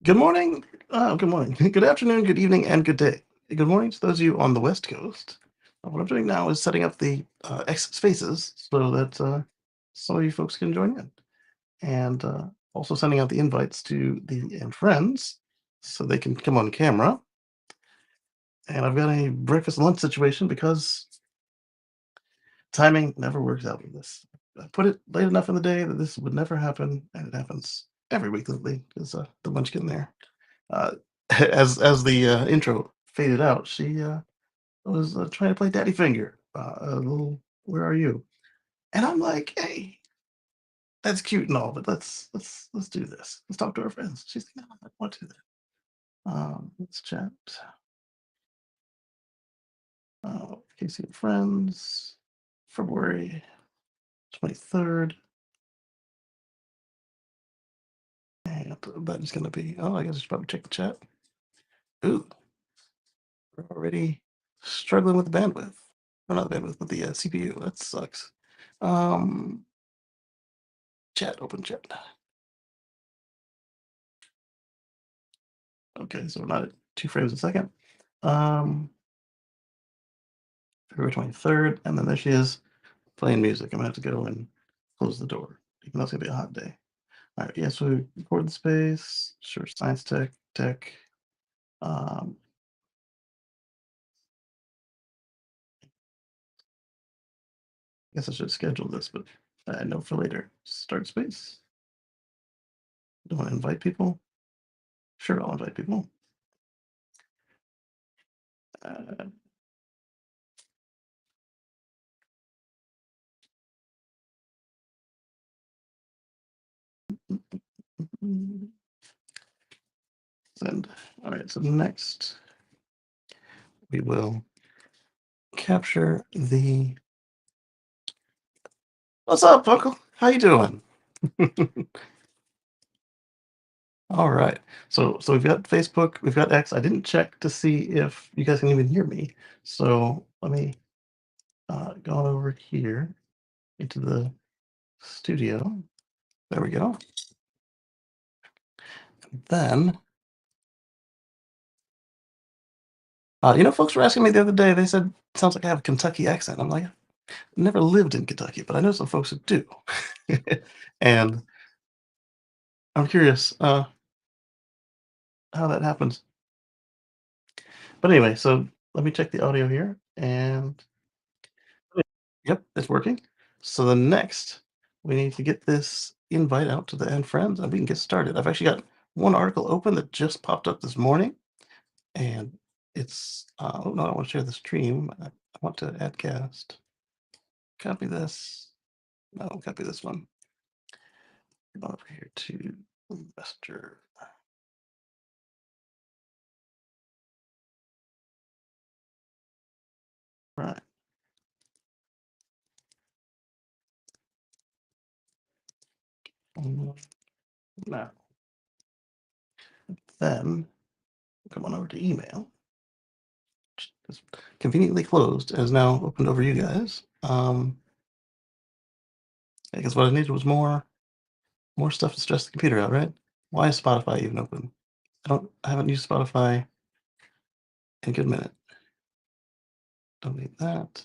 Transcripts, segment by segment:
Good morning. Good morning. Good afternoon, good evening, and good day. Good morning to those of you on the West Coast. What I'm doing now is setting up the X spaces so that some of you folks can join in, and also sending out the invites to the and friends so they can come on camera. And I've got a breakfast and lunch situation because timing never works out with this. I put it late enough in the day that this would never happen, and it happens every week lately because the lunch getting there. Uh, as the intro faded out, she was trying to play Daddy Finger, a little "Where are you?" And I'm like, "Hey, that's cute and all, but let's do this. Let's talk to our friends." She's like, "No, I don't want to do that." Let's chat. Kacey and Friends, February 23rd, and that is going to be. Oh, I guess I should probably check the chat. Ooh, we're already struggling with the bandwidth. Or not the bandwidth, but the CPU. That sucks. Um, Chat, open chat. Okay, so we're not at 2 frames a second. Um, February 23rd, and then there she is playing music. I'm gonna have to go and close the door, even though it's gonna be a hot day. All right, yeah, so we record the space. Sure, science tech. Um, I guess I should schedule this, but I know for later. Start space. Do I want to invite people? Sure, I'll invite people. Uh, Send. All right, so next we will capture the. What's up, Uncle? How you doing? All right. So we've got Facebook, we've got X. I didn't check to see if you guys can even hear me. So let me go on over here into the studio. There we go. Then, folks were asking me the other day. They said sounds like I have a Kentucky accent. I'm like, never lived in Kentucky, but I know some folks who do. And I'm curious how that happens. But anyway, so let me check the audio here, and yep, it's working. So the next, we need to get this invite out to the end friends, and we can get started. I've actually got one article open that just popped up this morning, and it's oh no, I want to share the stream. I want to add cast. Copy this. No, copy this one. Come over here to Messenger. Right. Now, then come on over to email. It's conveniently closed and is now opened over you guys. I guess what I needed was more stuff to stress the computer out, right? Why is Spotify even open? I haven't used Spotify in a good minute. Don't need that.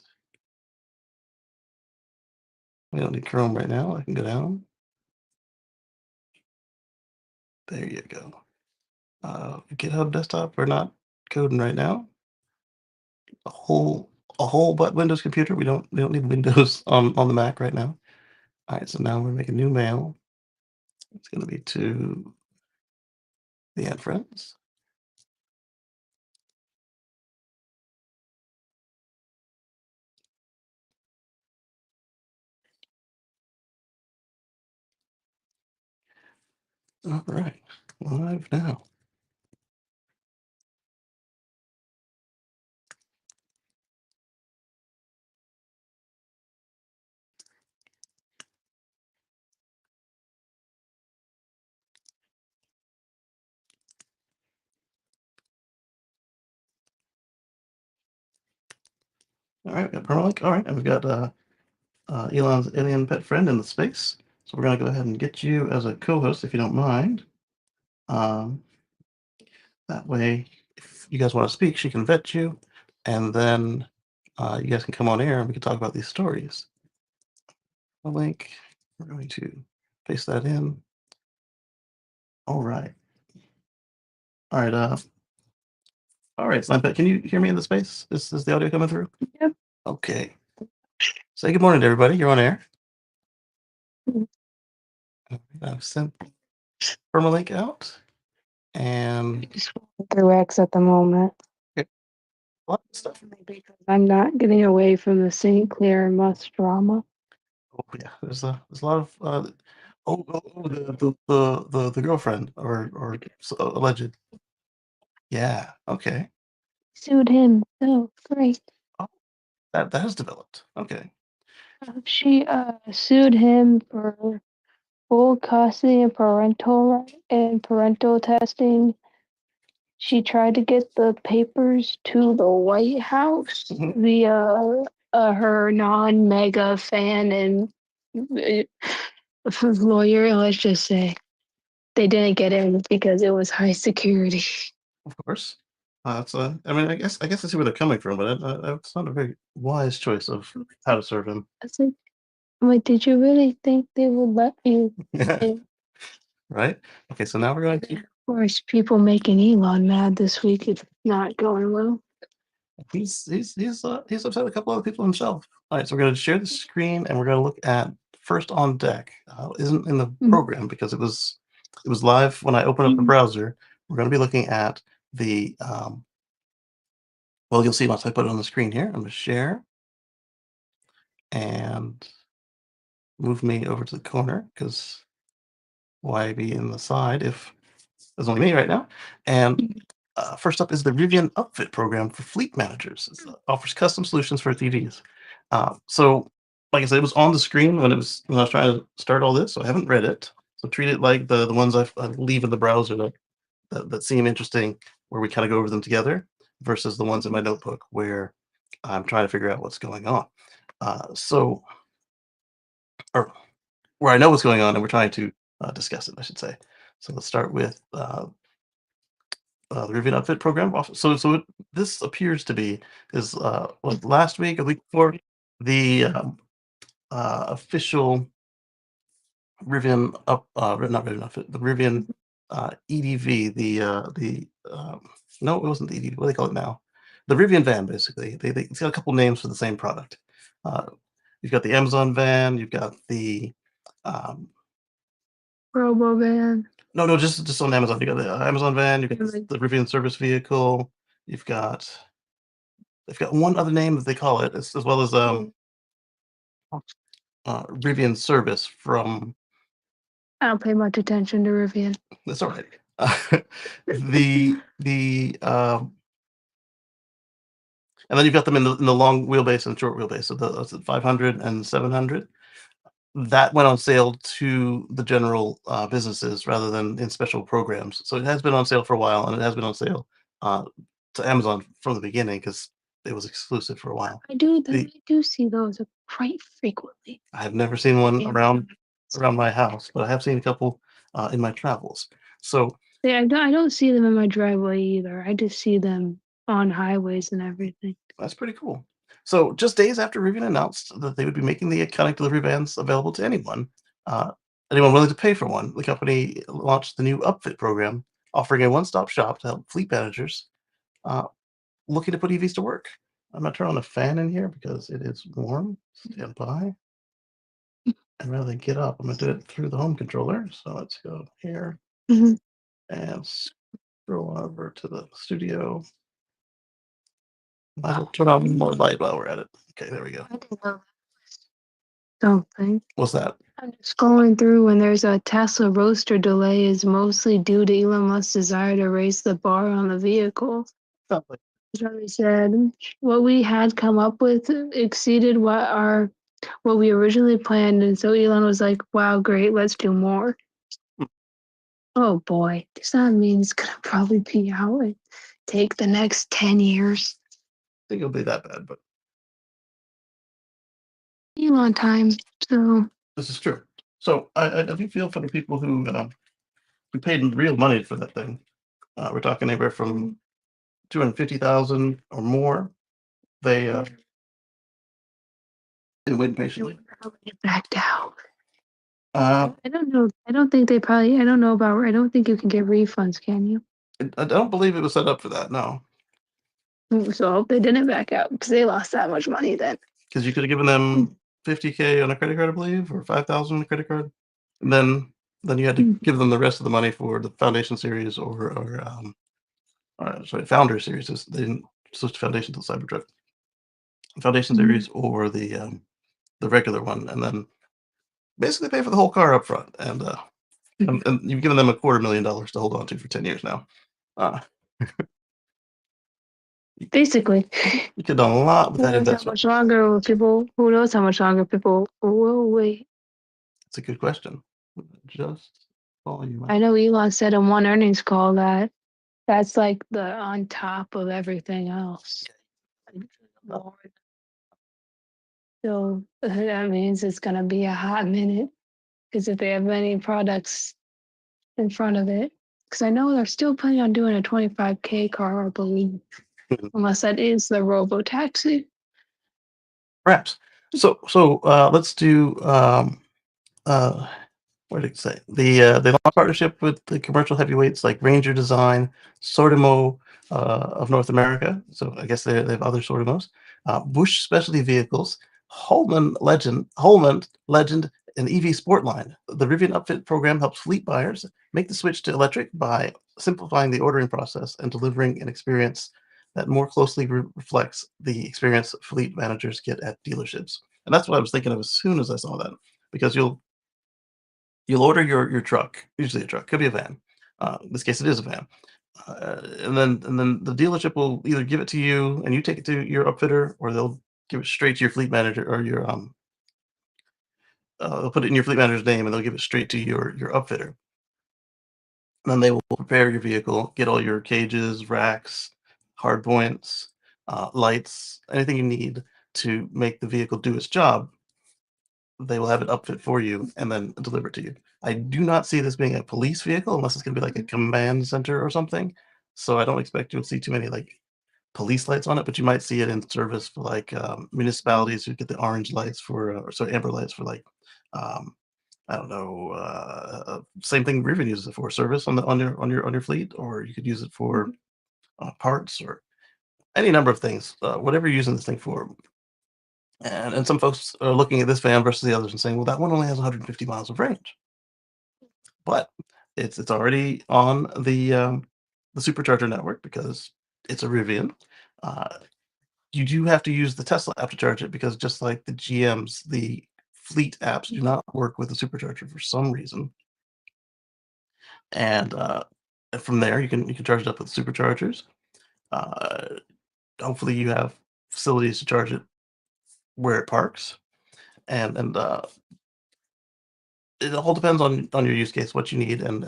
We don't need Chrome right now. I can go down. There you go. GitHub desktop, we're not coding right now. A whole a whole but Windows computer. We don't need Windows on the Mac right now. All right, so now we're making new mail. It's gonna be to the ad friends. All right. Live now. All right, we got permalink. All right, and we've got Elon's alien pet friend in the space. So we're gonna go ahead and get you as a co-host if you don't mind. Um, that way, if you guys want to speak, she can vet you, and then you guys can come on air and we can talk about these stories. A link. We're going to paste that in. All right. All right. All right, Slimpet, can you hear me in the space? Is the audio coming through? Yep. Okay. Say good morning to everybody. You're on air. I've sent permalink out, and Just through X at the moment. okay, a lot of stuff. Because I'm not getting away from the St. Clair and Musk drama. Oh yeah, there's a lot of the girlfriend or alleged. Yeah. Okay. Sued him. So great. Oh, that has developed. Okay. She sued him for full custody and parental testing. She tried to get the papers to the White House Mhm. via her non-mega fan and lawyer. Let's just say they didn't get in because it was high security. Of course. That's I mean, I guess I see where they're coming from, but that's not a very wise choice of how to serve him. It's like, I'm like, did you really think they would let you in? Right? Okay, so now we're going to Of course, people making Elon mad this week. It's not going well. he's upset a couple other people himself. All right, so we're going to share the screen and we're going to look at first on deck. Isn't in the program because it was live when I opened up the browser. We're going to be looking at the well, you'll see once I put it on the screen here. I'm going to share and move me over to the corner because why be in the side if there's only me right now? And first up is the Rivian Upfit program for fleet managers. It offers custom solutions for TVs. So, like I said, it was on the screen when I was trying to start all this. So I haven't read it. So treat it like the ones I leave in the browser that seem interesting, where we kind of go over them together, versus the ones in my notebook where I'm trying to figure out what's going on. So, or where I know what's going on, and we're trying to discuss it, I should say. So let's start with the Rivian Outfit program. This appears to be is what last week, a week before, the official Rivian not Rivian Outfit, the Rivian EDV, no, it wasn't the EDV. What do they call it now? The Rivian van, basically. It's got a couple names for the same product. Uh, you've got the Amazon van. You've got the um, Robovan. no, no, just on Amazon. You got the Amazon van. You got the Rivian service vehicle. You've got they've got one other name that they call it, as well as Rivian service from. I don't pay much attention to Rivian. That's all right. The and then you've got them in the long wheelbase and short wheelbase. So the 500 and 700 that went on sale to the general businesses rather than in special programs. So it has been on sale for a while, and it has been on sale uh, to Amazon from the beginning because it was exclusive for a while. I do see those quite frequently. I have never seen one around my house, but I have seen a couple in my travels. So Yeah, I don't see them in my driveway either. I just see them on highways and everything. that's pretty cool. So just days after Rivian announced that they would be making the iconic delivery vans available to uh, anyone willing to pay for one, the company launched the new Upfit program, offering a one-stop shop to help fleet managers uh, looking to put EVs to work. I'm gonna turn on a fan in here because it is warm. Stand by. And rather than get up, I'm gonna do it through the home controller. So let's go here and scroll over to the studio. Might as well turn on more light while we're at it. Okay, there we go. something. What's that? I'm just scrolling through when there's a Tesla Roadster delay is mostly due to Elon Musk's desire to raise the bar on the vehicle. Something. He said what we had come up with exceeded what we originally planned, and so Elon was like, "Wow, great, let's do more." Oh boy, does that mean it's gonna probably be out and take the next 10 years? I think it'll be that bad, but Elon time. So this is true. So I do feel for the people who paid real money for that thing. We're talking anywhere from 250,000 or more. They wait patiently. probably get backed out. Uh, I don't know. I don't think they probably. I don't know about. I don't think you can get refunds. Can you? I don't believe it was set up for that. No, So I hope they didn't back out because they lost that much money then. because you could have given them 50K on a credit card, I believe, or 5,000 on a credit card, and then you had to give them the rest of the money for the Foundation series or sorry, Founder series. They didn't switch to Foundation to Cybertruck. Foundation series or the regular one, and then basically pay for the whole car up front. And you've given them $250,000 to hold on to for 10 years now. Uh, Basically, you could have done a lot with who that knows how investment. much longer will people? Who knows how much longer people will wait? It's a good question. Just following you. I know Elon said in one earnings call that that's like the on top of everything else. Lord. So that means it's gonna be a hot minute because if they have any products in front of it, because I know they're still planning on doing a 25K car, I believe, unless that is the robo taxi. Perhaps. So let's do uh, what did it say? They launched a partnership with the commercial heavyweights like Ranger Design, Sortimo of North America. So I guess they have other Sortimos. Bush Specialty Vehicles, Holman Legend, and EV Sport Line. The Rivian Upfit program helps fleet buyers make the switch to electric by simplifying the ordering process and delivering an experience that more closely reflects the experience fleet managers get at dealerships. And that's what I was thinking of as soon as I saw that, because you'll order your truck, usually a truck, could be a van. In this case, it is a van. And then the dealership will either give it to you and you take it to your upfitter, or they'll give it straight to your fleet manager or they'll put it in your fleet manager's name and they'll give it straight to your upfitter. And then they will prepare your vehicle, get all your cages, racks, hard points, lights, anything you need to make the vehicle do its job. They will have it upfit for you and then deliver it to you. I do not see this being a police vehicle unless it's gonna be like a command center or something. So I don't expect you'll see too many, like, police lights on it, but you might see it in service for, like, municipalities who get the orange lights for, or sorry, amber lights for, like, um, I don't know, same thing Rivian uses it for, service on your fleet, or you could use it for, parts or any number of things, whatever you're using this thing for. And some folks are looking at this van versus the others and saying, "Well, that one only has 150 miles of range." But it's already on the supercharger network because it's a Rivian. Uh, you do have to use the Tesla app to charge it because just like the GMs, the fleet apps do not work with the supercharger for some reason. And from there, you can charge it up with superchargers. Uh, Hopefully, you have facilities to charge it where it parks, and it all depends on your use case, what you need, and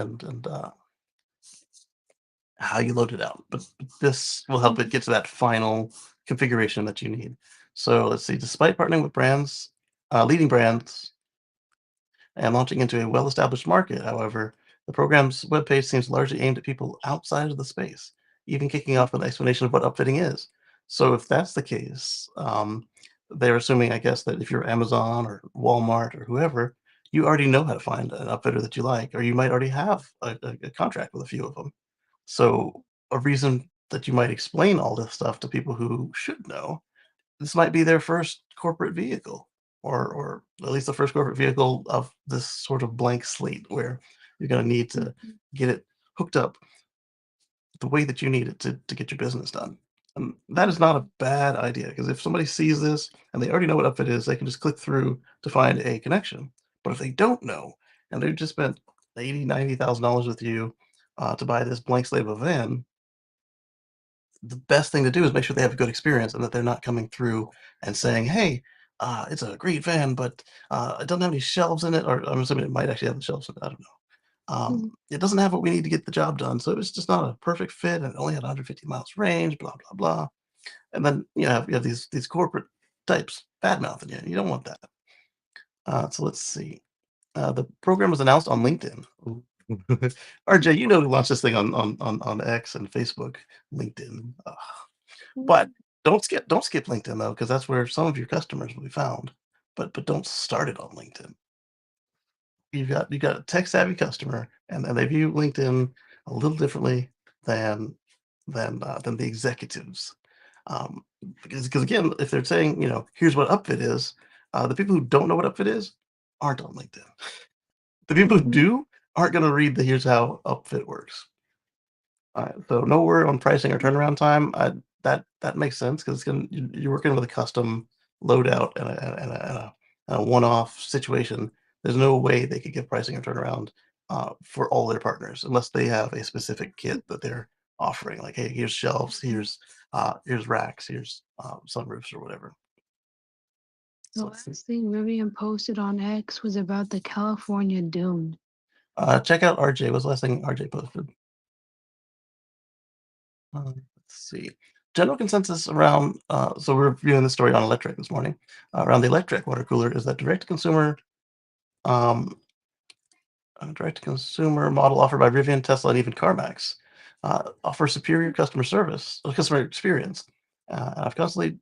how you load it out. But this will help it get to that final configuration that you need. So let's see. Despite partnering with leading brands, and launching into a well-established market, however, the program's webpage seems largely aimed at people outside of the space, even kicking off an explanation of what upfitting is. So if that's the case, they're assuming, I guess, that if you're Amazon or Walmart or whoever, you already know how to find an upfitter that you like, or you might already have a contract with a few of them. So a reason that you might explain all this stuff to people who should know, this might be their first corporate vehicle, or at least the first corporate vehicle of this sort of blank slate where you're going to need to get it hooked up the way that you need it to get your business done. That is not a bad idea because if somebody sees this and they already know what upfit is, they can just click through to find a connection. But if they don't know and they've just spent 80, $90,000 with you to buy this blank slate of a van, the best thing to do is make sure they have a good experience and that they're not coming through and saying, "Hey, it's a great van, but it doesn't have any shelves in it," or I'm assuming it might actually have the shelves in it. I don't know. Mm. It doesn't have what we need to get the job done, so it's just not a perfect fit, and it only had 150 miles range. Blah blah blah. And then you have these corporate types bad mouthing you. You don't want that. So let's see. The program was announced on LinkedIn. Ooh. RJ, you know who launched this thing on X and Facebook, LinkedIn. But Mm. don't skip LinkedIn though, because that's where some of your customers will be found. But don't start it on LinkedIn. You got a tech savvy customer, and they view LinkedIn a little differently than than the executives. Um, because again, if they're saying, here's what upfit is, the people who don't know what upfit is aren't on LinkedIn. The people who Mhm. do aren't going to read the here's how upfit works. So no word on pricing or turnaround time. That makes sense because you're working with a custom loadout and a one-off situation. There's no way they could give pricing or turnaround for all their partners unless they have a specific kit that they're offering. Like, hey, here's shelves, here's racks, here's sunroofs or whatever. The So let's see. last thing Vivian posted on X was about the California Dune. Check out RJ. What's the last thing RJ posted? Let's see. General consensus around, so we're reviewing the story on electric this morning. Around the electric water cooler is that um, direct-to-consumer model offered by Rivian, Tesla, and even CarMax offers superior customer service, customer experience. I've constantly,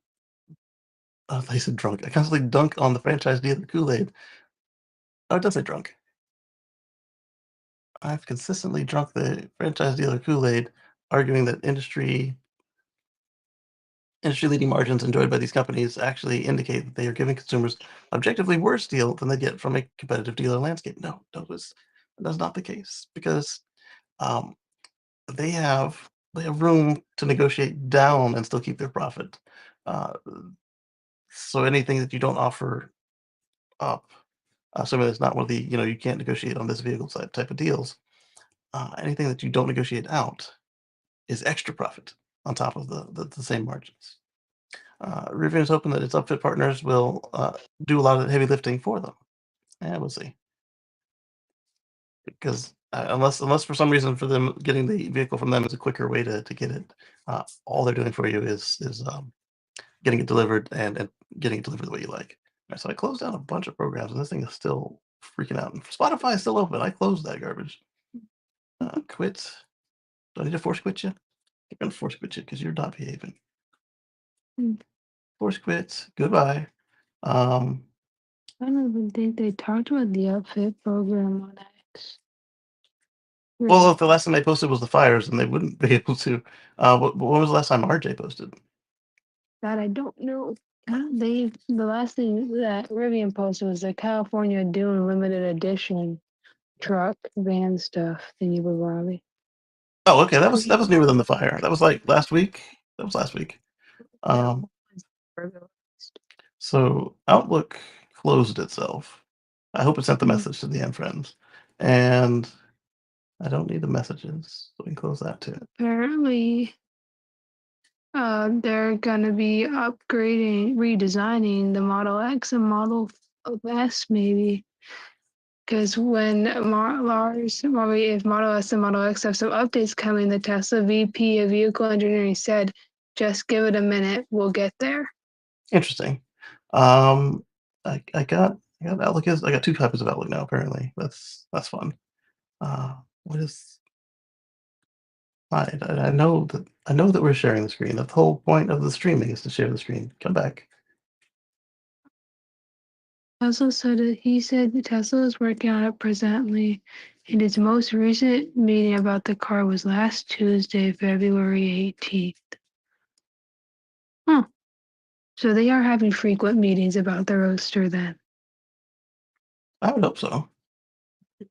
they said drunk. I constantly dunk on the franchise dealer Kool-Aid. Oh, it does say drunk. I've consistently drunk the franchise dealer Kool-Aid, arguing that industry-leading margins enjoyed by these companies actually indicate that they are giving consumers objectively worse deal than they get from a competitive dealer landscape. No, that's not the case because um, they have room to negotiate down and still keep their profit. Uh, so anything that you don't offer up, assuming it's not one of the you can't negotiate on this vehicle type of deals. Anything that you don't negotiate out is extra profit on top of the same margins. Rivian is hoping that its upfit partners will do a lot of the heavy lifting for them. Yeah, we'll see. Because unless for some reason for them getting the vehicle from them is a quicker way to get it, all they're doing for you is getting it delivered and getting it delivered the way you like. Right, so I closed down a bunch of programs and this thing is still freaking out. And Spotify is still open. I closed that garbage. Quit. Do I need to force quit you? I'm gonna force quit you because you're not behaving. Mm. Force quit. Goodbye. Um, I don't even think they talked about the outfit program on X. Well, Really? if the last time they posted was the fires, then they wouldn't be able to. When was the last time RJ posted? That I don't know. The last thing that Rivian posted was the California Dune limited edition truck van stuff thingy babobby. Oh, okay, that was Cookie that was newer than the fire. That was like last week. That was last week. that Um, was organized. so Outlook closed itself. I hope it sent the Mm. message to the end friends, and I don't need the messages, so we can close that too. Apparently, they're gonna be upgrading, redesigning the Model X and Model S maybe. Because when Lars, probably if Model S and Model X have some updates coming, the Tesla VP of Vehicle Engineering said, just give it a minute, we'll get there. Interesting. Um, I got Outlook is I got two copies of Outlook now. Apparently, that's fun. What is I know that we're sharing the screen. The whole point of the streaming is to share the screen. Come back. Tesla said he said Tesla is working on it presently, and its most recent meeting about the car was last Tuesday, February 18th. Huh. So they are having frequent meetings about the Roadster then. I would hope so.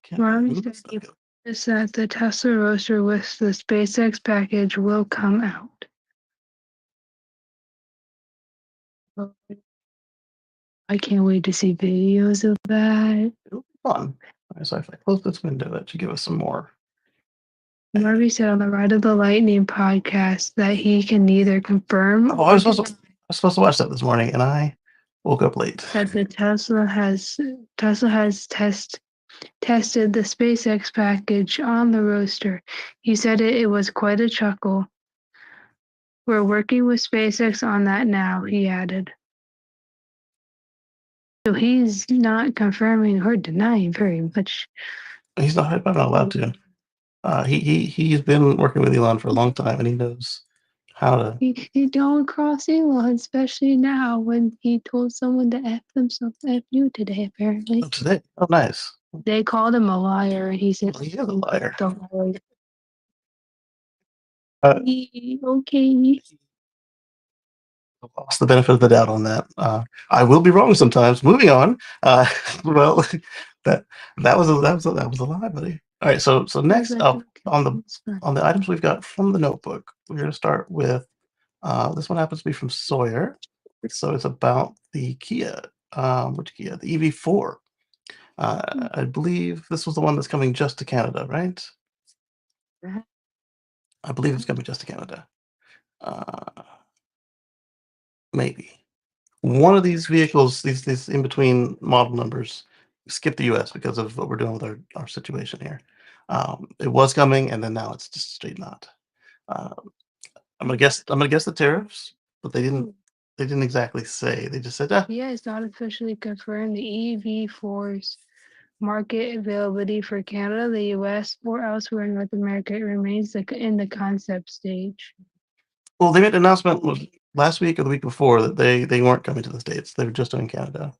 Can't Riley move said this he stuff. promised that the Tesla Roadster with the SpaceX package will come out. Oh, I can't wait to see videos of that. It'll be fun. Alright, so if I close this window, that should give us some more. Murphy said on the Ride of the Lightning podcast that he can neither confirm Oh, or deny I was supposed to watch that this morning, and I woke up late. that the Tesla has tested the SpaceX package on the roadster. He said it was quite a chuckle. We're working with SpaceX on that now, he added. So he's not confirming or denying very much. He's not probably not allowed to. He's been working with Elon for a long time, and he knows how to. He don't cross Elon, especially now when he told someone to F themselves F you today, apparently. Oh, today. Oh, nice. They called him a liar, and he said, Well, he is a liar. the liar. Uh, Okay. lost the benefit of the doubt on that. I will be wrong sometimes. Moving on. Well, that that was a lie, buddy. All right. So next up on the items we've got from the notebook, we're going to start with this one happens to be from Sawyer. So it's about the Kia. Which Kia? The EV4. I believe this was the one that's coming just to Canada, right? I believe it's coming just to Canada. Maybe. One of these vehicles, these in between model numbers, skip the US because of what we're doing with our situation here. It was coming, and then now it's just straight not. Uh, I'm gonna guess the tariffs, but they didn't exactly say. They just said, ah, He has not officially confirmed the EV4's market availability for Canada, the US, or elsewhere in North America. It remains in the concept stage. well, they made an announcement was last week or the week before that they weren't coming to the States. They were just doing Canada.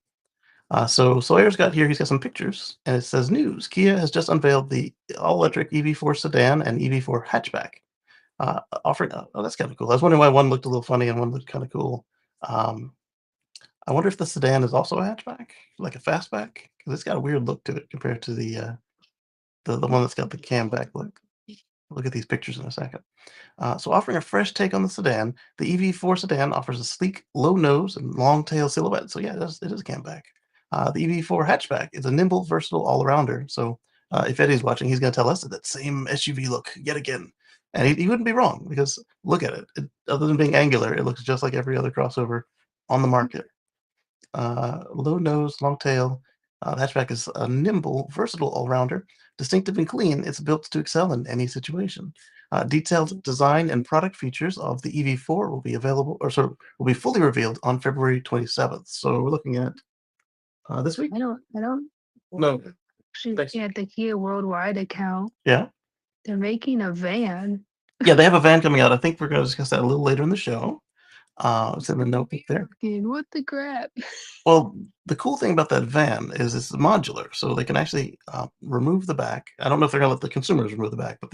So Sawyer's got here, he's got some pictures, and it says news. Kia has just unveiled the all-electric EV4 sedan and EV4 hatchback. Offering, oh, that's kind of cool. I was wondering why one looked a little funny and one looked kind of cool. Um, I wonder if the sedan is also a hatchback, like a fastback, because it's got a weird look to it compared to the one that's got the cam back look. Look at these pictures in a second. So offering a fresh take on the sedan, the EV4 sedan offers a sleek, low nose and long tail silhouette. So yeah, it is a campback. The EV4 hatchback is a nimble, versatile all-arounder. So if Eddie's watching, he's going to tell us that same SUV look yet again. And he wouldn't be wrong because look at it. Other than being angular, it looks just like every other crossover on the market. Low nose, long tail. The hatchback is a nimble, versatile all-rounder. Distinctive and clean, it's built to excel in any situation. Detailed design and product features of the EV4 will be available, or sort of will be fully revealed on February 27th. So we're looking at this week. I don't No, actually next at the Kia Worldwide account. Yeah, They're making a van. yeah, they have a van coming out. I think we're going to discuss that a little later in the show. It's in the notebook there. What the crap? Well, the cool thing about that van is it's modular, so they can actually remove the back. I don't know if they're going to let the consumers remove the back, but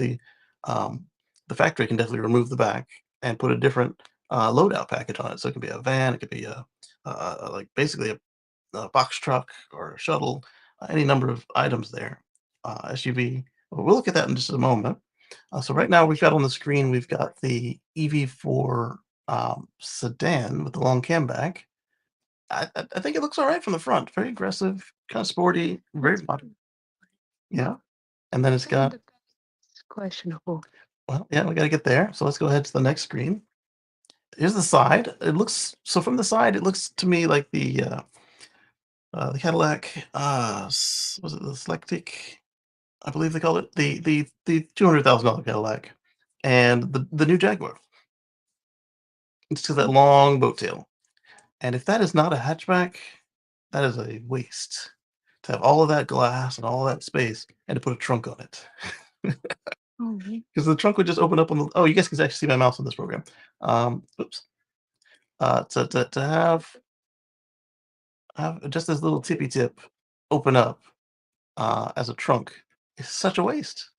um, the factory can definitely remove the back and put a different loadout package on it. So it can be a van, it could be like basically a box truck or a shuttle, any number of items there. SUV. Well, we'll look at that in just a moment. So right now we've got on the screen we've got the EV4 sedan with the long cam back. I think it looks all right from the front. Very aggressive, kind of sporty, very modern. Yeah. And then it's got, It's questionable. well, yeah, we got to get there. So let's go ahead to the next screen. Here's the side. It looks so from the side. It looks to me like the Cadillac. Was it the Selectic? I believe they call it the $200,000 Cadillac, and the new Jaguar. It's to that long boat tail. And if that is not a hatchback, that is a waste to have all of that glass and all that space and to put a trunk on it. Oh, Because the trunk would just open up on the. Oh, you guys can actually see my mouse on this program. Oops. To have just this little tippy tip open up as a trunk is such a waste.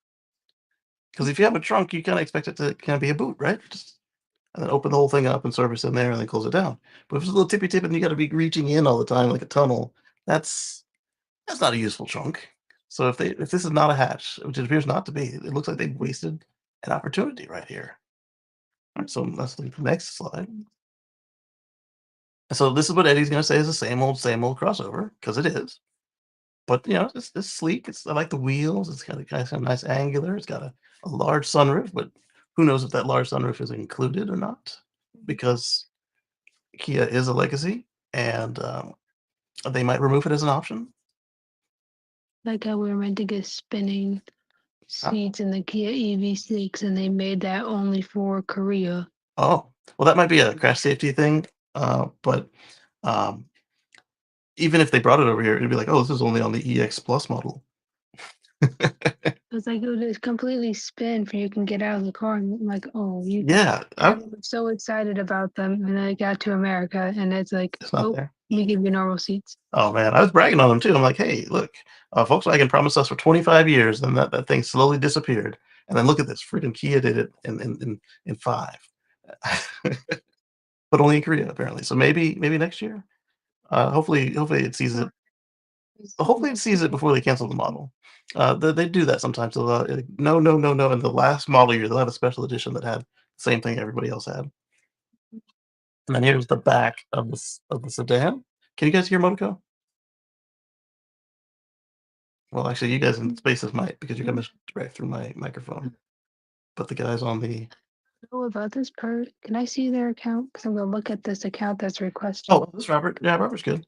Because if you have a trunk, you kind of expect it to kind of be a boot, right? Just and then open the whole thing up and service in there and then close it down. But if it's a little tippy tip and you got to be reaching in all the time like a tunnel, that's that's not a useful trunk. So if this is not a hatch, which it appears not to be, it looks like they've wasted an opportunity right here. All right, so let's look at the next slide. So this is what Eddie's gonna say is the same old crossover, because it is. But, it's sleek, I like the wheels, it's got some nice angular, it's got a large sunroof, but who knows if that large sunroof is included or not, because Kia is a legacy, and, they might remove it as an option. Like how we were meant to get spinning Huh? seats in the Kia EV6, and they made that only for Korea. Oh, well, that might be a crash safety thing, but, um, even if they brought it over here, it'd be like, "Oh, this is only on the EX Plus model." It's like it would just completely spin for you can get out of the car, and I'm like, oh, you. Yeah, And I was so excited about them, and then I got to America, and it's like, it's not oh, there. we give you normal seats. Oh, man, I was bragging on them too. I'm like, "Hey, look, Volkswagen promised us for 25 years, then that thing slowly disappeared, and then look at this, freaking Kia did it in 5." But only in Korea, apparently, so maybe next year? Hopefully it sees it hopefully it sees it before they cancel the model. They do that sometimes, they'll, "No, no, no, no," in the last model year, they'll have a special edition that had the same thing everybody else had. And then here's the back of the sedan. Can you guys hear Motoko? Well, actually, you guys in spaces might because you're coming right through my microphone. But the guys on the Know about this part? Can I see their account? Because I'm gonna look at this account that's requested. oh, this is Robert. Yeah, Robert's good.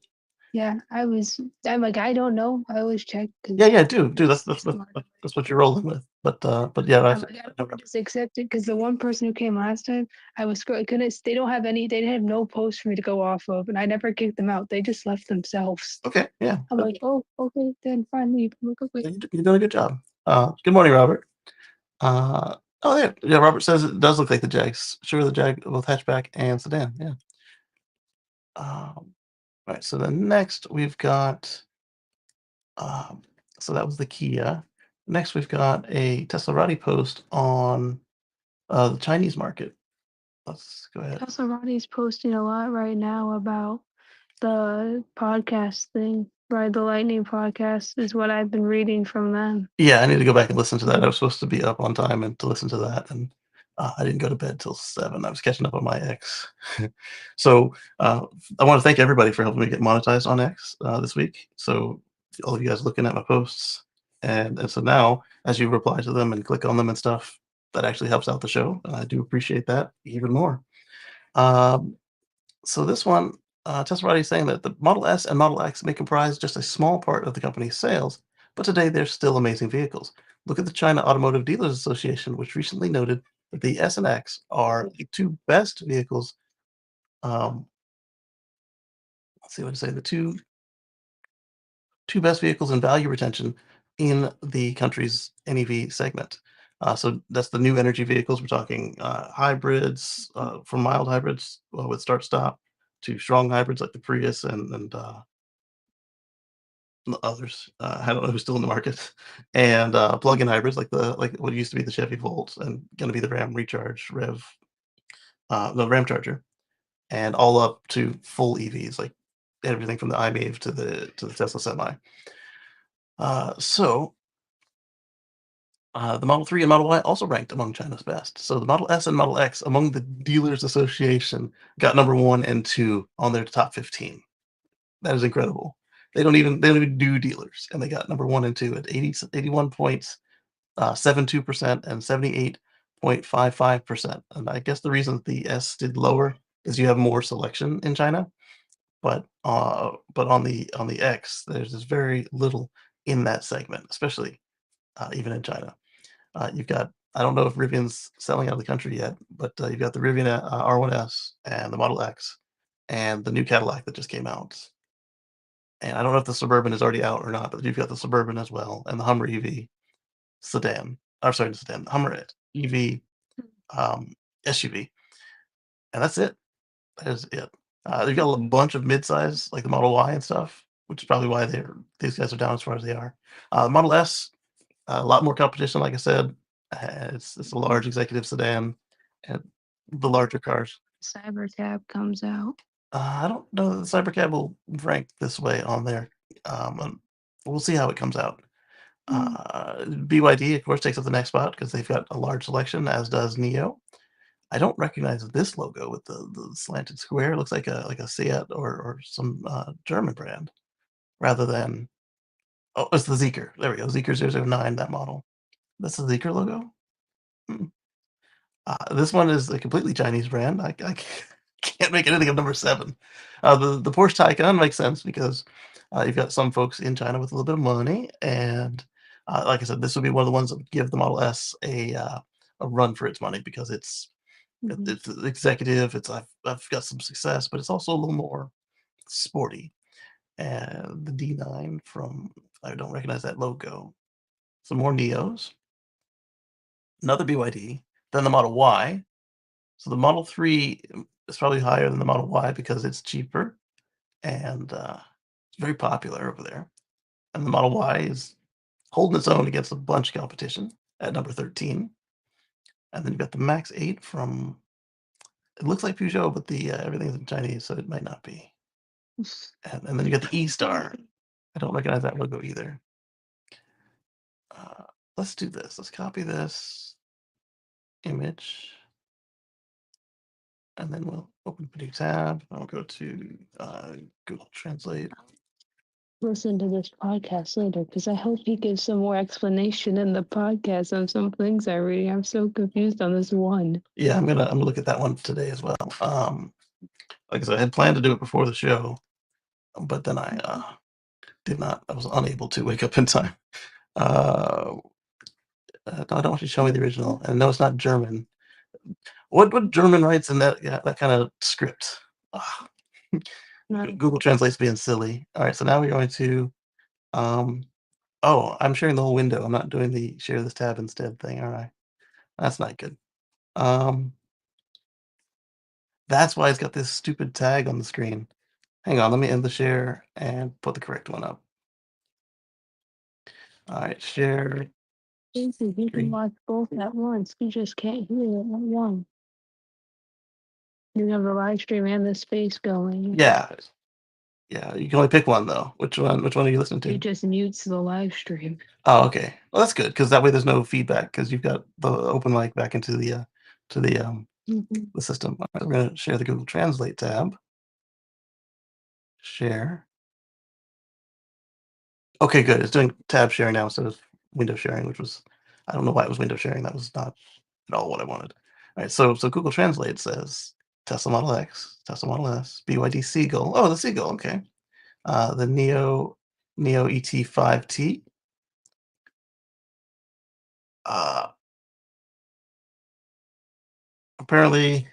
Yeah, I'm like, I don't know. I always check because Yeah, yeah, do. That's it's that's that's smart. that's what you're rolling with. But yeah, I'm like, I know don't Robert. just accept it because the one person who came last time, I was scrolling. Couldn't. They don't have any. They have no post for me to go off of, and I never kicked them out. They just left themselves. Okay, yeah, I'm like, oh, okay, then fine, leave. I'm like, okay. you're doing a good job. Good morning, Robert. Uh, oh yeah, yeah. Robert says it does look like the Jags. Sure, the Jag, both hatchback and sedan. Yeah. All right. So then next we've got. Um, so that was the Kia. Next we've got a Teslarati post on the Chinese market. Let's go ahead. Casarati's posting a lot right now about the podcast thing. Ride the Lightning podcast is what I've been reading from them. Yeah, I need to go back and listen to that. I was supposed to be up on time and to listen to that, and I didn't go to bed till 7. I was catching up on my X. So I want to thank everybody for helping me get monetized on X this week. So all of you guys looking at my posts, and so now as you reply to them and click on them and stuff, that actually helps out the show, and I do appreciate that even more. Um, So this one, Teslarati is saying that the Model S and Model X may comprise just a small part of the company's sales, but today they're still amazing vehicles. Look at the China Automotive Dealers Association, which recently noted that the S and X are the two best vehicles. Um, let's see what to say. The two best vehicles in value retention in the country's NEV segment. So that's the new energy vehicles. We're talking hybrids, from mild hybrids with start stop to strong hybrids like the Prius and others. I don't know who's still in the market, and plug-in hybrids like what used to be the Chevy Volt and going to be the Ram Recharge Rev, the Ram Charger, and all up to full EVs, like everything from the iMAV to the Tesla Semi. So the Model 3 and Model Y also ranked among China's best. So the Model S and Model X among the Dealers Association got number 1 and 2 on their top 15. That is incredible. They don't even do dealers, and they got number 1 and 2 at 81 points, 72% and 78.55%. And I guess the reason the S did lower is you have more selection in China, but on the X, there's just very little in that segment, especially even in China. You've got I don't know if Rivian's selling out of the country yet, but you've got the Rivian R1S and the Model X and the new Cadillac that just came out. And I don't know if the Suburban is already out or not, but you've got the Suburban as well and the Hummer EV sedan. I'm sorry, the sedan, Hummer EV um, SUV, and that's it. That is it. They've got a bunch of midsize, like the Model Y and stuff, which is probably why these guys are down as far as they are. Model S, a lot more competition, like I said. It's a large executive sedan, and the larger cars. Cybercab comes out. I don't know that the Cybercab will rank this way on there. We'll see how it comes out. BYD, of course, takes up the next spot because they've got a large selection, as does Neo. I don't recognize this logo with the slanted square. It looks like a Seat or some, German brand rather than oh, it's the Zeekr. There we go, Zeekr 009, that model. That's the Zeekr logo? Mm. This one is a completely Chinese brand. I can't make anything of number 7. The Porsche Taycan makes sense because, you've got some folks in China with a little bit of money, and, like I said, this would be one of the ones that would give the Model S a run for its money because Mhm. it's executive, I've got some success, but it's also a little more sporty. And the D9 from I don't recognize that logo. Some more Neos, another BYD, then the Model Y. So the Model 3 is probably higher than the Model Y because it's cheaper and, it's very popular over there. And the Model Y is holding its own against a bunch of competition at number 13. And then you've got the Max 8 from it looks like Peugeot, but everything's in Chinese, so it might not be. And then you got the E-Star. I don't recognize that logo either. Uh, let's do this. Let's copy this image, and then we'll open a new tab. I'll go to Google Translate. Listen to this podcast later because I hope he gives some more explanation in the podcast on some things I read. I'm so confused on this one. Yeah, I'm gonna look at that one today as well. Like I said, I had planned to do it before the show, but then I did not. I was unable to wake up in time. Uh, no, I don't want you to show me the original, and no, it's not German. What German writes in that yeah, that kind of script? Ah, Not Google Translate's being silly. All right, so now we're going to. Um, oh, I'm sharing the whole window. I'm not doing the share this tab instead thing. All right, that's not good. Um, that's why it's got this stupid tag on the screen. Hang on, let me end the share and put the correct one up. All right, share easy. You can screen. watch both at once. You just can't hear it at one. You have the live stream and the space going. Yeah, yeah. You can only pick one though. Which one? Which one are you listening It to? just mutes the live stream. Oh, okay. Well, that's good because that way there's no feedback because you've got the open mic back into to Mhm. the system. All right, we're gonna share the Google Translate tab. Share. Okay, good. It's doing tab sharing now instead of window sharing, which was I don't know why it was window sharing. That was not at all what I wanted. All right, so Google Translate says Tesla Model X, Tesla Model S, BYD Seagull. Oh, the Seagull. Okay. The Neo ET5T. Uh, apparently,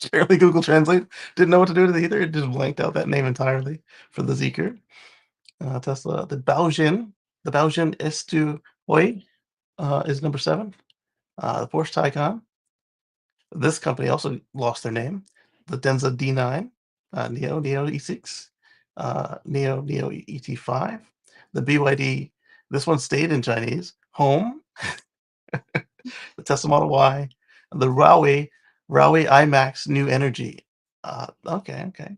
apparently Google Translate didn't know what to do with it either. It just blanked out that name entirely for the Zeekr. Tesla, the Baojin S2 Hoi is number 7. The Porsche Taycan. This company also lost their name. The Denza D9, Neo E6, Neo ET5, the BYD. This one stayed in Chinese. Home, the Tesla Model Y, the Huawei iMax New Energy. Okay, okay.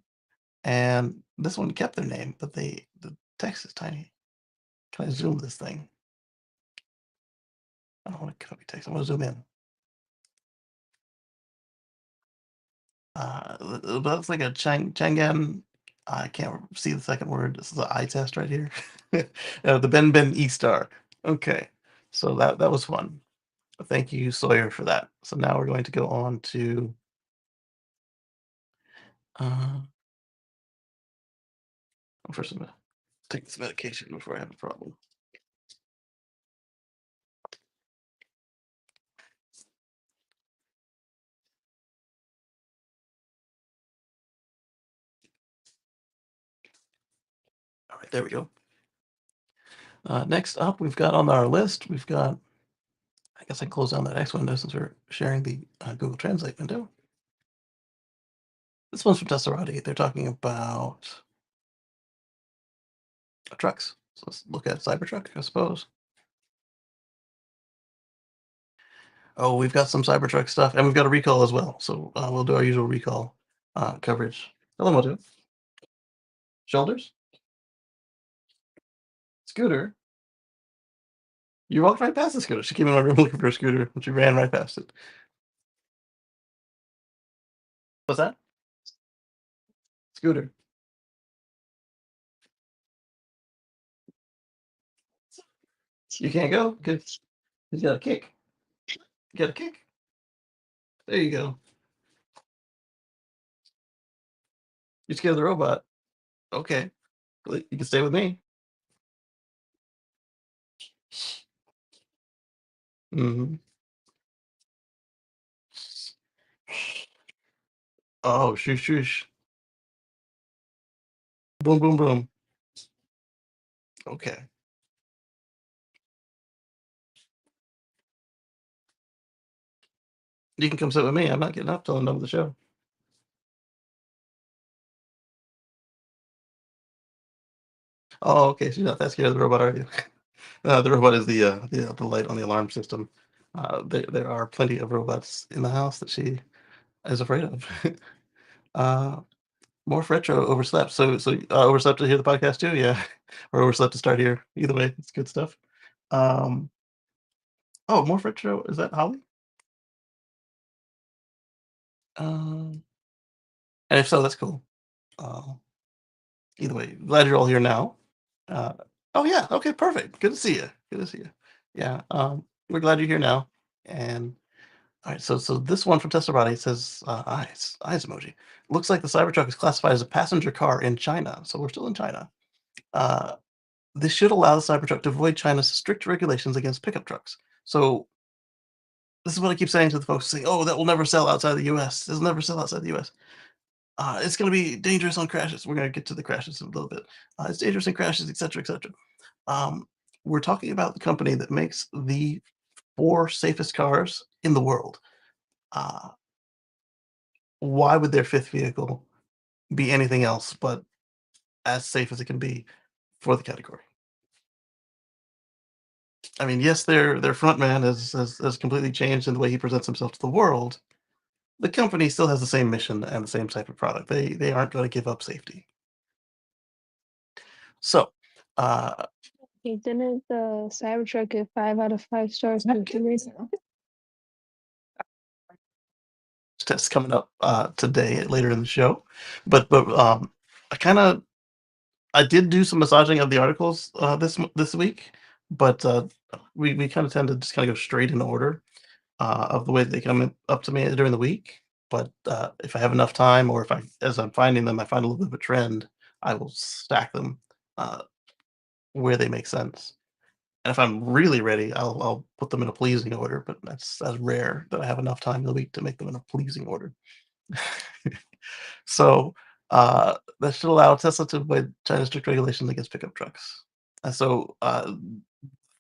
And this one kept their name, but the text is tiny. Can I zoom this thing? I don't want to copy text. I want to zoom in. That's like a Chang'an. I can't see the second word. This is an eye test right here. The Ben E star. Okay, so that was fun. Thank you, Sawyer, for that. So now we're going to go on to. Uh, first, I'm gonna take this medication before I have a problem. All right, there we go. Next up, we've got on our list. We've got. I guess I can close down that X window since we're sharing the Google Translate window. This one's from Tesserati. They're talking about trucks. So let's look at Cybertruck, I suppose. Oh, we've got some Cybertruck stuff, and we've got a recall as well. So we'll do our usual recall coverage. Hello, Mojo. Shoulders? Scooter? You walked right past the scooter. She came in my room looking for a scooter, and she ran right past it. What's that? Scooter. You can't go because he's got a kick. You got a kick. There you go. You're scared of the robot. Okay. Well, you can stay with me. Mhm. Oh, shoosh, shoosh. Boom, boom, boom. Okay. You can come sit with me. I'm not getting up till I'm done with the show. Oh, okay. So you're not that scared of the robot, are you? The robot is the light on the alarm system. There are plenty of robots in the house that she is afraid of. uh, More retro overslept. Overslept to hear the podcast too, yeah, or overslept to start here. Either way, it's good stuff. Um, oh, more retro. Is that Holly? Um, and if so, that's cool. Uh, Either way, glad you're all here now. Uh, oh yeah, okay, perfect. Good to see you. Good to see you. Yeah, we're glad you're here now. And all right, so this one from Tesla Body says eyes emoji. Looks like the Cybertruck is classified as a passenger car in China, so we're still in China. Uh, this should allow the Cybertruck to avoid China's strict regulations against pickup trucks. So this is what I keep saying to the folks saying, "Oh, that will never sell outside the U.S. This will never sell outside the U.S. It's going to be dangerous on crashes." We're going to get to the crashes in a little bit. It's dangerous in crashes, etc., etc. Um, we're talking about the company that makes the four safest cars in the world. Uh, why would their fifth vehicle be anything else but as safe as it can be for the category? I mean, yes, their front man has completely changed in the way he presents himself to the world. The company still has the same mission and the same type of product. They aren't going to give up safety. So, uh, Hey, didn't the Cybertruck get 5 out of 5 stars for tourism? test coming up today later in the show, but I kind of I did do some massaging of the articles this week, but we kind of tend to just kind of go straight in order of the way that they come up to me during the week. But if I have enough time, or if as I'm finding them, I find a little bit of a trend, I will stack them uh, where they make sense. And if I'm really ready, I'll put them in a pleasing order. But that's rare that I have enough time in the week to make them in a pleasing order. So that should allow Tesla to avoid China's strict regulations against pickup trucks. And so the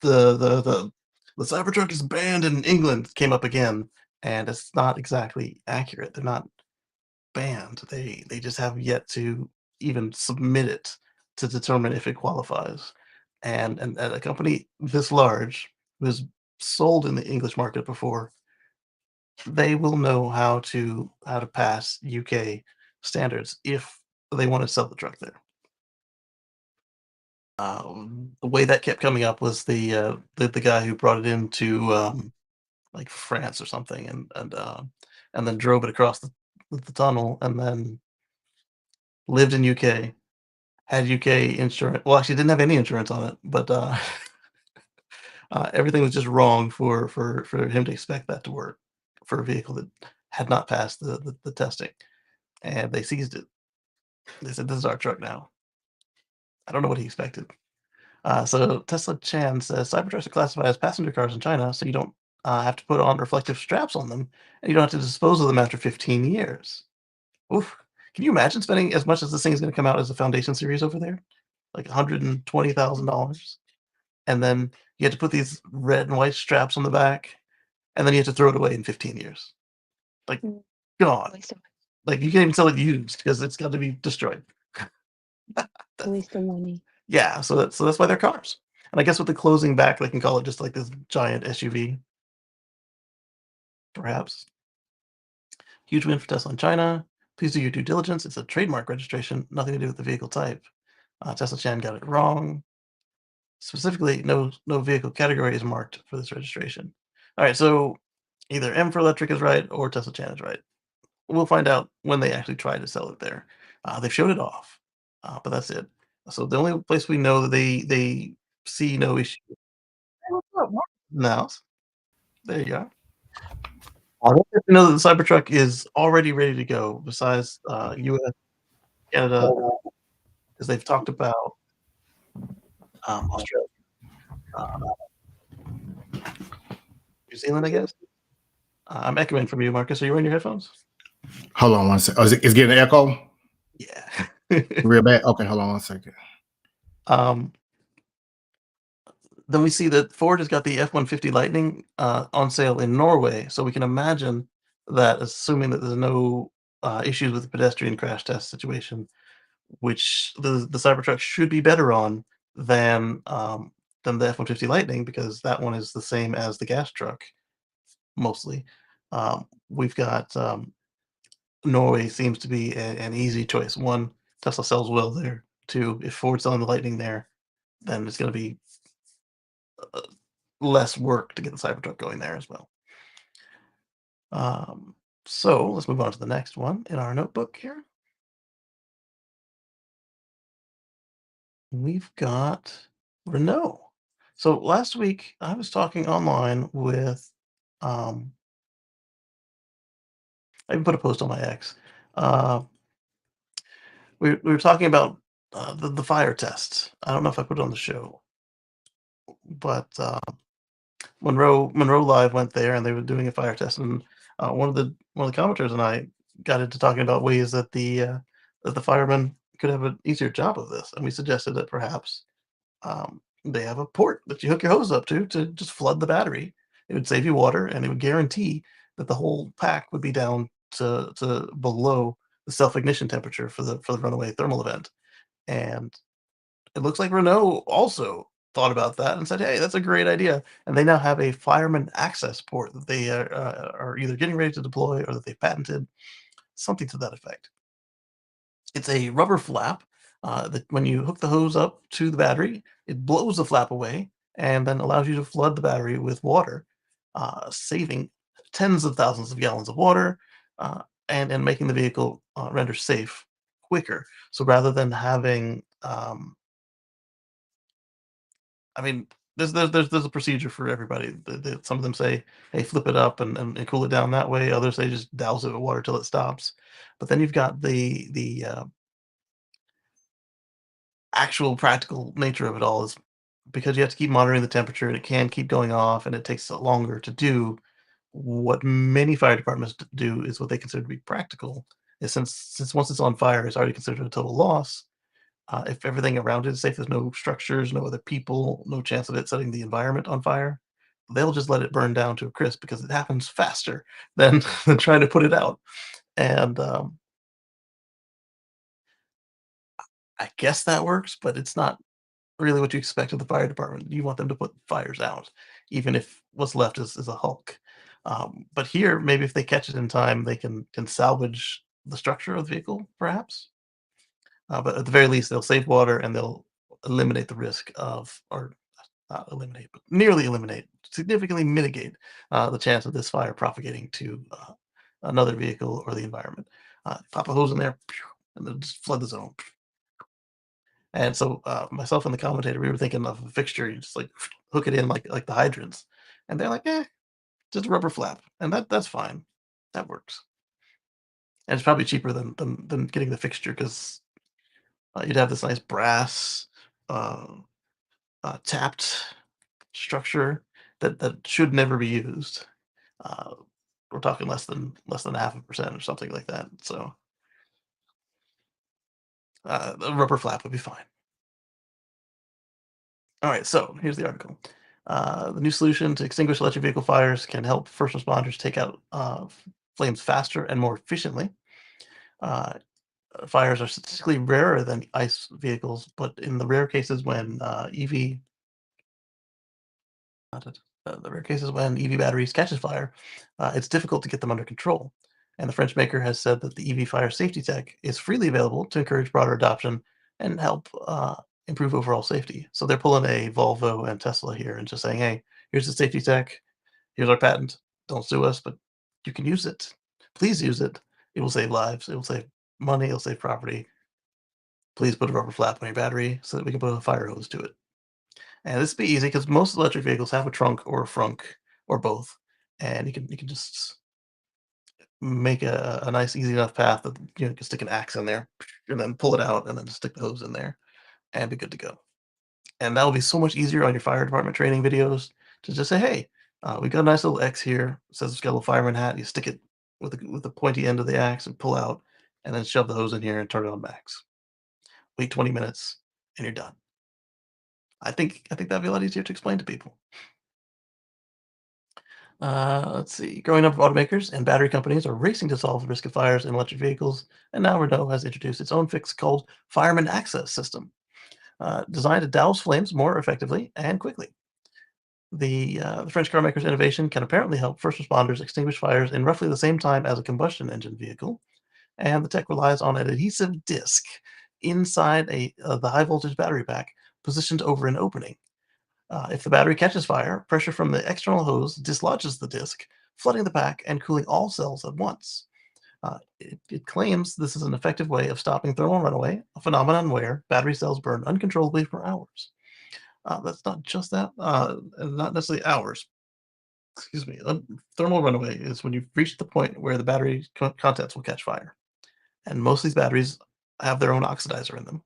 the the the Cybertruck is banned in England came up again, and it's not exactly accurate. They're not banned. They just have yet to even submit it to determine if it qualifies. And a company this large, who's sold in the English market before, they will know how to pass UK standards if they want to sell the truck there. The way that kept coming up was the guy who brought it into like France or something, and then drove it across the tunnel, and then lived in UK, had UK insurance. Well, actually, didn't have any insurance on it, but everything was just wrong for him to expect that to work for a vehicle that had not passed the testing, and they seized it. They said, "This is our truck now." I don't know what he expected. So Tesla Chan says Cybertrucks are classified as passenger cars in China, so you don't have to put on reflective straps on them, and you don't have to dispose of them after 15 years. Oof. Can you imagine spending as much as this thing is going to come out as a Foundation series over there? Like $120,000. And then you had to put these red and white straps on the back, and then you have to throw it away in 15 years. Like, Mm, gone. Waste of Like, you can't even sell it used because it's got to be destroyed. waste of money. Yeah, so that's why they're cars. And I guess with the closing back, they can call it just like this giant SUV, perhaps. Huge win for Tesla in China. Please do your due diligence. It's a trademark registration, nothing to do with the vehicle type. Tesla Chan got it wrong. Specifically, no vehicle category is marked for this registration. All right, so either M for electric is right or Tesla Chan is right. we'll find out when they actually try to sell it there. They've showed it off, but that's it. So the only place we know that they see no issue. Hey, what's up, Mark? In the house. There you go. I don't think we know that the Cybertruck is already ready to go. Besides U.S., Canada, because they've talked about Australia, uh, New Zealand, I guess. I'm echoing from you, Marcus. Are you wearing your headphones? Hold on one second. Oh, it's getting an echo Yeah. real bad. Okay, hold on one second. um, then we see that Ford has got the F-150 Lightning on sale in Norway, so we can imagine that, assuming that there's no issues with the pedestrian crash test situation, which the Cybertruck should be better on than the F-150 Lightning, because that one is the same as the gas truck mostly. We've got Norway seems to be an easy choice. One, Tesla sells well there. Two, if Ford's selling the Lightning there, then it's going to be uh, less work to get the Cybertruck going there as well. Um, so let's move on to the next one in our notebook here. We've got Renault. So last week I was talking online with, um, I even put a post on my X. Uh, we were talking about the fire tests. I don't know if I put it on the show, but Monroe Live went there and they were doing a fire test, and one of the commenters and I got into talking about ways that the firemen could have an easier job of this, and we suggested that perhaps they have a port that you hook your hose up to just flood the battery. It would save you water, and it would guarantee that the whole pack would be down to below the self ignition temperature for the runaway thermal event. And it looks like Renault also thought about that and said, "Hey, that's a great idea." And they now have a fireman access port that they are either getting ready to deploy or that they patented, something to that effect. It's a rubber flap that when you hook the hose up to the battery, it blows the flap away and then allows you to flood the battery with water, saving tens of thousands of gallons of water and making the vehicle render safe quicker. So rather than having I mean, there's a procedure for everybody. Some of them say, "Hey, flip it up and cool it down that way." Others say, "Just douse it with water till it stops." But then you've got the actual practical nature of it all is because you have to keep monitoring the temperature and it can keep going off and it takes longer to do. What many fire departments do is what they consider to be practical. Is since once it's on fire, it's already considered a total loss. If everything around it is safe, there's no structures, no other people, no chance of it setting the environment on fire, they'll just let it burn down to a crisp because it happens faster than, than trying to put it out. And I guess that works, but it's not really what you expect of the fire department. You want them to put fires out, even if what's left is a hulk. But here, maybe if they catch it in time, they can salvage the structure of the vehicle, perhaps. But at the very least, they'll save water and they'll eliminate the risk of, or not eliminate, but nearly eliminate, significantly mitigate the chance of this fire propagating to another vehicle or the environment. Pop a hose in there, and then just flood the zone. And so myself and the commentator, we were thinking of a fixture, you just like hook it in like the hydrants, and they're like, just a rubber flap, and that's fine, that works. And it's probably cheaper than getting the fixture because you'd have this nice brass uh, tapped structure that should never be used. Uh, we're talking less than half a percent or something like that. So a rubber flap would be fine. All right, so here's the article. The new solution to extinguish electric vehicle fires can help first responders take out flames faster and more efficiently. Uh, Fires are statistically rarer than ICE vehicles, but in the rare cases when EV not it. The rare cases when EV batteries catches fire, it's difficult to get them under control. And the French maker has said that the EV fire safety tech is freely available to encourage broader adoption and help improve overall safety. So they're pulling a Volvo and Tesla here and just saying, "Hey, here's the safety tech. Here's our patent. Don't sue us, but you can use it. Please use it. It will save lives. It will save money. It'll save property. Please put a rubber flap on your battery so that we can put a fire hose to it. And this will be easy because most electric vehicles have a trunk or a frunk or both, and you can just make a nice easy enough path that you can stick an axe in there and then pull it out and then stick the hose in there and be good to go. And that will be so much easier on your fire department training videos to just say, hey, we got a nice little X here. It says it's got a little fireman hat. You stick it with the pointy end of the axe and pull out, and then shove the hose in here and turn it on max. Wait 20 minutes, and you're done. I think that'd be a lot easier to explain to people. Let's see. Growing up, automakers and battery companies are racing to solve the risk of fires in electric vehicles, and now Renault has introduced its own fix called Fireman Access System, designed to douse flames more effectively and quickly. The French car maker's innovation can apparently help first responders extinguish fires in roughly the same time as a combustion engine vehicle, and the tech relies on an adhesive disc inside the high voltage battery pack positioned over an opening. If the battery catches fire, pressure from the external hose dislodges the disc, flooding the pack and cooling all cells at once. It claims this is an effective way of stopping thermal runaway, a phenomenon where battery cells burn uncontrollably for hours. That's not just that, and not necessarily hours. Excuse me. Thermal runaway is when you've reached the point where the battery contents will catch fire. And most of these batteries have their own oxidizer in them.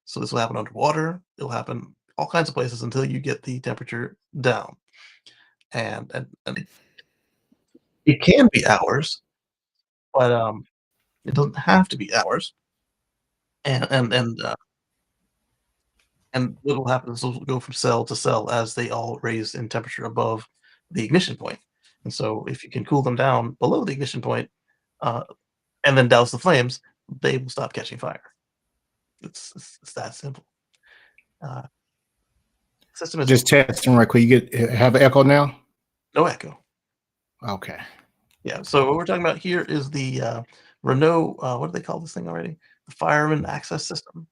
So this will happen underwater. It'll happen all kinds of places until you get the temperature down. And it can be hours, but it doesn't have to be hours. And and and uh, and what will happen is those will go from cell to cell as they all raise in temperature above the ignition point. And so if you can cool them down below the ignition point, uh, and then douse the flames, they will stop catching fire. It's that simple. Uh, System is Just testing right quick. You have an echo now? no echo. Okay. Yeah. So what we're talking about here is the Renault. What do they call this thing already? The Fireman Access System.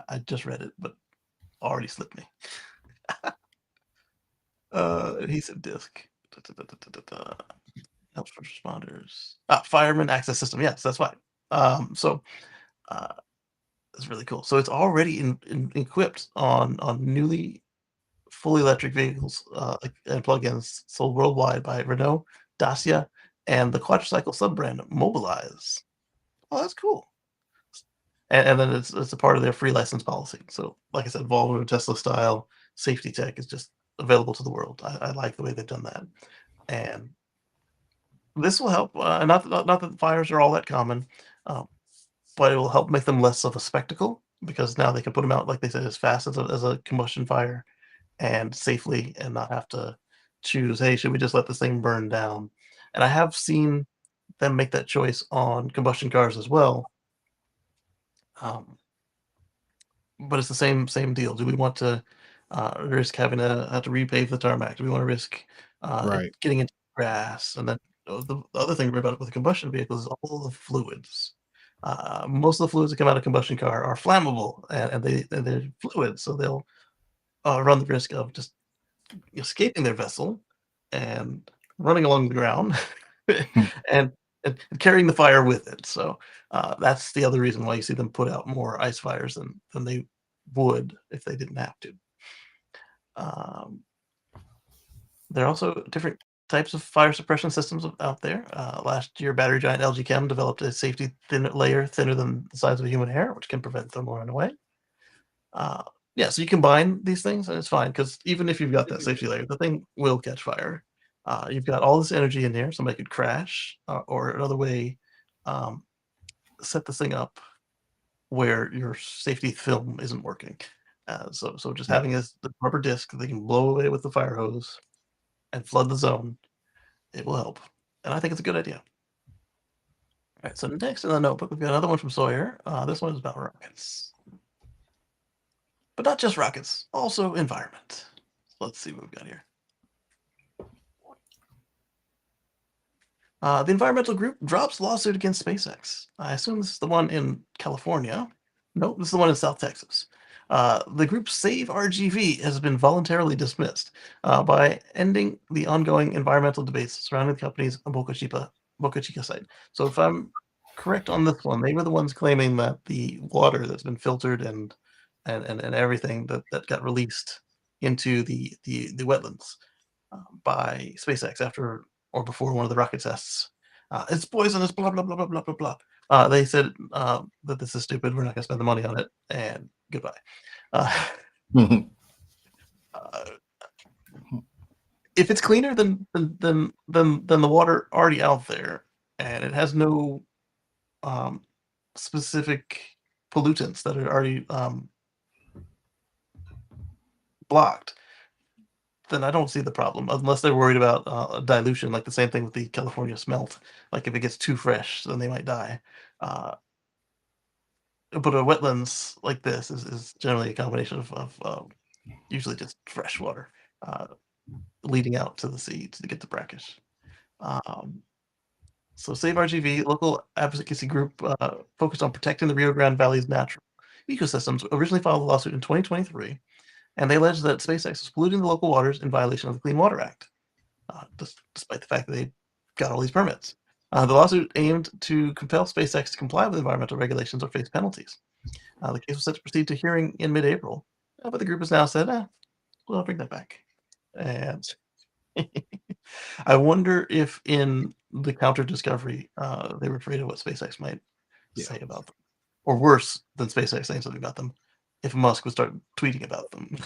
I just read it, but already slipped me. Adhesive disc. Helps first responders. Fireman Access System. Yes, that's why. So uh, it's really cool. So it's already equipped on newly fully electric vehicles and plug-ins sold worldwide by Renault, Dacia, and the quadricycle sub-brand Mobilize. Oh, that's cool. And then it's a part of their free license policy. So, like I said, Volvo, Tesla style safety tech is just available to the world. I like the way they've done that, and this will help. Not that fires are all that common, um, but it will help make them less of a spectacle because now they can put them out, like they said, as fast as a combustion fire and safely, and not have to choose. Hey, should we just let this thing burn down? And I have seen them make that choice on combustion cars as well. Um, But it's the same deal. Do we want to, risk having to have to repave the tarmac? Do we wanna risk, it Right. getting into grass? And then, the other thing about it with a combustion vehicle is all the fluids. Most of the fluids that come out of a combustion car are flammable, and they're fluids, so they'll, run the risk of just escaping their vessel and running along the ground and and carrying the fire with it. So, that's the other reason why you see them put out more ice fires than they would if they didn't have to. Um, there are also different types of fire suppression systems out there. Last year, battery giant LG Chem developed a safety thin layer thinner than the size of a human hair, which can prevent thermal runaway. Uh, yeah, so you combine these things and it's fine because even if you've got that safety layer, the thing will catch fire. You've got all this energy in here. Somebody could crash, or another way, um, set this thing up where your safety film isn't working. So just having the rubber disc that they can blow away with the fire hose and flood the zone, it will help. And I think it's a good idea. All right, so next in the notebook, we've got another one from Sawyer. This one is about rockets, but not just rockets, also environment. Let's see what we've got here. The environmental group drops lawsuit against SpaceX. I assume this is the one in California. Nope, this is the one in South Texas. The group Save RGV has been voluntarily dismissed by ending the ongoing environmental debates surrounding the company's Boca Chica site. So if I'm correct on this one, they were the ones claiming that the water that's been filtered and everything that got released into the wetlands by SpaceX after or before one of the rocket tests. It's poisonous, blah, blah, blah, blah, blah, blah, blah. They said that this is stupid. We're not going to spend the money on it, and goodbye. Uh, uh, if it's cleaner than the water already out there, and it has no specific pollutants that are already blocked, then I don't see the problem, unless they're worried about dilution, like the same thing with the California smelt. Like if it gets too fresh, then they might die. Uh, but a wetlands like this is generally a combination of usually just fresh water uh, leading out to the sea to get to brackish. So Save RGV, local advocacy group focused on protecting the Rio Grande Valley's natural ecosystems, originally filed a lawsuit in 2023, and they alleged that SpaceX was polluting the local waters in violation of the Clean Water Act, despite the fact that they got all these permits. The lawsuit aimed to compel SpaceX to comply with environmental regulations or face penalties. The case was set to proceed to hearing in mid-April, but the group has now said, we'll bring that back. And I wonder if in the counter discovery, they were afraid of what SpaceX might say about them, or worse than SpaceX saying something about them, if Musk would start tweeting about them.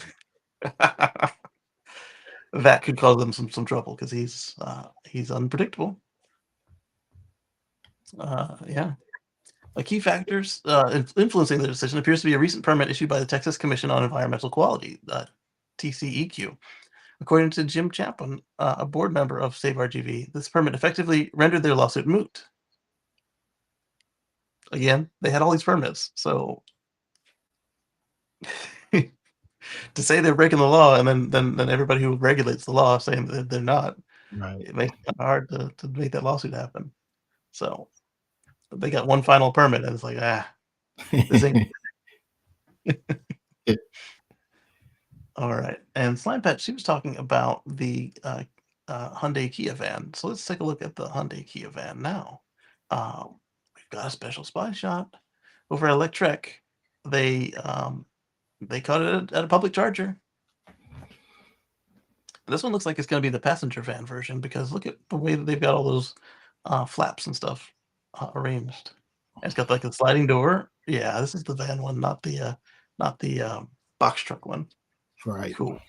That could cause them some trouble because he's unpredictable. Yeah. Key factors influencing the decision appears to be a recent permit issued by the Texas Commission on Environmental Quality, TCEQ. According to Jim Champlin, a board member of Save RGV, this permit effectively rendered their lawsuit moot. Again, they had all these permits, so to say they're breaking the law and then everybody who regulates the law saying that they're not, Right. it makes it hard to make that lawsuit happen. So they got one final permit, and it's like, this ain't. All right. And Slime Pet, she was talking about the Hyundai Kia van. So let's take a look at the Hyundai Kia van now. We've got a special spy shot over at Electric. They caught it at a public charger. This one looks like it's going to be the passenger van version because look at the way that they've got all those flaps and stuff arranged. And it's got like a sliding door. Yeah, this is the van one, not the box truck one. Right. Cool.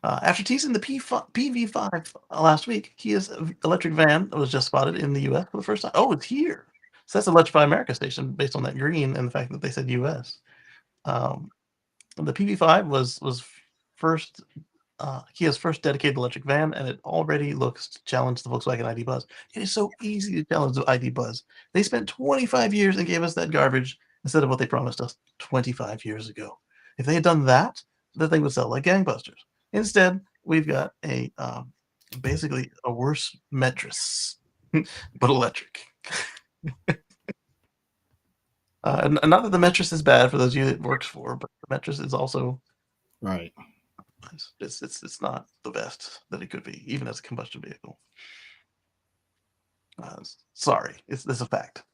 After teasing the PV5 last week, Kia's electric van was just spotted in the U.S. for the first time. Oh, it's here. So that's Electrify America station based on that green and the fact that they said U.S. The PV5 was first Kia's first dedicated electric van, and it already looks to challenge the Volkswagen ID Buzz. It is so easy to challenge the ID Buzz. They spent 25 years and gave us that garbage instead of what they promised us 25 years ago. If they had done that, the thing would sell like gangbusters. Instead, we've got a basically a worse Metris, but electric. Not that the Metris is bad for those of you it works for, but the Metris is also right. It's not the best that it could be, even as a combustion vehicle. Sorry, it's a fact.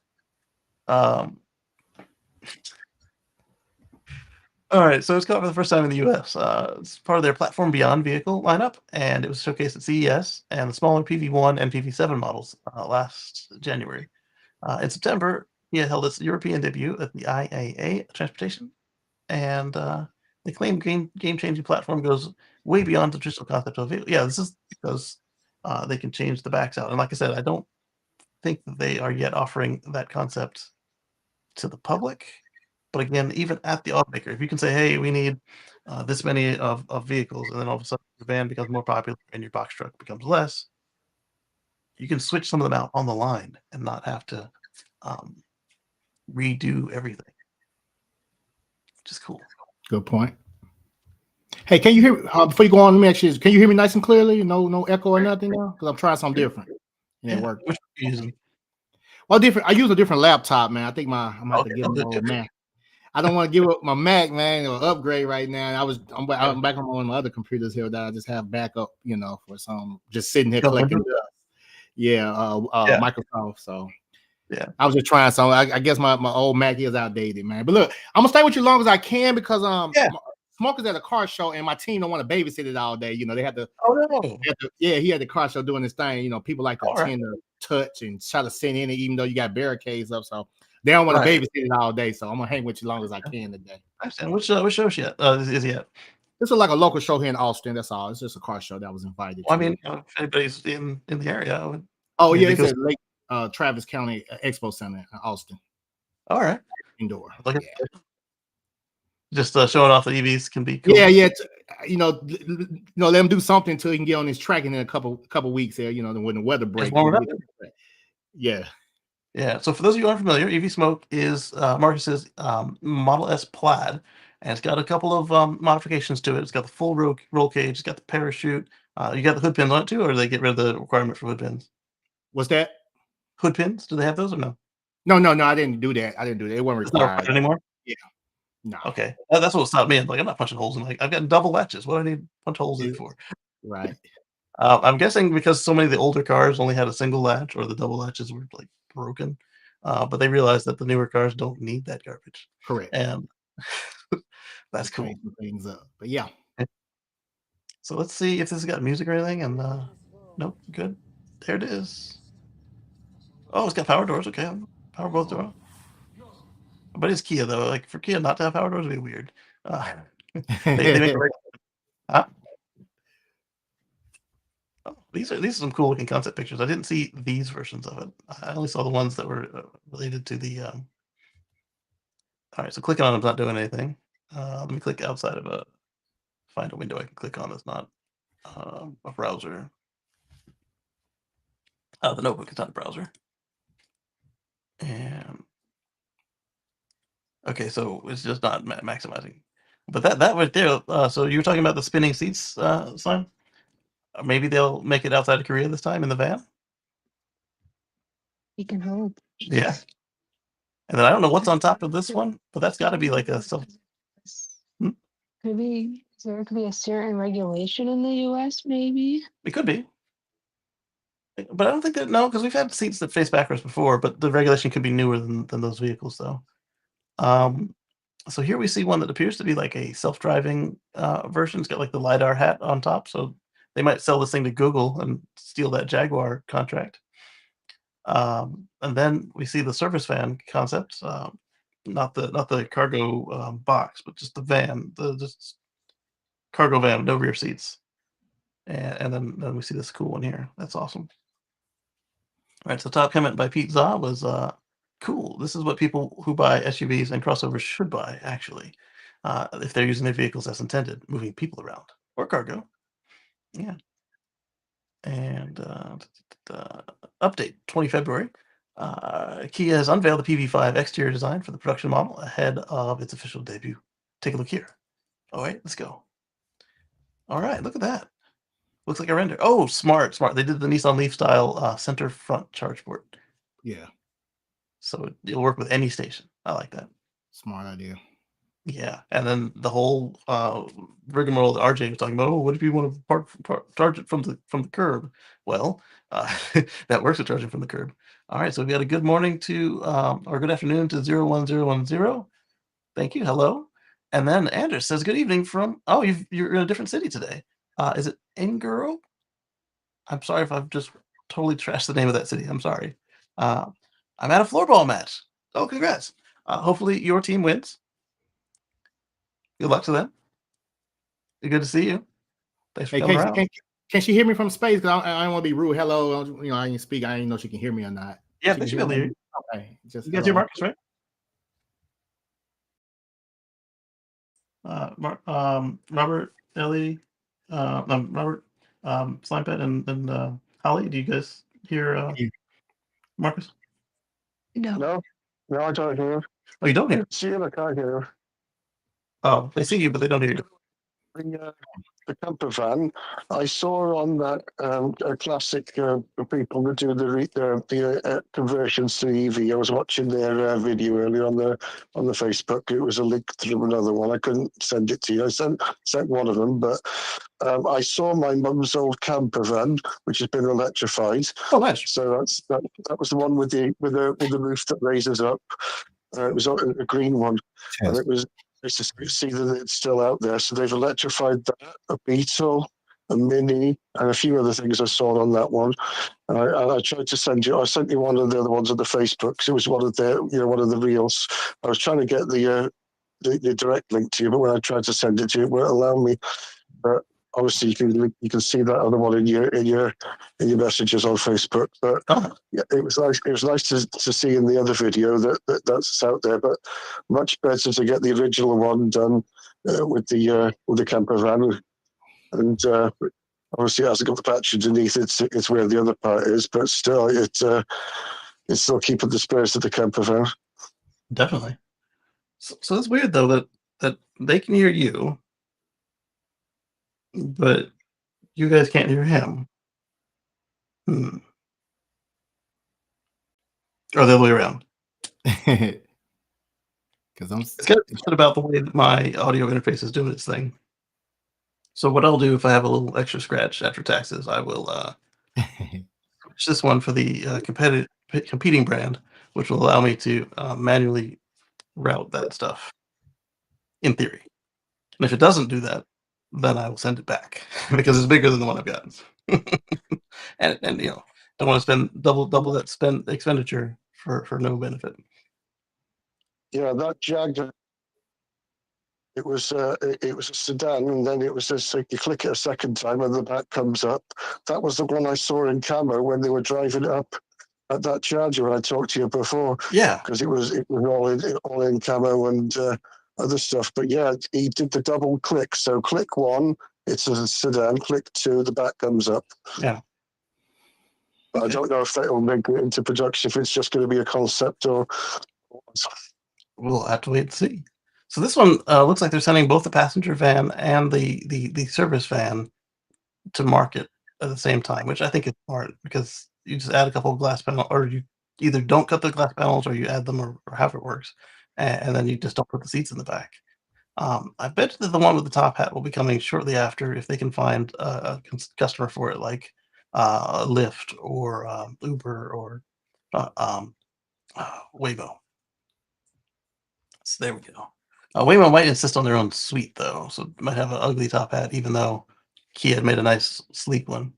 All right, so it's come out for the first time in the U.S. It's part of their Platform Beyond vehicle lineup, and it was showcased at CES and the smaller PV1 and PV7 models last January. In September, he held its European debut at the IAA Transportation, and they claim game-changing platform goes way beyond the traditional concept of vehicle. Yeah, this is because they can change the backs out, and like I said, I don't think that they are yet offering that concept to the public. But again, even at the automaker, if you can say, hey, we need this many of vehicles, and then all of a sudden your van becomes more popular and your box truck becomes less, you can switch some of them out on the line and not have to redo everything, which is cool. Good point. Hey, can you hear before you go on? Let me ask you this: can you hear me nice and clearly? No echo or nothing now? Because I'm trying something different. And it worked. Which are you using? Well, different. I use a different laptop, man. I think I'm gonna have to get Okay, more, man. I don't want to give up my Mac, man, or upgrade right now. I'm back on one of my other computers here that I just have backup, for some just sitting here collecting dust. Yeah, Microsoft. So yeah, I was just trying some. I guess my old Mac is outdated, man. But look, I'm gonna stay with you as long as I can because Smoker's at a car show and my team don't want to babysit it all day. They had to. Oh no. He had the car show doing this thing. People like to attend to touch and try to sit in it, even though you got barricades up. So they don't want to babysit it all day. So I'm gonna hang with you as long as I can today. I understand. Which show is he at? Is he at? This is like a local show here in Austin. That's all. It's just a car show that was invited. Well, I mean, if anybody's in the area. It's at Lake Travis County Expo Center in Austin. All right. Indoor. Just showing off the EVs can be cool. Yeah. Let them do something until he can get on his track in a couple weeks here. When the weather breaks. Yeah. Yeah. So for those of you who aren't familiar, EV Smoke is Marcus's Model S Plaid, and it's got a couple of modifications to it. It's got the full roll cage. It's got the parachute. You got the hood pins on it too, or do they get rid of the requirement for hood pins? What's that? Hood pins? Do they have those or no? No. I didn't do that. It wasn't required anymore. Yeah. No. Okay. That's what stopped me. I'm like, I'm not punching holes in. I've got double latches. What do I need punch holes in for? Right. I'm guessing because so many of the older cars only had a single latch, or the double latches were like broken. But they realized that the newer cars don't need that garbage. Correct. And that's cool. Things up. But yeah. So let's see if this has got music or anything. And nope, good. There it is. Oh, it's got power doors. Okay, power both doors. But it's Kia though. Like for Kia not to have power doors would be weird. They make it right. Oh, these are some cool looking concept pictures. I didn't see these versions of it. I only saw the ones that were related to the. All right, so clicking on them's not doing anything. Let me click outside of find a window I can click on that's not a browser. The notebook is not a browser. And okay, so it's just not maximizing. But that right there. So you were talking about the spinning seats, Slime? Maybe they'll make it outside of Korea this time in the van. You can hope. Yeah. And then I don't know what's on top of this one, but that's got to be like a self. Could be. There could be a certain regulation in the U.S. Maybe it could be, but I don't think that because we've had seats that face backwards before, but the regulation could be newer than those vehicles, though. So here we see one that appears to be like a self-driving version. It's got like the LiDAR hat on top, so they might sell this thing to Google and steal that Jaguar contract. And then we see the service van concept, not the cargo box, but just the van, just cargo van, no rear seats. And then we see this cool one here. That's awesome. All right, so top comment by Pete Za was cool. This is what people who buy SUVs and crossovers should buy, actually, if they're using their vehicles as intended, moving people around or cargo. Yeah. And update 20 February. Kia has unveiled the PV5 exterior design for the production model ahead of its official debut. Take a look here. All right, let's go. All right, look at that. Looks like a render. Oh, smart. They did the Nissan Leaf style center front charge port. Yeah. So it'll work with any station. I like that. Smart idea. Yeah, and then the whole rigmarole that RJ was talking about. Oh, what if you want to charge it from the curb? Well, that works with charging from the curb. All right, so we got a good morning to or good afternoon to 01010. Thank you. Hello. And then Anders says good evening from. Oh, you're in a different city today. Is it Engaro? I'm sorry if I've just totally trashed the name of that city. I'm sorry. I'm at a floorball match. Oh, congrats. Hopefully your team wins. Good luck to them. Good to see you. Thanks for coming around. Can she hear me from space? Because I don't want to be rude. Hello. I didn't speak. I didn't know she can hear me or not. Yeah, she can hear you. Okay. You guys hear Marcus, right? Robert, Ellie, Robert, Slimepet, and Holly. Do you guys hear Marcus? No, I don't hear. Oh, you don't hear? See you, I can't hear. Oh, they see you, but they don't hear you. The camper van, I saw on that a classic people that do the conversions to EV. I was watching their video earlier on the Facebook. It was a link to another one. I couldn't send it to you. I sent one of them, but I saw my mum's old camper van, which has been electrified. Oh, nice. So that was the one with the roof that raises up. It was a green one, and it was nice to see that it's still out there. So they've electrified that, a Beetle, a Mini, and a few other things I saw on that one. And I tried to send you. I sent you one of the other ones on the Facebook because it was one of the reels. I was trying to get the direct link to you, but when I tried to send it to you, it won't allow me. But obviously, you can see that other one in your messages on Facebook. But yeah, it was nice. It was nice to see in the other video that's out there. But much better to get the original one done with the camper van, and obviously it hasn't got the patch underneath. It's where the other part is, but still, it's still keeping the spirit of the camper van. Definitely. So it's weird though that they can hear you, but you guys can't hear him. Or the other way around. Because it's kind of something about the way that my audio interface is doing its thing. So what I'll do if I have a little extra scratch after taxes, I will switch this one for the competing brand, which will allow me to manually route that stuff in theory. And if it doesn't do that, then I will send it back because it's bigger than the one I've got. and don't want to spend double that expenditure for no benefit. Yeah, that Jag, it was a sedan, and then it was just like you click it a second time and the back comes up. That was the one I saw in camo when they were driving up at that charger when I talked to you before. Yeah, because it was all in camo and other stuff. But yeah, he did the double click. So click one, it's a sedan. Click two, the back comes up. Yeah. But I don't know if that will make it into production, if it's just going to be a concept or. We'll have to wait and see. So this one looks like they're sending both the passenger van and the service van to market at the same time, which I think is smart because you just add a couple of glass panels, or you either don't cut the glass panels or you add them, or however it works, and then you just don't put the seats in the back. I bet that the one with the top hat will be coming shortly after if they can find a customer for it, like Lyft or Uber or Waymo. So there we go. Waymo might insist on their own suite though, so it might have an ugly top hat, even though Kia had made a nice sleek one.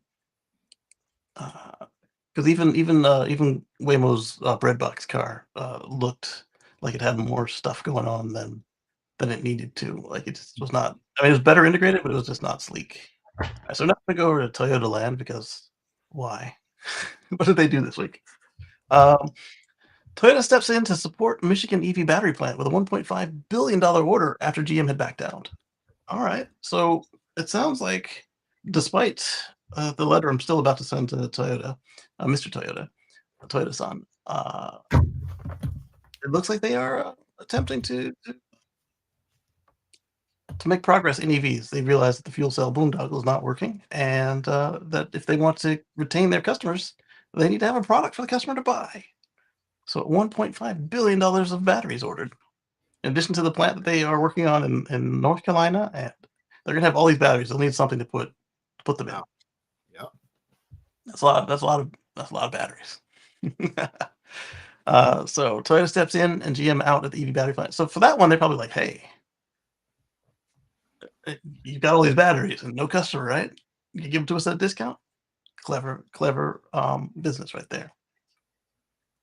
Because even Waymo's Breadbox car looked like it had more stuff going on than it needed to. Like it just was not. I mean, it was better integrated, but it was just not sleek. So I'm not gonna go over to Toyota Land because why? What did they do this week? Toyota steps in to support Michigan EV battery plant with a $1.5 billion order after GM had backed out. All right. So it sounds like, despite the letter I'm still about to send to Toyota, Mr. Toyota, Toyota-san, it looks like they are attempting to make progress in EVs. They realize that the fuel cell boondoggle is not working, and that if they want to retain their customers, they need to have a product for the customer to buy. So $1.5 billion of batteries ordered. In addition to the plant that they are working on in North Carolina, and they're gonna have all these batteries. They'll need something to put them in. Yeah, That's a lot of batteries. So Toyota steps in and GM out at the EV battery plant. So for that one, they're probably like, "Hey, you've got all these batteries and no customer, right? You can give them to us at a discount." Clever business right there.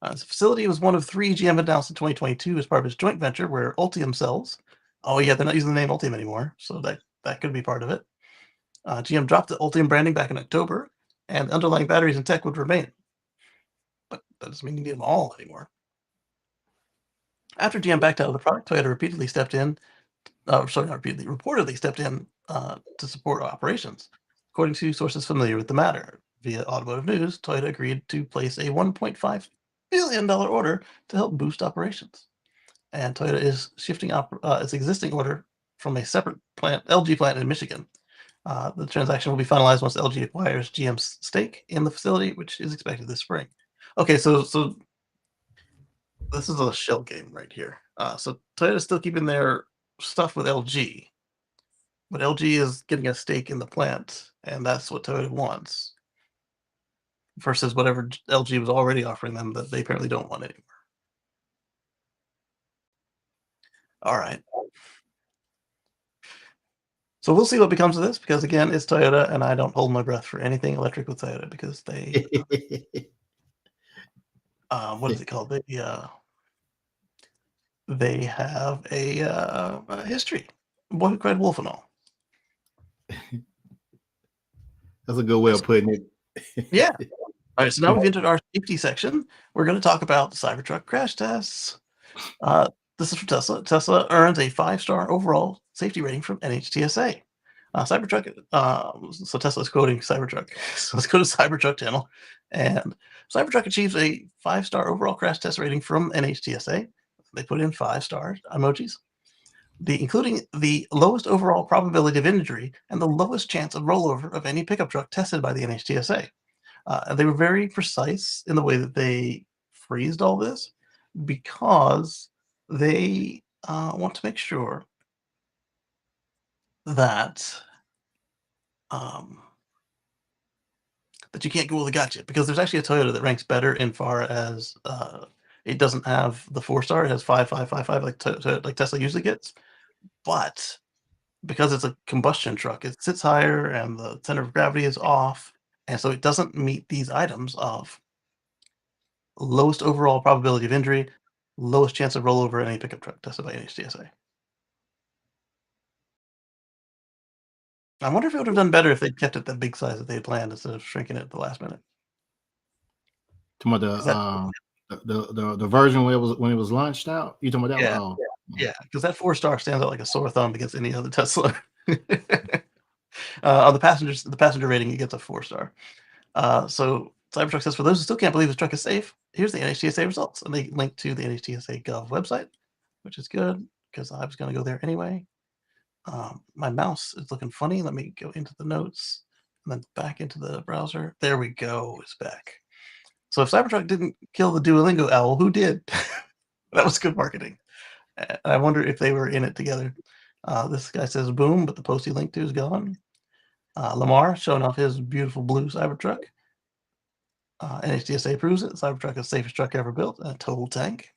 The facility was one of 3 GM announced in 2022 as part of its joint venture where Ultium sells. Oh yeah, they're not using the name Ultium anymore, so that could be part of it. GM dropped the Ultium branding back in October, and the underlying batteries and tech would remain. But that doesn't mean you need them all anymore. After GM backed out of the product, Toyota repeatedly stepped in. Reportedly stepped in to support operations. According to sources familiar with the matter, via Automotive News, Toyota agreed to place a $1.5 billion order to help boost operations. And Toyota is shifting its existing order from a separate plant, LG plant in Michigan. The transaction will be finalized once LG acquires GM's stake in the facility, which is expected this spring. Okay, so this is a shell game right here. So Toyota's still keeping their stuff with LG, but LG is getting a stake in the plant, and that's what Toyota wants, versus whatever LG was already offering them that they apparently don't want anymore. All right. So we'll see what becomes of this, because again, it's Toyota, and I don't hold my breath for anything electric with Toyota, because they, what is it called? They have a history. Boy who cried wolf and all. That's a good way of putting it. Yeah. All right, so now we've entered our safety section. We're going to talk about Cybertruck crash tests. This is from Tesla. Tesla earns a 5-star overall safety rating from NHTSA. Cybertruck, so Tesla's quoting Cybertruck. So let's go to Cybertruck channel. And Cybertruck achieves a 5-star overall crash test rating from NHTSA. They put in 5 stars emojis, including the lowest overall probability of injury and the lowest chance of rollover of any pickup truck tested by the NHTSA. And they were very precise in the way that they phrased all this, because they want to make sure that that you can't go with a gotcha, because there's actually a Toyota that ranks better in far as it doesn't have the 4-star, it has 5, 5, 5, 5 like Tesla usually gets, but because it's a combustion truck, it sits higher and the center of gravity is off, and so it doesn't meet these items of lowest overall probability of injury, lowest chance of rollover in any pickup truck tested by NHTSA. I wonder if it would have done better if they'd kept it the big size that they had planned instead of shrinking it at the last minute. The version when it was launched out. You talking about that? Yeah, one? Oh. yeah, because that 4-star stands out like a sore thumb against any other Tesla. On the passenger rating, it gets a 4-star. So Cybertruck says, for those who still can't believe this truck is safe, here's the NHTSA results, and they link to the NHTSA Gov website, which is good because I was going to go there anyway. My mouse is looking funny. Let me go into the notes and then back into the browser. There we go. It's back. So if Cybertruck didn't kill the Duolingo owl, who did? That was good marketing. I wonder if they were in it together. This guy says boom, but the post he linked to is gone. Lamar showing off his beautiful blue Cybertruck. NHTSA proves it. Cybertruck is the safest truck ever built, a total tank.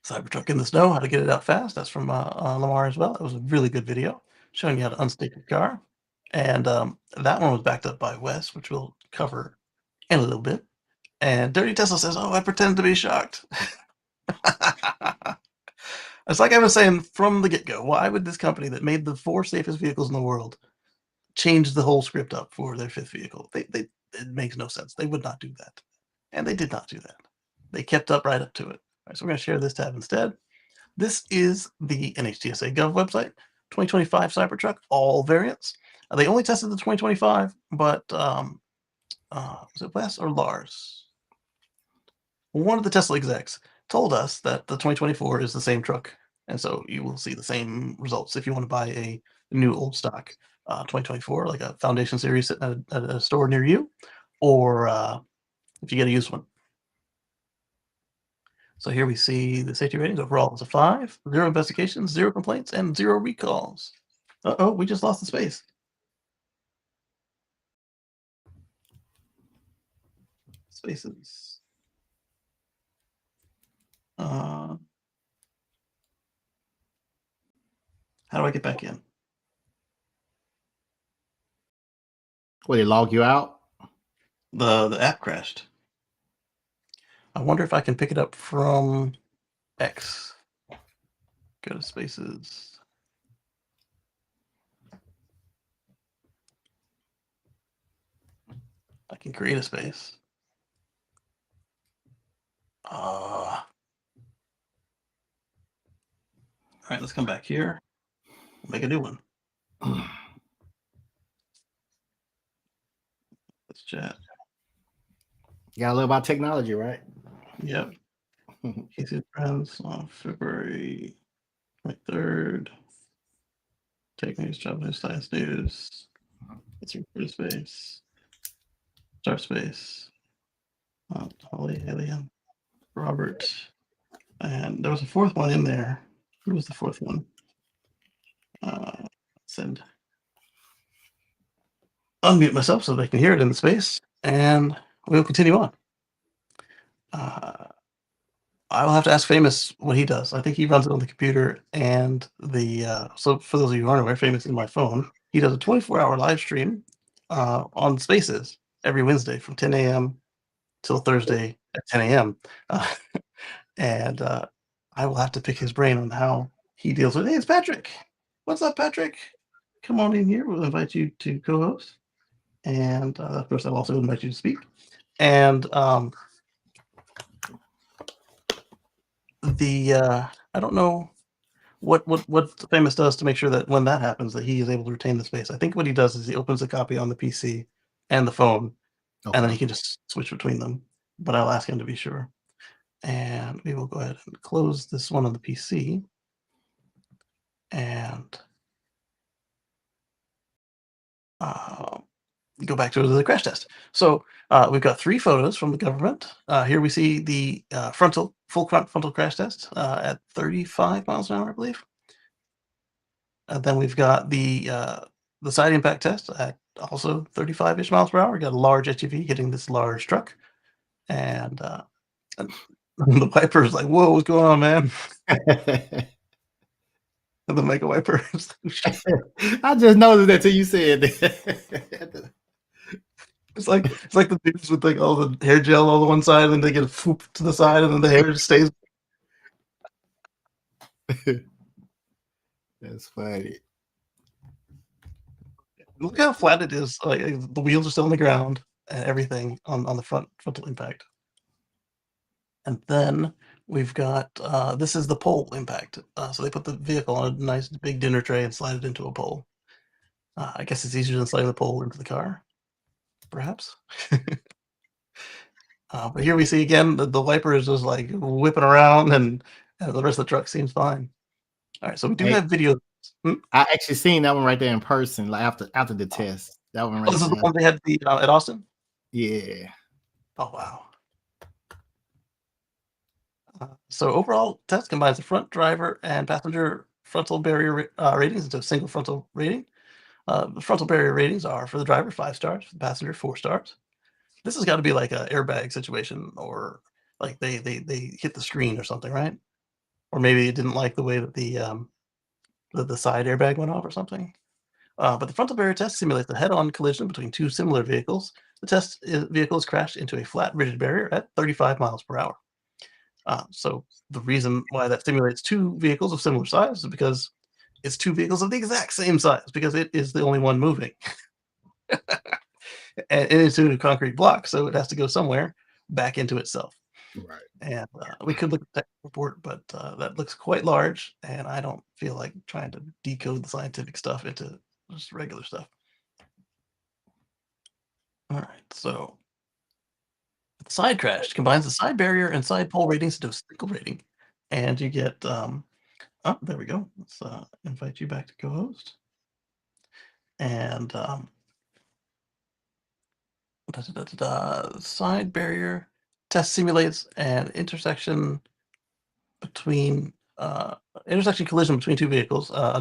Cybertruck in the snow, how to get it out fast. That's from Lamar as well. That was a really good video showing you how to unstick your car. And that one was backed up by Wes, which we'll cover in a little bit. And Dirty Tesla says, oh, I pretend to be shocked. It's like I was saying from the get-go, why would this company that made the 4 safest vehicles in the world change the whole script up for their 5th vehicle? It makes no sense. They would not do that. And they did not do that. They kept up right up to it. All right, so we're going to share this tab instead. This is the NHTSA Gov website, 2025 Cybertruck, all variants. They only tested the 2025, but was it Wes or Lars? One of the Tesla execs told us that the 2024 is the same truck, and so you will see the same results if you want to buy a new old stock 2024, like a Foundation Series sitting at a store near you, or if you get a used one. So here we see the safety ratings overall is a 5, 0 investigations, 0 complaints, and 0 recalls. Uh-oh, we just lost the space. Spaces. How do I get back in? Will they log you out? The app crashed. I wonder if I can pick it up from X. Go to spaces. I can create a space. All right, let's come back here. Make a new one. Let's chat. You gotta learn about technology, right? Yep. Kacey and Friends on February May 3rd. Tech news, job news, science news. It's your space. Star space. Holly, Alien, Robert. And there was a 4th one in there. Who was the 4th one? Send. Unmute myself so they can hear it in the space, and we'll continue on. I will have to ask Famous what he does. I think he runs it on the computer and the. So for those of you who aren't aware, Famous is my phone. He does a 24-hour live stream on Spaces every Wednesday from 10 a.m. till Thursday at 10 a.m. And I will have to pick his brain on how he deals with it. Hey, it's Patrick. What's up, Patrick? Come on in here. We'll invite you to co-host. And of course, I'll also invite you to speak. And I don't know what Famous does to make sure that when that happens, that he is able to retain the space. I think what he does is he opens a copy on the PC and the phone, and then he can just switch between them. But I'll ask him to be sure. And we will go ahead and close this one on the PC. And go back to the crash test. So we've got 3 photos from the government. Here we see the full frontal crash test at 35 miles an hour, I believe. And then we've got the side impact test at also 35-ish miles per hour. We got a large SUV hitting this large truck. And the wiper is like, whoa, what's going on, man? And the mega wiper is I just noticed that till you said that. It's like the dudes with like all the hair gel on the one side, and then they get a swoop to the side, and then the hair just stays. That's funny. Look how flat it is. Like the wheels are still on the ground and everything on the frontal impact. And then we've got this is the pole impact. So they put the vehicle on a nice big dinner tray and slide it into a pole. I guess it's easier than sliding the pole into the car, perhaps. But here we see again the wiper is just like whipping around, and the rest of the truck seems fine. All right, so we do have video. I actually seen that one right there in person, like after the test. That one right this is there. the one they had at Austin? Yeah. Oh, wow. So overall, test combines the front driver and passenger frontal barrier ratings into a single frontal rating. The frontal barrier ratings are for the driver 5 stars, for the passenger 4 stars. This has got to be like an airbag situation, or like they hit the screen or something, right? Or maybe it didn't like the way that the side airbag went off or something. But the frontal barrier test simulates a head-on collision between 2 similar vehicles. The test vehicle is crashed into a flat, rigid barrier at 35 miles per hour. So the reason why that simulates 2 vehicles of similar size is because it's 2 vehicles of the exact same size, because it is the only one moving. And it is a concrete block, so it has to go somewhere back into itself. Right. And we could look at that report, but that looks quite large, and I don't feel like trying to decode the scientific stuff into just regular stuff. All right, so the side crash combines the side barrier and side pole ratings into a single rating, and you get oh, there we go. Let's invite you back to co-host. And side barrier test simulates an intersection collision between 2 vehicles. A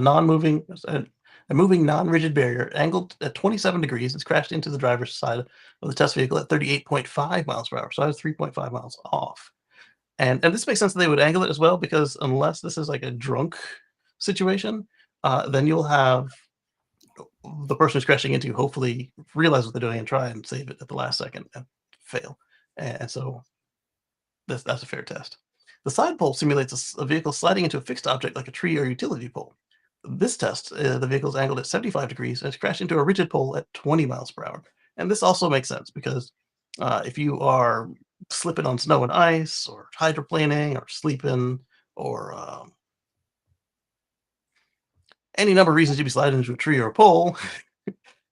moving non-rigid barrier angled at 27 degrees is crashed into the driver's side of the test vehicle at 38.5 miles per hour. So I was 3.5 miles off. And this makes sense that they would angle it as well, because unless this is like a drunk situation, then you'll have the person who's crashing into you hopefully realize what they're doing and try and save it at the last second and fail. And so that's a fair test. The side pole simulates a vehicle sliding into a fixed object like a tree or utility pole. This test, the vehicle is angled at 75 degrees and it's crashed into a rigid pole at 20 miles per hour. And this also makes sense because if you are slipping on snow and ice, or hydroplaning, or sleeping, or any number of reasons you'd be sliding into a tree or a pole,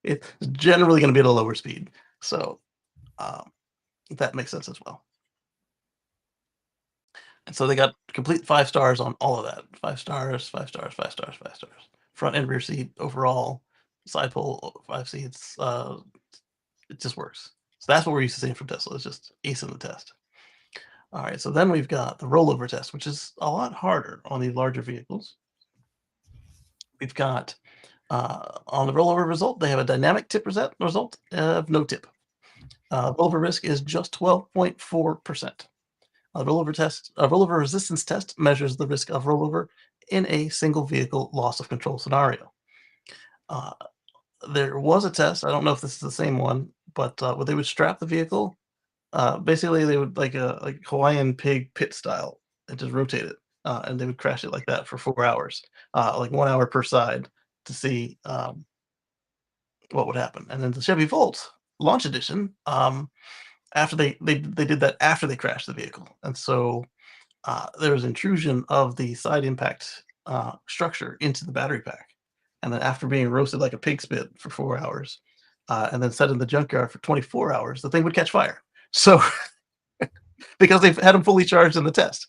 it's generally going to be at a lower speed. So that makes sense as well. And so they got complete 5 stars on all of that. 5 stars, 5 stars, 5 stars, 5 stars. Front and rear seat overall, side pull 5 seats. It just works. So that's what we're used to seeing from Tesla. It's just ace in the test. All right, so then we've got the rollover test, which is a lot harder on the larger vehicles. We've got on the rollover result, they have a dynamic tip result of no tip. Rollover risk is just 12.4%. A rollover resistance test measures the risk of rollover in a single vehicle loss of control scenario. There was a test, I don't know if this is the same one, but where they would strap the vehicle. Basically, they would like Hawaiian pig pit style and just rotate it, and they would crash it like that for 4 hours, like 1 hour per side to see what would happen. And then the Chevy Volt Launch Edition, after they did that after they crashed the vehicle, and so there was intrusion of the side impact structure into the battery pack, and then after being roasted like a pig spit for 4 hours, and then set in the junkyard for 24 hours, the thing would catch fire. So because they've had them fully charged in the test.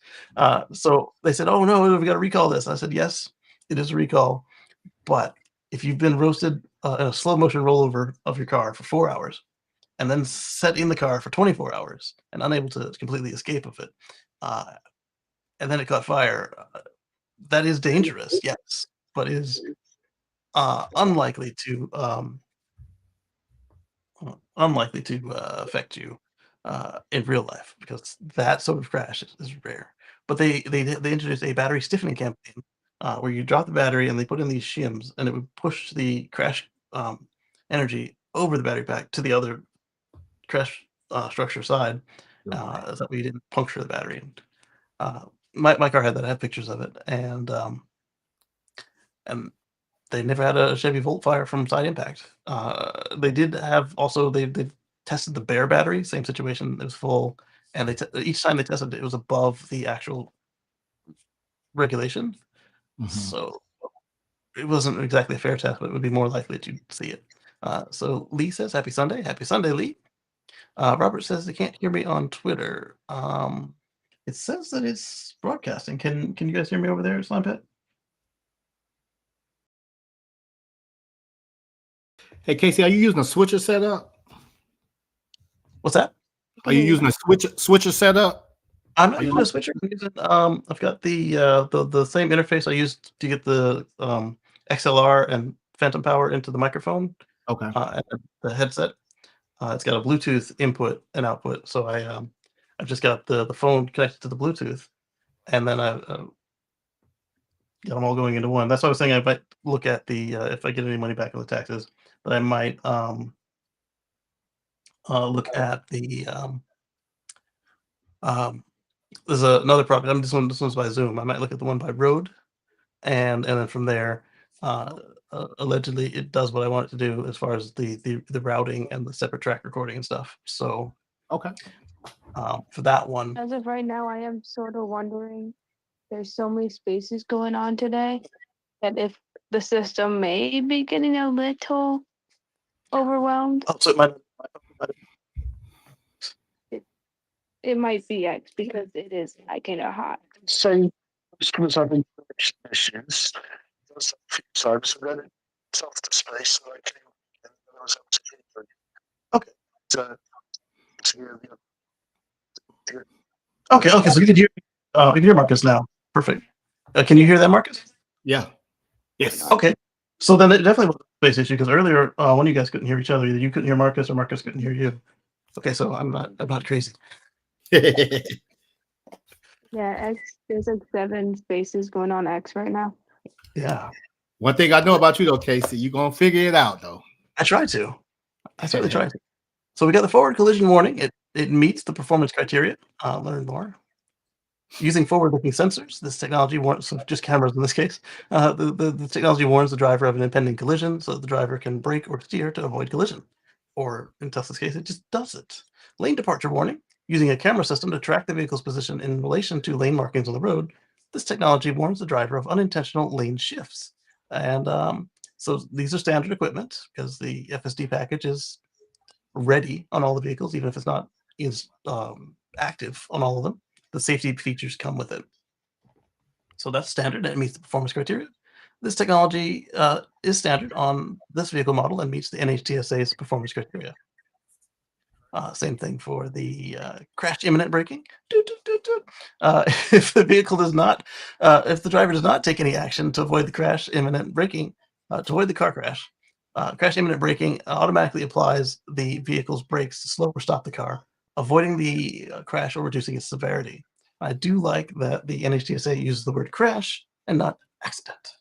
So they said, "Oh no, we got to recall this." And I said, "Yes, it is a recall, but if you've been roasted in a slow motion rollover of your car for 4 hours, and then set in the car for 24 hours and unable to completely escape of it, and then it caught fire, that is dangerous, yes, but is unlikely to affect you in real life, because that sort of crash is rare. But they introduced a battery stiffening campaign where you drop the battery and they put in these shims, and it would push the crash energy over the battery pack to the other crash structure side, so that way you didn't puncture the battery. And, my car had that. I have pictures of it, and they never had a Chevy Volt fire from side impact. They did have also they tested the bare battery, same situation. It was full, and each time they tested it, it was above the actual regulation. So it wasn't exactly a fair test, but it would be more likely to see it. So Lee says, "Happy Sunday, happy Sunday, Lee." Robert says they can't hear me on Twitter. It says that it's broadcasting. Can you guys hear me over there, Slime Pit? Hey Casey, are you using a switcher setup? What's that? Are you using a switcher setup? I'm not using a switcher. I'm using, I've got the same interface I used to get the XLR and phantom power into the microphone. Okay. And the headset. It's got a Bluetooth input and output, so I've just got the phone connected to the Bluetooth, and then I got them all going into one. That's why I was saying I might look at the if I get any money back on the taxes, but I might look at the there's another property. This one's by Zoom. I might look at the one by Rode, and then from there, allegedly it does what I want it to do as far as the routing and the separate track recording and stuff. So okay, for that one, As of right now, I am sort of wondering. There's so many spaces going on today that if the system may be getting a little overwhelmed, so it might it might be X because it is kind of hot. Say customers having connection issues. Does that a few times and then it's off the space and I came and I was able to hear you. Okay. To hear the Okay, so you can hear Marcus now. Perfect. Can you hear that, Marcus? yeah, yes. Okay, so then it definitely was a space issue, because earlier one of you guys couldn't hear each other. Either you couldn't hear Marcus or Marcus couldn't hear you. Okay, so I'm not crazy. Yeah, X. There's like 7 spaces going on X right now. Yeah. One thing I know about you though, Casey, you're gonna figure it out though. I try to. I certainly try to. So we got the forward collision warning. It meets the performance criteria. Learn more. Using forward-looking sensors, this technology warns, so just cameras in this case, the technology warns the driver of an impending collision so that the driver can brake or steer to avoid collision. Or in Tesla's case, it just does it. Lane departure warning. Using a camera system to track the vehicle's position in relation to lane markings on the road, this technology warns the driver of unintentional lane shifts. And so these are standard equipment because the FSD package is ready on all the vehicles, even if it's not active on all of them. the safety features come with it. So that's standard and it meets the performance criteria. This technology is standard on this vehicle model and meets the NHTSA's performance criteria. Same thing for the crash imminent braking. Doot, doot, doot, doot. If the vehicle does not, if the driver does not take any action to avoid the crash imminent braking, to avoid the car crash, crash imminent braking automatically applies the vehicle's brakes to slow or stop the car, avoiding the crash or reducing its severity. I do like that the NHTSA uses the word crash and not accident.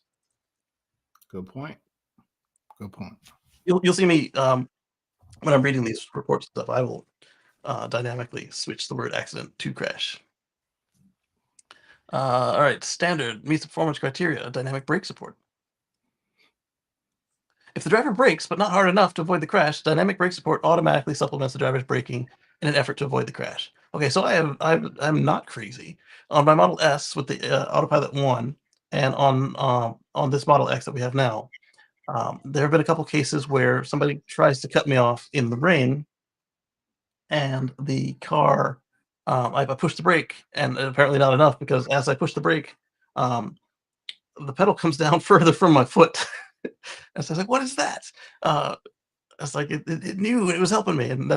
Good point. Good point. You'll see me when I'm reading these reports and stuff. I will dynamically switch the word accident to crash. All right, standard meets the performance criteria, dynamic brake support. If the driver brakes, but not hard enough to avoid the crash, dynamic brake support automatically supplements the driver's braking in an effort to avoid the crash. Okay, so I'm not crazy. On my Model S with the Autopilot 1 and on this Model X that we have now, there have been a couple cases where somebody tries to cut me off in the rain and the car, I pushed the brake, and apparently not enough because as I push the brake, the pedal comes down further from my foot. And so I was like, "What is that?" I was like, it knew it was helping me, and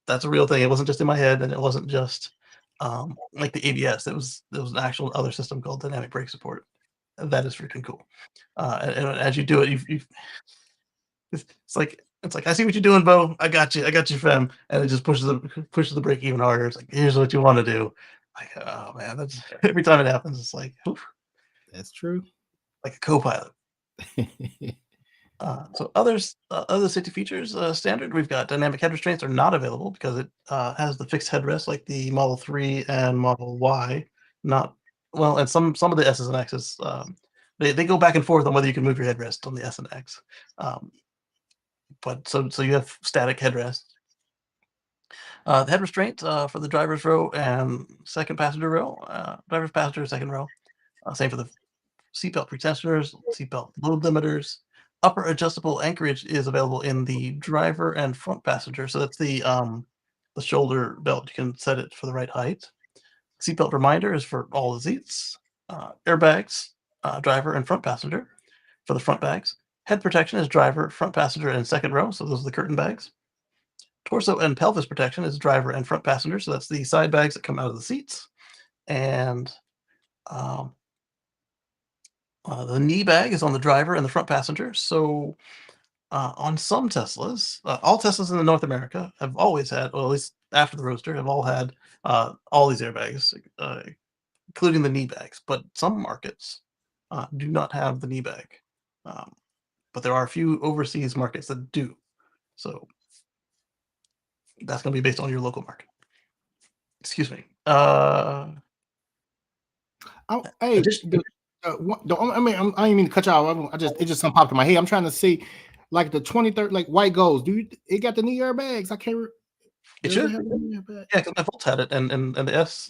that's a real thing. It wasn't just in my head, and it wasn't just like the ABS. It was an actual other system called dynamic brake support. That is freaking cool. And as you do it, you've it's like I see what you're doing, Bo. I got you, fam. And it just pushes the brake even harder. It's like, here's what you want to do. Like, oh man, that's every time it happens, it's like, oof, That's true. like a co-pilot. So other safety features, standard, we've got dynamic head restraints are not available because it has the fixed headrest like the Model 3 and Model Y. Not well, and some of the S's and X's, they go back and forth on whether you can move your headrest on the S and X. But so you have static headrest. The head restraint for the driver's row and second passenger row, driver's passenger second row. Same for the seatbelt pretensors, seatbelt load limiters. Upper adjustable anchorage is available in the driver and front passenger. So that's the shoulder belt. You can set it for the right height. Seatbelt reminder is for all the seats. Airbags, driver and front passenger for the front bags. Head protection is driver, front passenger, and second row. So those are the curtain bags. Torso and pelvis protection is driver and front passenger. So that's the side bags that come out of the seats. And the knee bag is on the driver and the front passenger. So on some Teslas, all Teslas in North America have always had, well, at least after the Roadster, have all had all these airbags, including the knee bags. But some markets do not have the knee bag. But there are a few overseas markets that do. So that's going to be based on your local market. Excuse me. Hey, I mean, I didn't mean to cut you off. It just something popped in my head. I'm trying to see, like the 23rd, like white goals. It got the knee airbags? I can't. It should. Yeah, because my Volt had it, and the S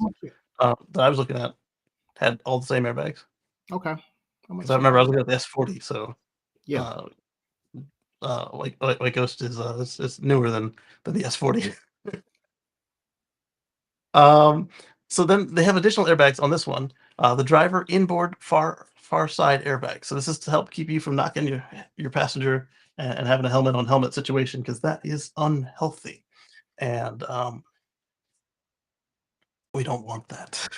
that I was looking at had all the same airbags. Okay. Because I remember I was looking at the S40, so yeah. White Ghost is newer than the S40. So then they have additional airbags on this one. The driver inboard far side airbag. So this is to help keep you from knocking your passenger and having a helmet on helmet situation, because that is unhealthy, and we don't want that.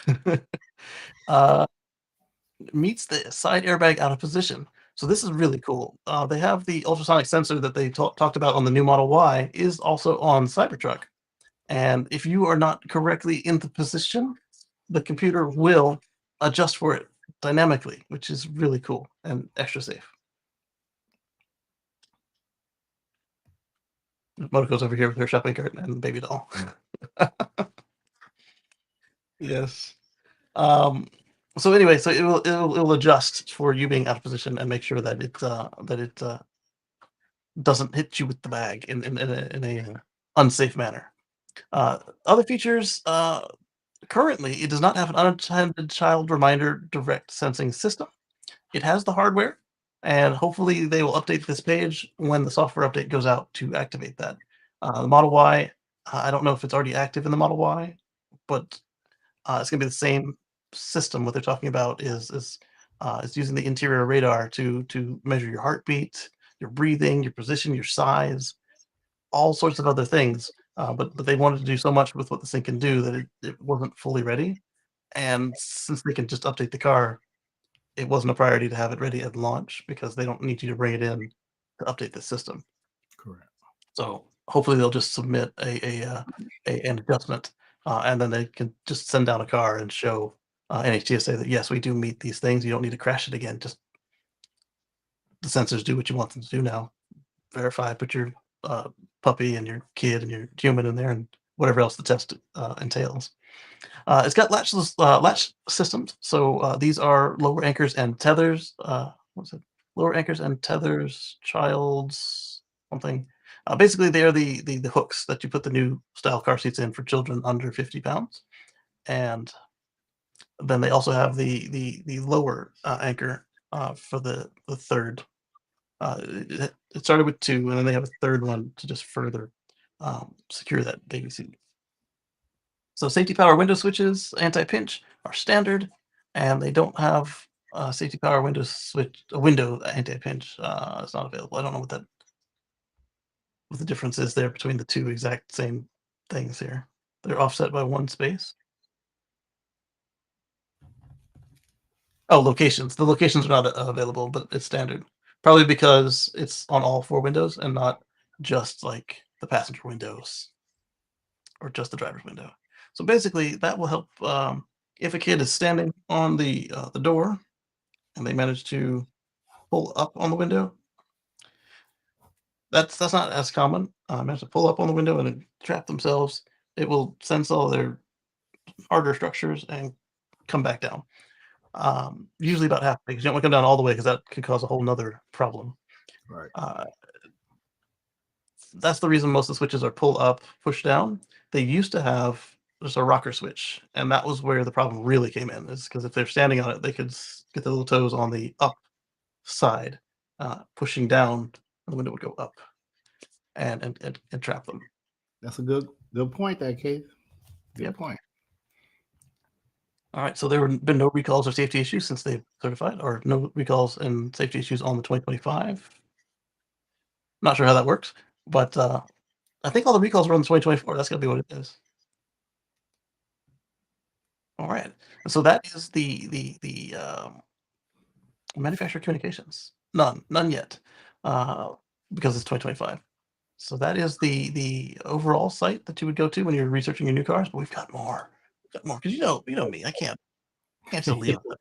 Meets the side airbag out of position. So this is really cool. They have the ultrasonic sensor that they talked about on the new Model Y is also on Cybertruck. And if you are not correctly in the position, the computer will adjust for it dynamically, which is really cool and extra safe. Monaco's over here with her shopping cart and baby doll. Yes. So anyway, so it will adjust for you being out of position and make sure that it doesn't hit you with the bag in a unsafe manner. Other features, currently, it does not have an unattended child reminder direct sensing system. It has the hardware, and hopefully they will update this page when the software update goes out to activate that. The Model Y, I don't know if it's already active in the Model Y, but It's going to be the same system. What they're talking about is using the interior radar to measure your heartbeat, your breathing, your position, your size, all sorts of other things. But they wanted to do so much with what this thing can do that it wasn't fully ready. And since they can just update the car, it wasn't a priority to have it ready at launch because they don't need you to bring it in to update the system. Correct. So hopefully they'll just submit an adjustment, and then they can just send down a car and show NHTSA that yes, we do meet these things. You don't need to crash it again. Just the sensors do what you want them to do now. Verify, put your uh, puppy and your kid and your human in there, and whatever else the test entails. It's got latch systems, so these are lower anchors and tethers. What's it? Lower anchors and tethers, child's something. Basically, they are the hooks that you put the new style car seats in for children under 50 pounds, and then they also have the lower anchor for the third. It started with two, and then they have a third one to just further secure that baby seat. So safety power window switches, anti-pinch are standard, and they don't have safety power window switch a window anti-pinch. It's not available. I don't know what the difference is there between the two exact same things here. They're offset by one space. Oh, locations. The locations are not available, but it's standard. Probably because it's on all four windows and not just like the passenger windows or just the driver's window. So basically, that will help if a kid is standing on the door and they manage to pull up on the window. That's not as common. Manage to pull up on the window and then trap themselves. It will sense all their harder structures and come back down. Usually about halfway, because you don't want to come down all the way because that can cause a whole nother problem. Right. That's the reason most of the switches are pull up, push down. They used to have just a rocker switch, and that was where the problem really came in. Is because if they're standing on it, they could get the little toes on the up side, pushing down, and the window would go up and trap them. That's a good point there, Keith. Good point. All right, so there have been no recalls or safety issues since they've certified, or no recalls and safety issues on the 2025. Not sure how that works, but I think all the recalls were on the 2024. That's gonna be what it is. All right, so that is the manufacturer communications. None yet, because it's 2025. So that is the overall site that you would go to when you're researching your new cars. But we've got more. We've got more because you know me. I can't just leave a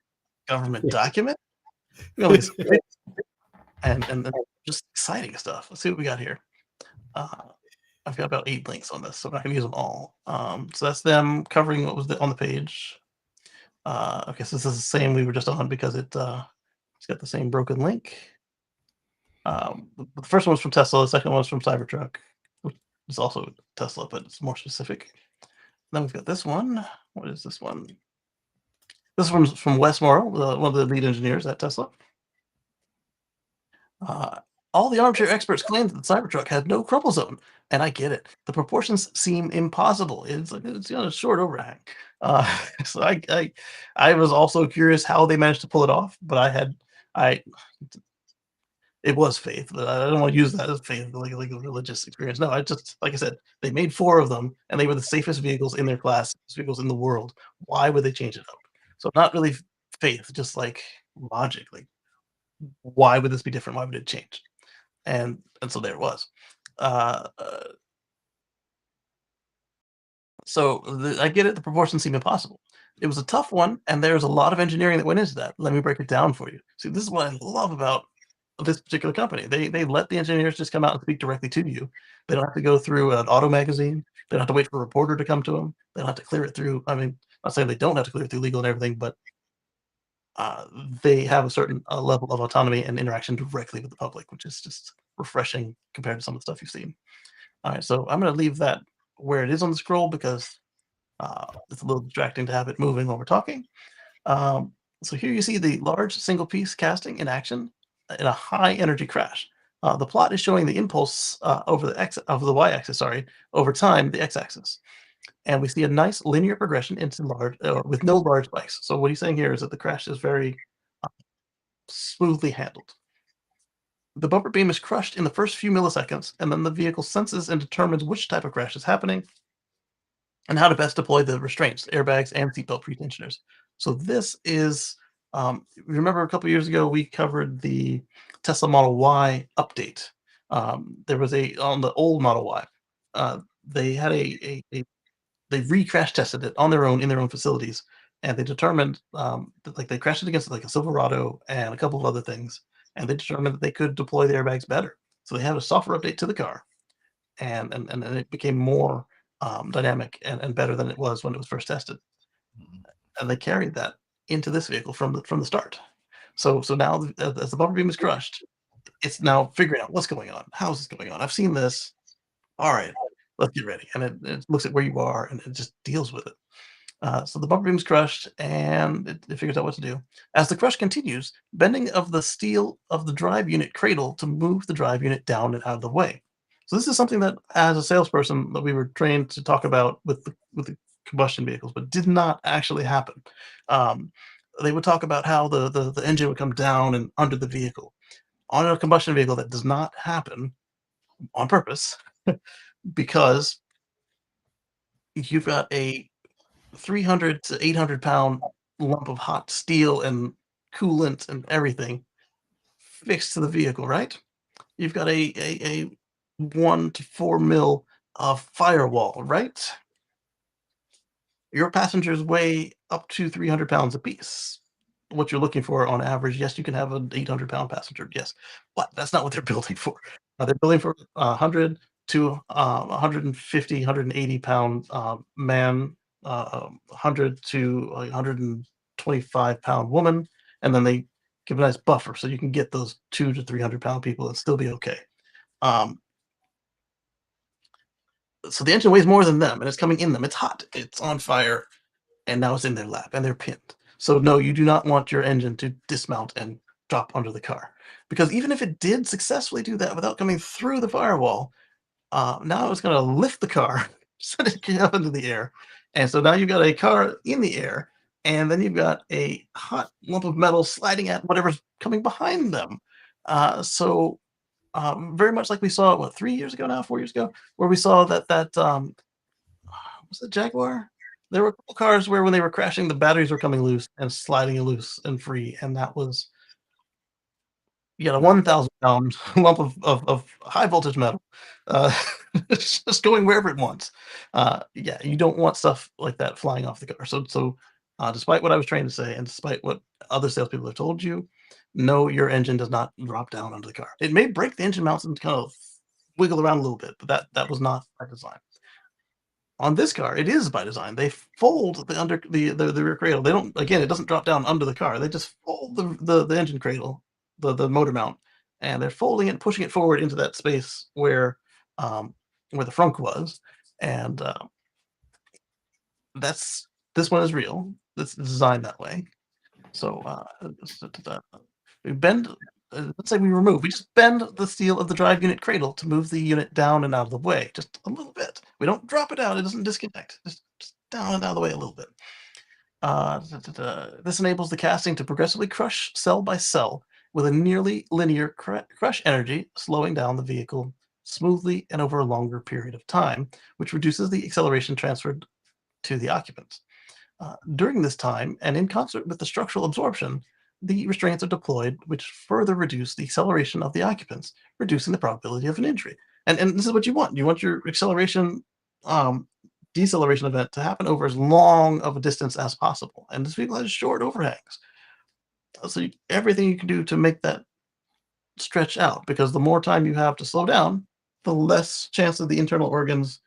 government document. You know, and just exciting stuff. Let's see what we got here. I've got about 8 links on this, so I'm not gonna use them all. So that's them covering what was on the page. Okay, so this is the same we were just on because it's got the same broken link. The first one was from Tesla. The second one was from Cybertruck, which is also Tesla, but it's more specific. Then we've got this one. What is this one? This one's from Wes Morrow, one of the lead engineers at Tesla. All the armchair experts claimed that the Cybertruck had no crumple zone, and I get it. The proportions seem impossible. It's like it's a short overhang. So I was also curious how they managed to pull it off, but it was faith, but I don't want to use that as faith, like a religious experience. No, I just like I said, they made 4 of them, and they were the safest vehicles in their class, vehicles in the world. Why would they change it up? So not really faith, just like logic. Like, why would this be different? Why would it change? And so there it was. I get it. The proportions seem impossible. It was a tough one, and there's a lot of engineering that went into that. Let me break it down for you. See, this is what I love about this particular company. They let the engineers just come out and speak directly to you. They don't have to go through an auto magazine. They don't have to wait for a reporter to come to them. They don't have to clear it through. I mean, I'm not saying they don't have to clear it through legal and everything, but they have a certain level of autonomy and interaction directly with the public, which is just refreshing compared to some of the stuff you've seen. All right, so I'm going to leave that where it is on the scroll because it's a little distracting to have it moving while we're talking. So here you see the large single piece casting in action in a high energy crash. The plot is showing the impulse over the y-axis, over time, the x-axis. And we see a nice linear progression into large with no large spikes. So what he's saying here is that the crash is very smoothly handled. The bumper beam is crushed in the first few milliseconds, and then the vehicle senses and determines which type of crash is happening and how to best deploy the restraints, airbags, and seatbelt pretensioners. So this is, remember a couple years ago we covered the Tesla Model Y update. There was on the old Model Y. They had they re-crash tested it on their own in their own facilities, and they determined that, like, they crashed it against like a Silverado and a couple of other things, and they determined that they could deploy the airbags better. So they had a software update to the car, and it became more dynamic and better than it was when it was first tested. And they carried that into this vehicle from the start. So now as the bumper beam is crushed, it's now figuring out what's going on. How is this going on? I've seen this. All right, let's get ready. And it looks at where you are and it just deals with it. So the bumper beam is crushed, and it figures out what to do. As the crush continues, bending of the steel of the drive unit cradle to move the drive unit down and out of the way. So this is something that, as a salesperson, that we were trained to talk about with the combustion vehicles, but did not actually happen. Um, they would talk about how the engine would come down and under the vehicle. On a combustion vehicle, that does not happen on purpose because you've got a 300 to 800 pound lump of hot steel and coolant and everything fixed to the vehicle, right? You've got a 1 to 4 mil of firewall, right? Your passengers weigh up to 300 pounds apiece. What you're looking for on average, yes, you can have an 800-pound passenger, yes, but that's not what they're building for. They're building for 100 to 150, 180-pound man, 100 to 125-pound woman, and then they give a nice buffer so you can get those 2 to 300-pound people and still be okay. Um, so the engine weighs more than them, and it's coming in them. It's hot. It's on fire, and now it's in their lap, and they're pinned. So no, you do not want your engine to dismount and drop under the car, because even if it did successfully do that without coming through the firewall, now it's going to lift the car, send it up into the air, and so now you've got a car in the air, and then you've got a hot lump of metal sliding at whatever's coming behind them. Very much like we saw, what, 3 years ago now, 4 years ago, where we saw that was it Jaguar? There were a couple cars where when they were crashing, the batteries were coming loose and sliding loose and free, and that was, you had a 1,000-pound lump of high voltage metal, uh, just going wherever it wants. Yeah, you don't want stuff like that flying off the car. Despite what I was trying to say, and despite what other salespeople have told you, no, your engine does not drop down under the car. It may break the engine mounts and kind of wiggle around a little bit, but that was not by design. On this car, it is by design. They fold the rear cradle. They don't, again, it doesn't drop down under the car. They just fold the engine cradle, the motor mount, and they're folding it and pushing it forward into that space where the frunk was. And that's this one is real. It's designed that way. So we bend. Let's say we just bend the steel of the drive unit cradle to move the unit down and out of the way, just a little bit. We don't drop it out; it doesn't disconnect. Just down and out of the way a little bit. This enables the casting to progressively crush cell by cell with a nearly linear crush energy, slowing down the vehicle smoothly and over a longer period of time, which reduces the acceleration transferred to the occupants. During this time, and in concert with the structural absorption, the restraints are deployed, which further reduce the acceleration of the occupants, reducing the probability of an injury. And this is what you want. You want your acceleration, deceleration event to happen over as long of a distance as possible. And this vehicle has short overhangs. So everything you can do to make that stretch out, because the more time you have to slow down, the less chance of the internal organs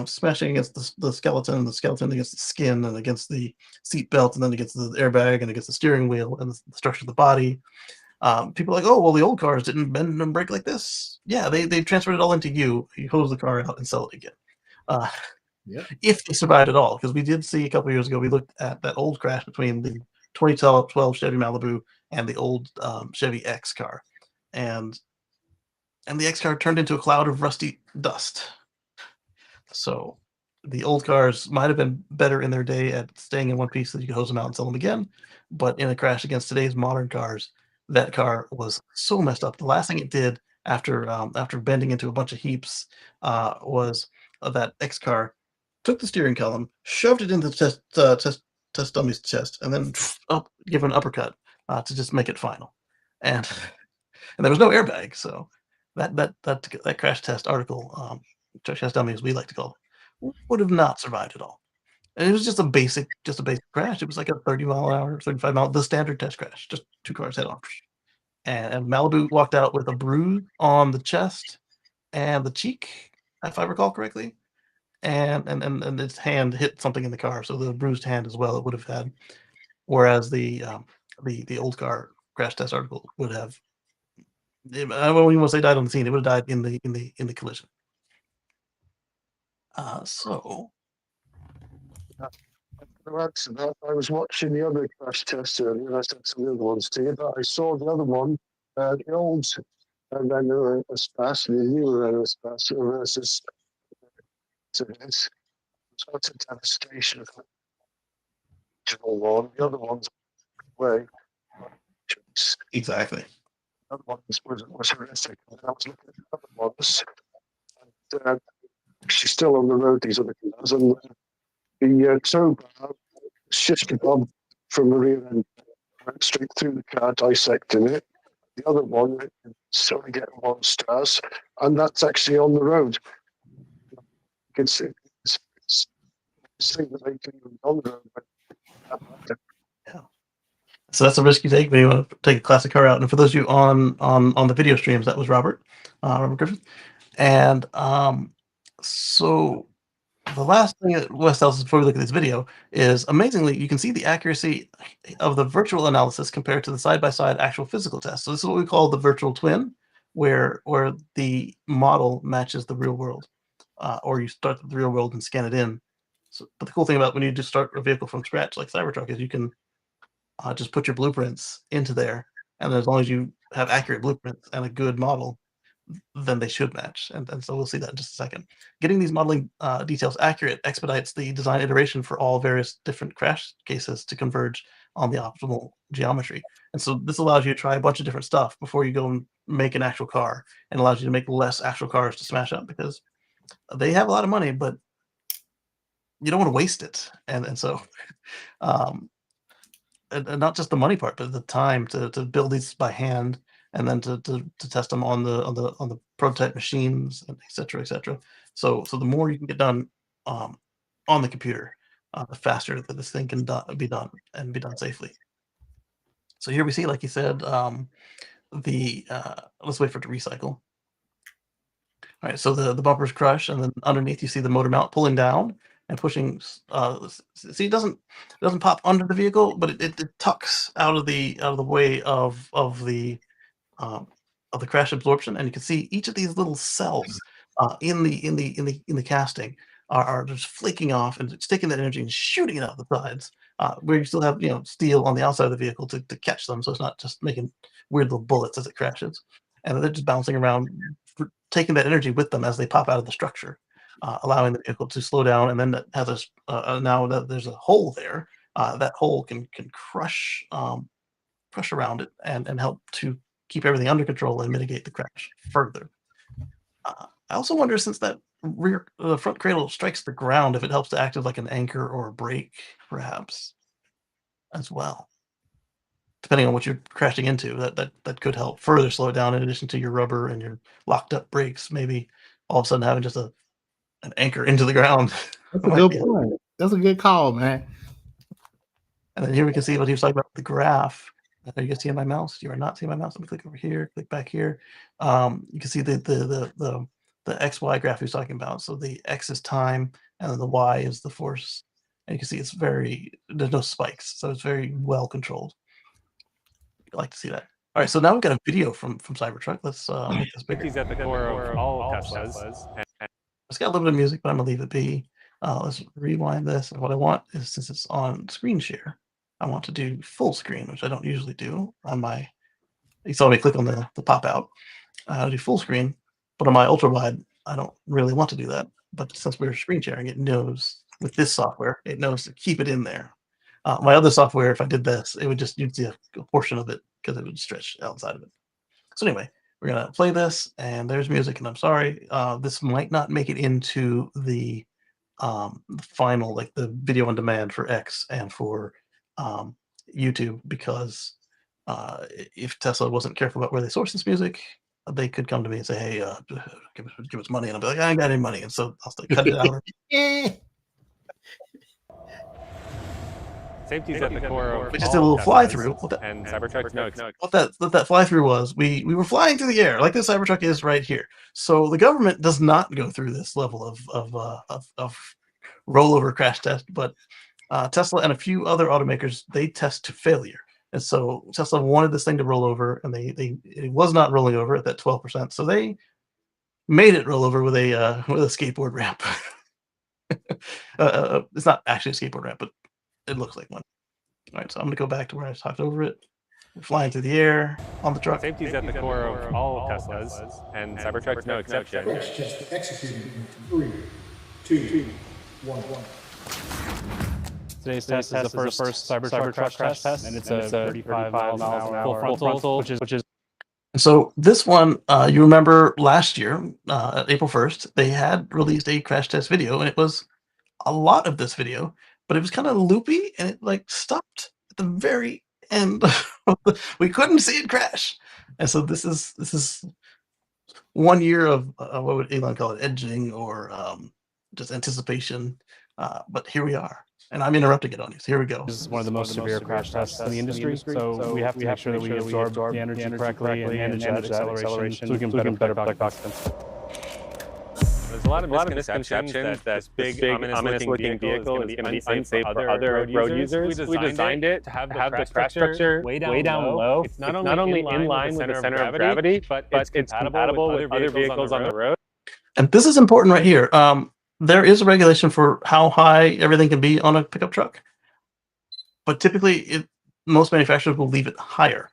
smashing against the skeleton, and the skeleton against the skin, and against the seat belt, and then against the airbag, and against the steering wheel, and the structure of the body. People are like, oh, well, the old cars didn't bend and break like this. Yeah, they transferred it all into you. You hose the car out and sell it again. Yeah. If they survived at all, because we did see a couple of years ago, we looked at that old crash between the 2012 Chevy Malibu and the old Chevy X car, and the X car turned into a cloud of rusty dust. So the old cars might have been better in their day at staying in one piece so you could hose them out and sell them again. But in a crash against today's modern cars, that car was so messed up. The last thing it did after bending into a bunch of heaps was that X car took the steering column, shoved it into the test dummy's chest, and then give an uppercut to just make it final. And and there was no airbag, so that crash test article, crash test dummy as we like to call it, would have not survived at all. And it was just a basic crash. It was like a 30-mile-an-hour, 35 mile, the standard test crash, just two cars head on. And Malibu walked out with a bruise on the chest and the cheek, if I recall correctly, and its hand hit something in the car, so the bruised hand as well it would have had. Whereas the old car crash test article would have, I won't even say died on the scene. It would have died in the collision. So I was watching the other crash test earlier, and I said some of the other ones to you, but I saw the other one, the old Renault Espace, the new Renault Espace versus to this. So it's a devastation of the original one. The other one's way. exactly. The other one was horrific. And I was looking at the other ones, and she's still on the road, these other cars, and the tow bar shifted on from the rear end, went straight through the car, dissecting it. The other one, it's only getting 1 stars, and that's actually on the road. It's thing that they can even on the road. Yeah. So that's a risk you take when you want to take a classic car out. And for those of you on the video streams, that was Robert Griffith. And so the last thing that Wes tells us before we look at this video is, amazingly, you can see the accuracy of the virtual analysis compared to the side-by-side actual physical test. So this is what we call the virtual twin, where the model matches the real world, or you start with the real world and scan it in. So, but the cool thing about when you just start a vehicle from scratch like Cybertruck is you can just put your blueprints into there, and as long as you have accurate blueprints and a good model, then they should match. And so we'll see that in just a second. Getting these modeling details accurate expedites the design iteration for all various different crash cases to converge on the optimal geometry. And so this allows you to try a bunch of different stuff before you go and make an actual car, and allows you to make less actual cars to smash up, because they have a lot of money, but you don't want to waste it. And so um, and not just the money part, but the time to build these by hand, and then to test them on the prototype machines, and et cetera, et cetera. So the more you can get done on the computer, the faster that this thing can be done and be done safely. So here we see, like you said, let's wait for it to recycle. All right, so the bumpers crush, and then underneath you see the motor mount pulling down and pushing. See, it doesn't pop under the vehicle, but it tucks out of the way um, of the crash absorption, and you can see each of these little cells in the casting are just flaking off, and it's taking that energy and shooting it out the sides, where you still have steel on the outside of the vehicle to catch them, so it's not just making weird little bullets as it crashes, and they're just bouncing around, taking that energy with them as they pop out of the structure, allowing the vehicle to slow down, and then that has now that there's a hole there, that hole can crush around it and help to keep everything under control and mitigate the crash further. I also wonder, since that front cradle strikes the ground, if it helps to act as like an anchor or a brake, perhaps, as well. Depending on what you're crashing into, that could help further slow it down. In addition to your rubber and your locked up brakes, maybe all of a sudden having just an anchor into the ground. That's a good point. That's a good call, man. And then here we can see what he was talking about, the graph. Are you guys seeing my mouse? You are not seeing my mouse. Let me click over here, click back here. You can see the XY graph he was talking about. So the X is time, and then the Y is the force. And you can see there's no spikes, so it's very well controlled. I like to see that. All right, so now we've got a video from Cybertruck. Let's make this bigger. He's at the core of all Teslas. It's got a little bit of music, but I'm gonna leave it be. Let's rewind this. And what I want is, since it's on screen share, I want to do full screen, which I don't usually do on my. You saw me click on the pop out. I'll do full screen, but on my ultra wide, I don't really want to do that. but since we're screen sharing, it knows with this software, it knows to keep it in there. My other software, if I did this, it would just, you'd see a portion of it because it would stretch outside of it. So anyway, we're gonna play this, and there's music, and I'm sorry, this might not make it into the final, like the video on demand for X and for YouTube, because if Tesla wasn't careful about where they source this music, they could come to me and say, "Hey, give us money," and I'll be like, "I ain't got any money," and so I'll cut it out. Safety is at the core of We just did a little fly through. and Cybertruck's no exception. What that fly through was, we were flying through the air like the Cybertruck is right here. So the government does not go through this level of rollover crash test, but Tesla and a few other automakers, they test to failure. And so Tesla wanted this thing to roll over, and it was not rolling over at that 12%. So they made it roll over with a skateboard ramp. It's not actually a skateboard ramp, but it looks like one. All right, so I'm gonna go back to where I talked over it. We're flying through the air on the truck. Safety is at the core of all Teslas, and Cybertruck's no exception. Crash test executing in 3, 2, 1. Today's test is the first Cybertruck crash test, and it's a 35 miles an hour full frontal, which is. So this one, you remember last year, April 1st, they had released a crash test video, and it was a lot of this video, but it was kind of loopy, and it like stopped at the very end. We couldn't see it crash, and so this is 1 year of what would Elon call it, edging, or just anticipation. But here we are, and I'm interrupting it on you. So here we go. This is one of the most severe crash tests in the industry, so we have to make sure that we absorb the energy correctly and manage that acceleration so we can better protect occupants. There's a lot of misconceptions that this big ominous-looking vehicle is going to be unsafe for other road users. We designed it to have the crash structure way down low. It's not only in line with the center of gravity, but it's compatible with other vehicles on the road. And this is important right here. There is a regulation for how high everything can be on a pickup truck, but typically most manufacturers will leave it higher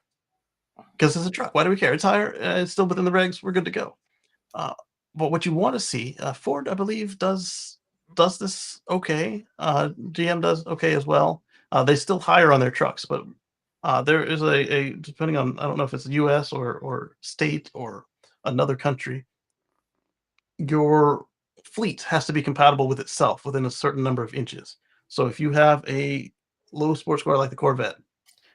because it's a truck. Why do we care? It's higher. It's still within the regs. We're good to go. But what you want to see, Ford, I believe, does this okay. GM does okay as well. They still higher on their trucks, but there is a depending on, I don't know if it's the U.S. or state or another country, your fleet has to be compatible with itself within a certain number of inches. So if you have a low sports car like the Corvette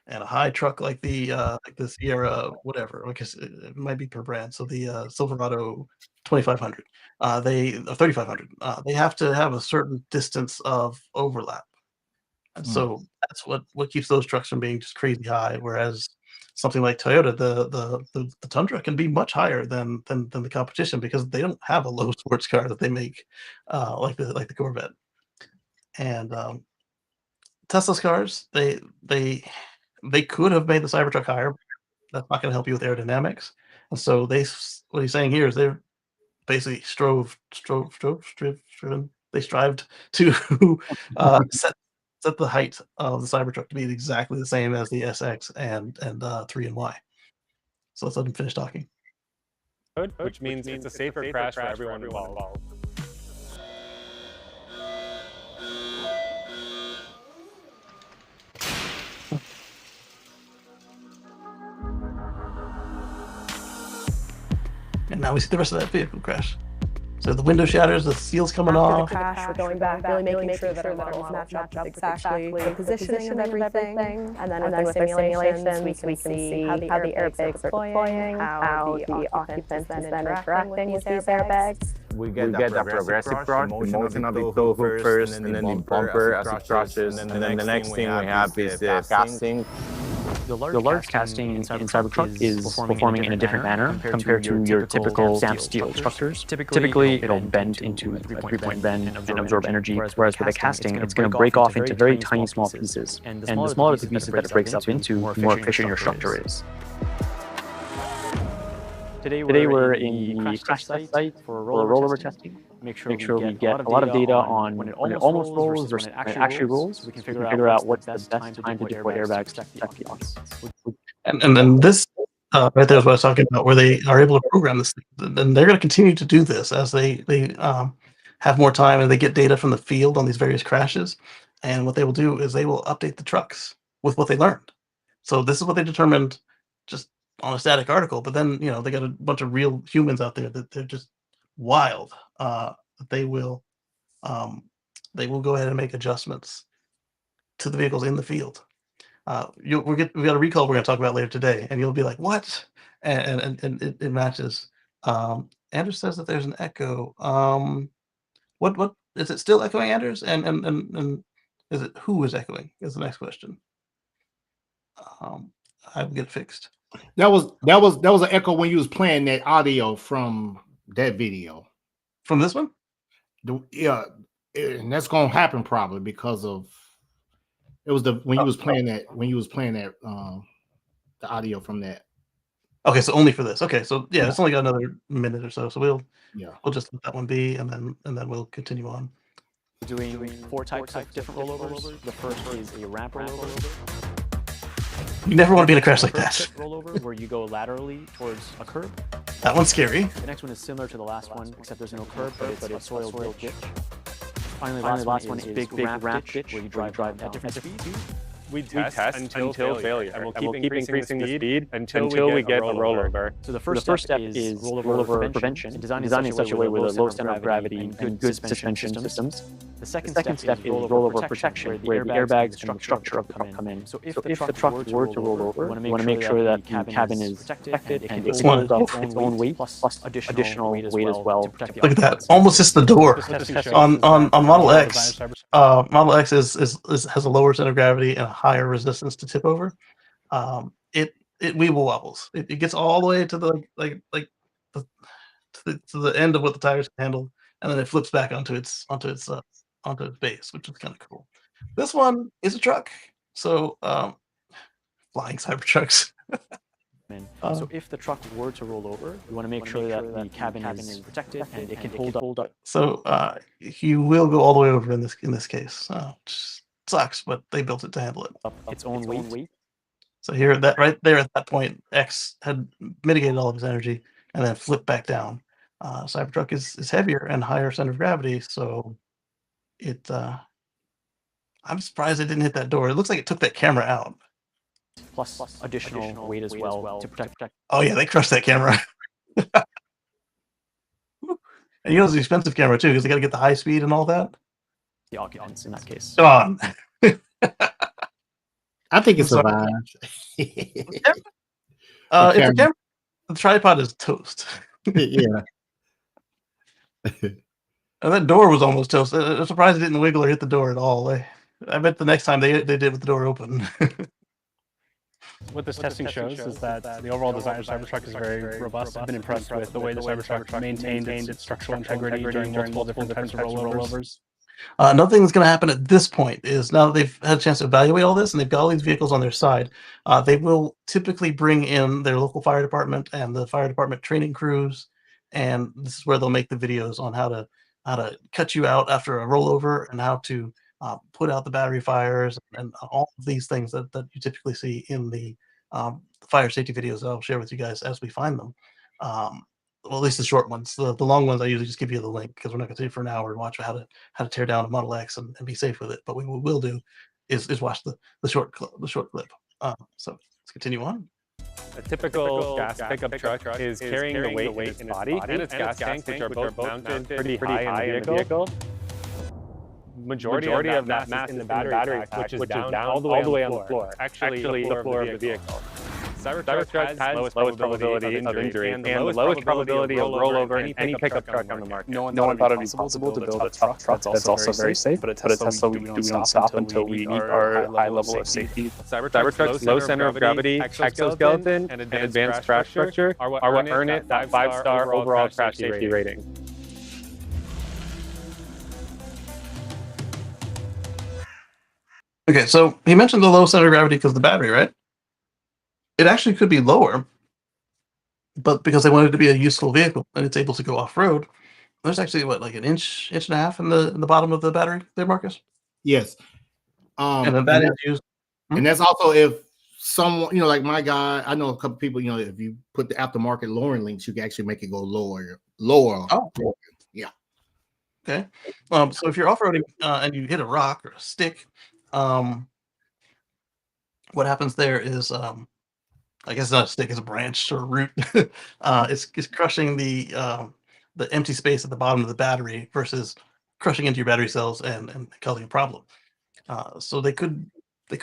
and a high truck like the Sierra, whatever, I guess it might be per brand. So the Silverado 2500, 3500, they have to have a certain distance of overlap, and so that's what keeps those trucks from being just crazy high. Whereas something like Toyota, the Tundra can be much higher than the competition because they don't have a low sports car that they make like the Corvette. And Tesla's cars, they could have made the Cybertruck higher. That's not going to help you with aerodynamics. And so what he's saying here is they're basically strived to set the height of the Cybertruck to be exactly the same as the SX and 3 and Y. So let's let him finish talking. Which means it's a safer crash for everyone involved. And now we see the rest of that vehicle crash. So the window shatters, the seal's coming off. The crash, we're going back, really making sure that our models match up exactly the positioning of everything. And then with our simulations, we can see how the airbags are deploying, how the occupants then interacting with these airbags. We get a progressive crash, the motion of the tow hook first, and then the bumper as it crashes, and then the next thing we have is the casting. The large casting in Cybertruck is performing in a different manner compared to your typical stamped steel structures. Typically, it'll bend into a three-point bend and absorb energy, whereas with a casting, it's going to break off into very tiny small pieces. And the smaller the pieces that it breaks up into, the more efficient your structure is. Today we're in the crash test site for rollover testing. Make sure we get a lot of data on when it almost rolls versus when it actually rolls. So we can figure out what's the best time to deploy airbags to protect the audience. And then this right there is what I was talking about, where they are able to program this thing. And they're going to continue to do this as they have more time and they get data from the field on these various crashes. And what they will do is they will update the trucks with what they learned. So this is what they determined just on a static article. But then, they got a bunch of real humans out there that they're just wild. They will go ahead and make adjustments to the vehicles in the field. We got a recall we're going to talk about later today, and you'll be like, "What?" And it matches. Anders says that there's an echo. What is it still echoing, Anders? And is it who is echoing? Is the next question. I will get it fixed. That was an echo when you was playing that audio from that video. From this one? Yeah, and that's gonna happen probably because of it was when you was playing that the audio from that. Okay, so only for this. Okay, so yeah, it's only got another minute or so. So we'll just let that one be, and then we'll continue on. Doing 4 types of different rollovers. The first is a ramp rollover. You never want to be in a crash like that. Rollover where you go laterally towards a curb. That one's scary. The next one is similar to the last one, except there's no curb, but it's a soil ditch. Finally, the last one is big ramp ditch where you drive at different speeds. We test until failure, and we'll keep increasing the speed until we get a rollover. So the first step is rollover prevention, designed in such a way with a low center of gravity and good suspension systems. The second step is rollover protection, where the airbags and the structure of the truck come in. So if the truck were to roll over, we want to make sure that the cabin is protected and it holds up its own weight plus additional weight as well. Look at that! Almost hits the door. On Model X, Model X has a lower center of gravity and a higher resistance to tip over. It weeble wobbles. It gets all the way to the to the end of what the tires can handle, and then it flips back onto its base, which is kind of cool. This one is a truck, so flying Cybertrucks. So if the truck were to roll over, we want to make sure that the cabin is protected and it can hold up. So you will go all the way over in this case. Which sucks, but they built it to handle it. Its own weight. So here, that right there at that point, X had mitigated all of his energy and then flipped back down. Cybertruck is heavier and higher center of gravity, so it. I'm surprised it didn't hit that door. It looks like it took that camera out. Plus additional weight as well to protect. Oh yeah, they crushed that camera. And it's an expensive camera too, because they got to get the high speed and all that. The occupants in that case. Come on. I think it survived. If the camera, the tripod is toast. Yeah. And that door was almost toast. I'm surprised it didn't wiggle or hit the door at all. I bet the next time they did with the door open. What this testing shows is that the overall design of Cybertruck is very robust. I've been impressed with the way the Cybertruck maintained its structural integrity during multiple different types of rollovers. Another thing that's going to happen at this point is now that they've had a chance to evaluate all this and they've got all these vehicles on their side, they will typically bring in their local fire department and the fire department training crews, and this is where they'll make the videos on how to cut you out after a rollover and how to put out the battery fires and all of these things that you typically see in the fire safety videos that I'll share with you guys as we find them. Well, at least the short ones. The long ones I usually just give you the link because we're not going to sit for an hour and watch how to tear down a Model X and be safe with it. But what we will do is watch the short clip. So let's continue on. A typical gas pickup truck is carrying the weight in its body and its gas tank, which are both mounted pretty high in the vehicle. Majority of that mass is in the battery pack, which is down all the way on the floor. Actually the floor of the vehicle. Cybertruck has lowest probability of injury and the lowest probability of rollover any pickup truck on the market. No one thought it would be possible to build a truck that's also very safe, but at Tesla we don't stop until we meet our high level of safety. Cybertruck's low center of gravity, exoskeleton, and advanced crash structure are what earn it that 5-star overall crash safety rating. Okay, so he mentioned the low center of gravity because of the battery, right? It actually could be lower, but because they wanted it to be a useful vehicle and it's able to go off-road, there's actually like an inch and a half in the bottom of the battery there, Marcus? Yes. And then that is used. And that's also if someone, like my guy, I know a couple people, if you put the aftermarket lowering links, you can actually make it go lower. Oh. Yeah. Okay. So if you're off-roading and you hit a rock or a stick, what happens there is, I guess not a stick, it's a branch or a root. It's crushing the empty space at the bottom of the battery versus crushing into your battery cells and causing a problem. So they could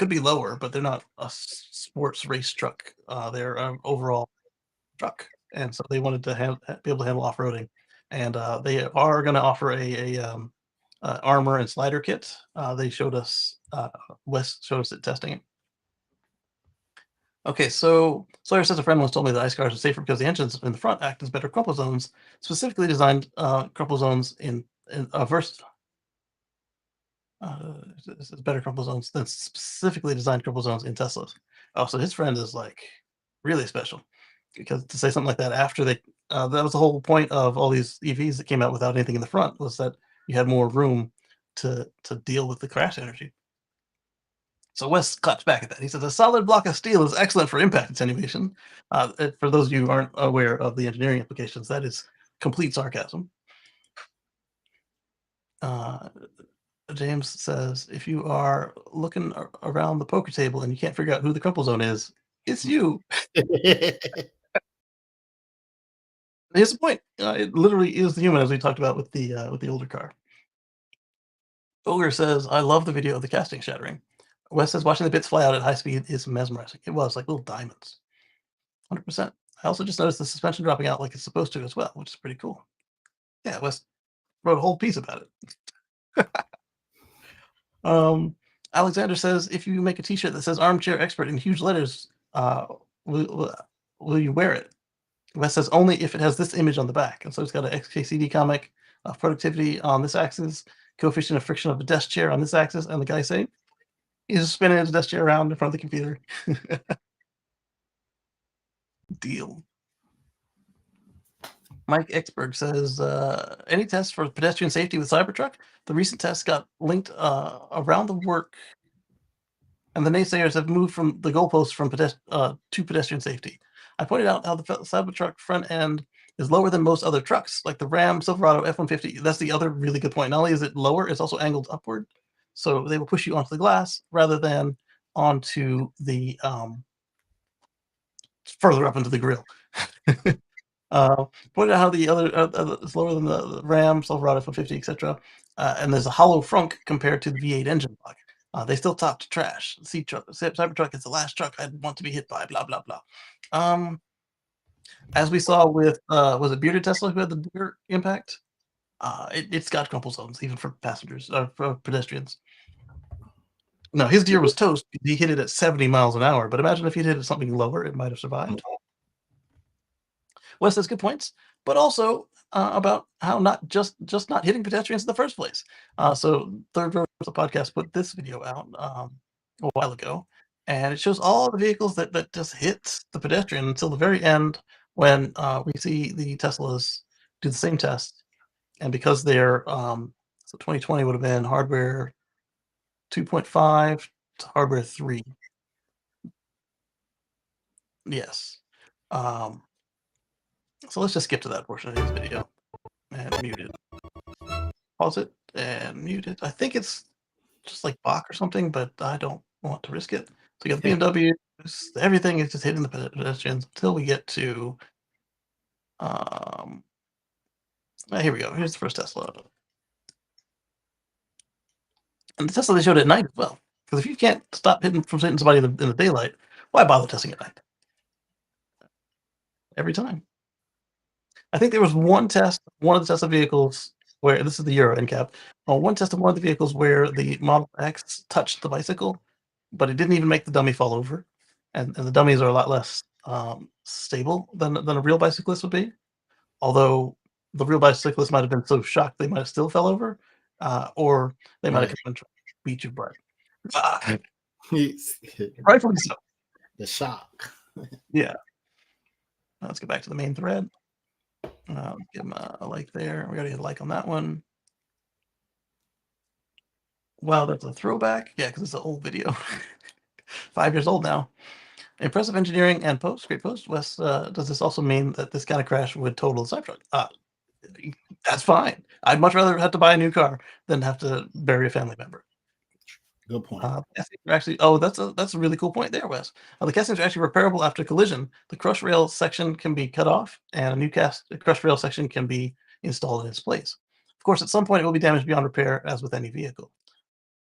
be lower, but they're not a sports race truck. They're an overall truck, and so they wanted to be able to handle off-roading, and they are going to offer a armor and slider kit. They showed us Wes showed us it testing it. Okay, so Sawyer says a friend once told me that ice cars are safer because the engines in the front act as better crumple zones, specifically designed crumple zones in verse. This is better crumple zones than specifically designed crumple zones in Teslas. Oh, so his friend is like really special because to say something like that after they that was the whole point of all these EVs that came out without anything in the front was that you had more room to deal with the crash energy. So Wes claps back at that. He says a solid block of steel is excellent for impact attenuation. For those of you who aren't aware of the engineering implications, that is complete sarcasm. James says, if you are looking around the poker table and you can't figure out who the crumple zone is, it's you. Here's the point. It literally is the human, as we talked about with the older car. Ogre says, I love the video of the casting shattering. Wes says, watching the bits fly out at high speed is mesmerizing. It was like little diamonds. 100%. I also just noticed the suspension dropping out like it's supposed to as well, which is pretty cool. Yeah, Wes wrote a whole piece about it. Alexander says, if you make a t-shirt that says armchair expert in huge letters, will you wear it? Wes says only if it has this image on the back. And so it's got an XKCD comic of productivity on this axis, coefficient of friction of a desk chair on this axis, and the guy saying he's spinning his desk chair around in front of the computer. Deal. Mike Exberg says, any tests for pedestrian safety with Cybertruck? The recent tests got linked around the work, and the naysayers have moved from the goalposts from to pedestrian safety. I pointed out how the Cybertruck front end is lower than most other trucks, like the Ram, Silverado, F-150. That's the other really good point. Not only is it lower, it's also angled upward. So they will push you onto the glass rather than onto the further up into the grill. Pointed out how the other is lower than the Ram, Silverado, F-150, etc. And there's a hollow frunk compared to the V8 engine block. They still top to trash. Cybertruck is the last truck I'd want to be hit by. Blah blah blah. As we saw with was it Bearded Tesla who had the bigger impact? It's got crumple zones even for passengers, for pedestrians. No, his deer was toast. He hit it at 70 miles an hour. But imagine if he'd hit it something lower, it might have survived. Wes has good points, but also about how not just not hitting pedestrians in the first place. So Third Row the podcast put this video out a while ago, and it shows all the vehicles that just hit the pedestrian until the very end when we see the Teslas do the same test, and because they're so 2020 would have been hardware 2.5 to hardware 3. Yes. So let's just skip to that portion of his video and mute it. Pause it and mute it. I think it's just like Bach or something, but I don't want to risk it. So you got the BMW, everything is just hitting the pedestrians until we get to here we go. Here's the first Tesla. And the Tesla they showed at night as well. Because if you can't stop hitting somebody in the daylight, why bother testing at night? Every time. I think there was one test, one of the Tesla vehicles where this is the Euro NCAP. One test of one of the vehicles where the Model X touched the bicycle, but it didn't even make the dummy fall over. And the dummies are a lot less stable than a real bicyclist would be. Although the real bicyclist might have been so shocked they might have still fell over, or they might have come and tried to beat you bright. Rightfully so. The shock. Yeah. Let's get back to the main thread. Give him a like there. We already had a like on that one. Wow, that's a throwback. Yeah, because it's an old video. 5 years old now. Impressive engineering and post. Great post. Wes, does this also mean that this kind of crash would total the Cybertruck? That's fine. I'd much rather have to buy a new car than have to bury a family member. Good point. Actually, that's a really cool point there, Wes. The castings are actually repairable after collision. The crush rail section can be cut off, and a new crush rail section can be installed in its place. Of course, at some point it will be damaged beyond repair, as with any vehicle.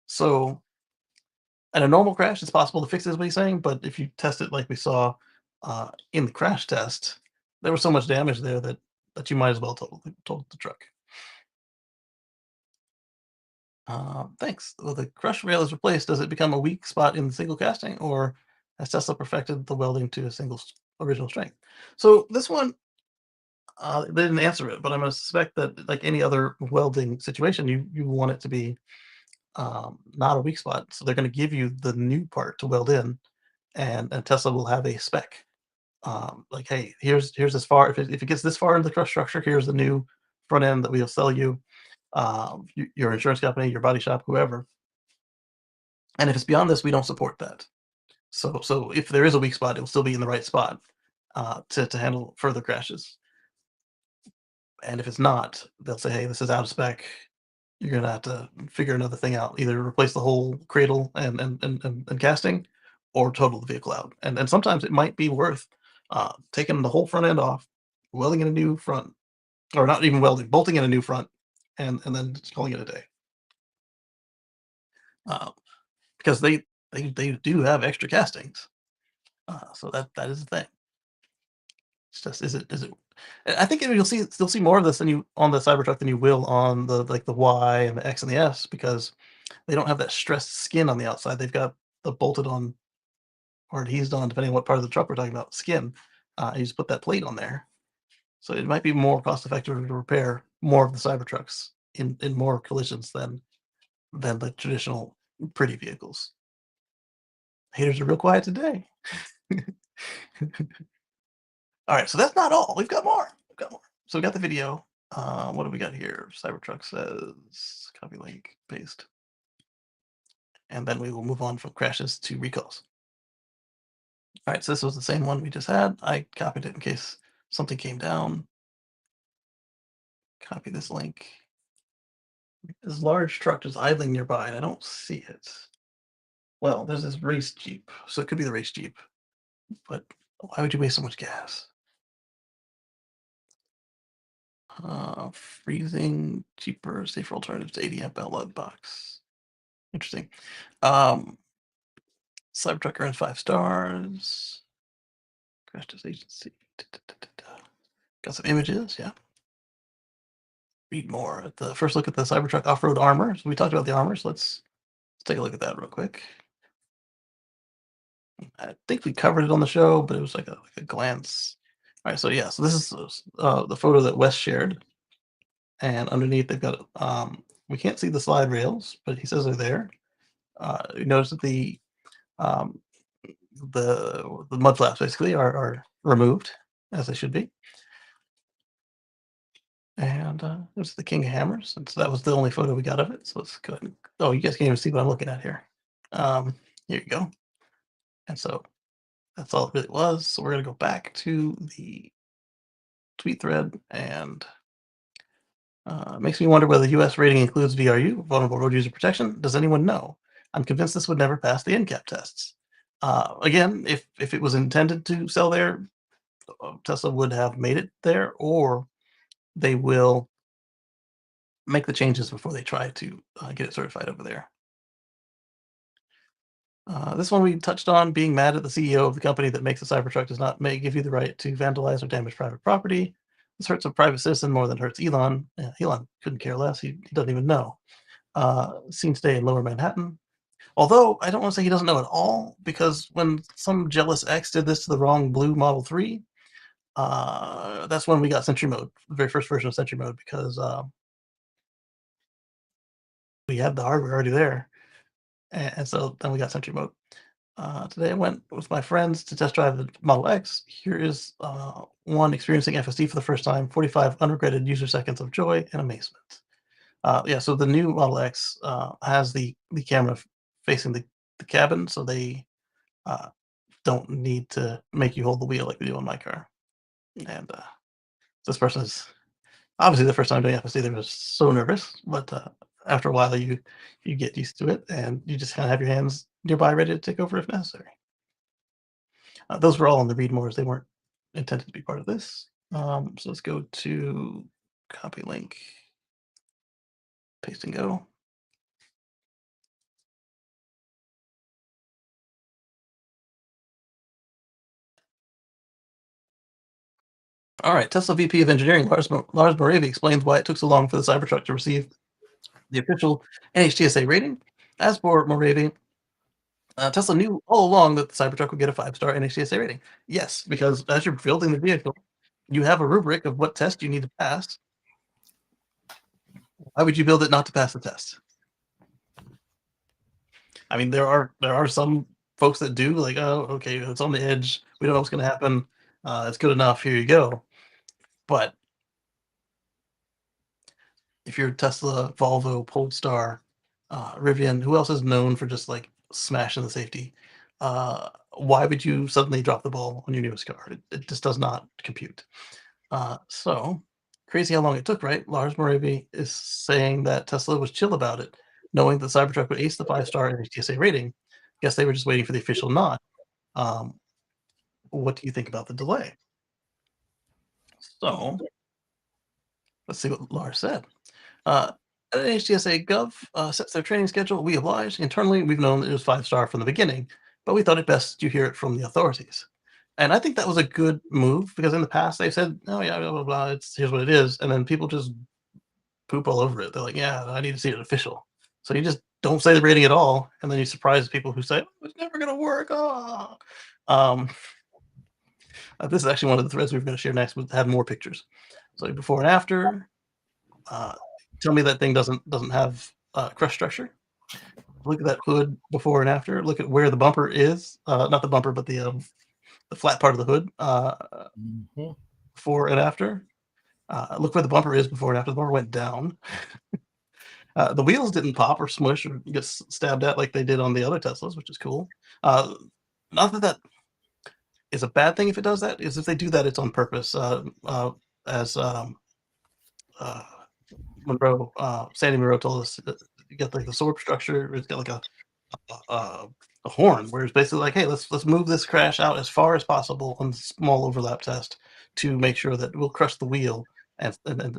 So, in a normal crash, it's possible to fix it, is what he's saying. But if you test it like we saw in the crash test, there was so much damage there that you might as well total the truck. Thanks. Well, the crush rail is replaced. Does it become a weak spot in the single casting, or has Tesla perfected the welding to a single original strength? So this one, they didn't answer it, but I'm going to suspect that, like any other welding situation, you want it to be not a weak spot. So they're going to give you the new part to weld in, and Tesla will have a spec. Like, hey, here's as far. If it gets this far into the crush structure, here's the new front end that we'll sell you. Your insurance company, your body shop, whoever. And if it's beyond this, we don't support that. So if there is a weak spot, it will still be in the right spot to handle further crashes. And if it's not, they'll say, hey, this is out of spec. You're gonna have to figure another thing out. Either replace the whole cradle and casting, or total the vehicle out. And sometimes it might be worth taking the whole front end off, welding in a new front, or not even welding, bolting in a new front, and then just calling it a day. Because they do have extra castings, so that is the thing. It's just is it? I think you'll see more of this than you on the Cybertruck than you will on the the Y and the X and the S, because they don't have that stressed skin on the outside. They've got the bolted on or adhesed on, depending on what part of the truck we're talking about, skin. You just put that plate on there, so it might be more cost effective to repair more of the Cybertrucks in more collisions than the traditional pretty vehicles. Haters are real quiet today. All right, so that's not all. We've got more. We've got more. So we got the video. What do we got here? Cybertruck says copy link, paste. And then we will move on from crashes to recalls. All right, so this was the same one we just had. I copied it in case something came down. Copy this link. This large truck just idling nearby, and I don't see it. Well, there's this race Jeep, so it could be the race Jeep. But why would you waste so much gas? Freezing, cheaper, safer alternatives to 80 amp outlet box. Interesting. Cybertruck earns 5 stars. Crash test agency. Got some images, yeah. Read more. At the first look at the Cybertruck off-road armor. So we talked about the armor, so let's take a look at that real quick. I think we covered it on the show, but it was like a glance. All right, so yeah, so this is the photo that Wes shared, and underneath they've got we can't see the slide rails, but he says they're there. You notice that the mud flaps basically are removed as they should be. And there's the King of Hammers, and so that was the only photo we got of it. So let's go ahead and, oh, you guys can't even see what I'm looking at here. Here you go. And so that's all it really was. So we're gonna go back to the tweet thread, and makes me wonder whether the US rating includes VRU, vulnerable road user protection. Does anyone know? I'm convinced this would never pass the NCAP tests. Again, if it was intended to sell there, Tesla would have made it there, or they will make the changes before they try to get it certified over there. This one we touched on, being mad at the CEO of the company that makes the Cybertruck does not give you the right to vandalize or damage private property. This hurts a private citizen more than hurts Elon. Elon couldn't care less. He doesn't even know. Seen today in Lower Manhattan. Although I don't want to say he doesn't know at all, because when some jealous ex did this to the wrong blue Model 3, that's when we got Sentry Mode, the very first version of Sentry Mode, because we had the hardware already there. And so then we got Sentry Mode. Today I went with my friends to test drive the Model X. Here is one experiencing FSD for the first time, 45 unregretted user seconds of joy and amazement. Yeah, so the new Model X has the camera facing the cabin, so they don't need to make you hold the wheel like they do on my car. And this person is Obviously, the first time doing FSD, they were so nervous, but after a while, you get used to it, and you just kind of have your hands nearby, ready to take over if necessary. Those were all on the read mores; they weren't intended to be part of this. So let's go to copy link, paste and go. All right, Tesla VP of Engineering Lars Moravy explains why it took so long for the Cybertruck to receive the official NHTSA rating. As for Moravy, Tesla knew all along that the Cybertruck would get a 5-star NHTSA rating. Yes, because as you're building the vehicle, you have a rubric of what test you need to pass. Why would you build it not to pass the test? I mean, there are some folks that do, like, oh, okay, it's on the edge. We don't know what's going to happen. It's good enough. Here you go. But if you're Tesla, Volvo, Polestar, Rivian, who else is known for just like smashing the safety? Why would you suddenly drop the ball on your newest car? It just does not compute. So crazy how long it took, right? Lars Moravy is saying that Tesla was chill about it, knowing that Cybertruck would ace the 5-star NHTSA rating. Guess they were just waiting for the official nod. What do you think about the delay? So let's see what Lars said. NHTSA Gov sets their training schedule. We oblige. Internally, we've known that it was 5-star from the beginning, but we thought it best you hear it from the authorities. And I think that was a good move because in the past they've said, "Oh yeah, blah blah blah. Here's what it is," and then people just poop all over it. They're like, "Yeah, I need to see it official." So you just don't say the rating at all, and then you surprise people who say, "Oh, it's never going to work." Oh. This is actually one of the threads we're going to share next. With had more pictures. So before and after. Tell me that thing doesn't have crush structure. Look at that hood before and after. Look at where the bumper is. Not the bumper, but the flat part of the hood. Before and after. Look where the bumper is before and after. The bumper went down. The wheels didn't pop or smush or get stabbed at like they did on the other Teslas, which is cool. Not that is a bad thing if it does that. Is if they do that, it's on purpose. As Monroe, Sandy Monroe told us, you got like the sword structure. It's got like a horn, where it's basically like, hey, let's move this crash out as far as possible on small overlap test to make sure that we'll crush the wheel and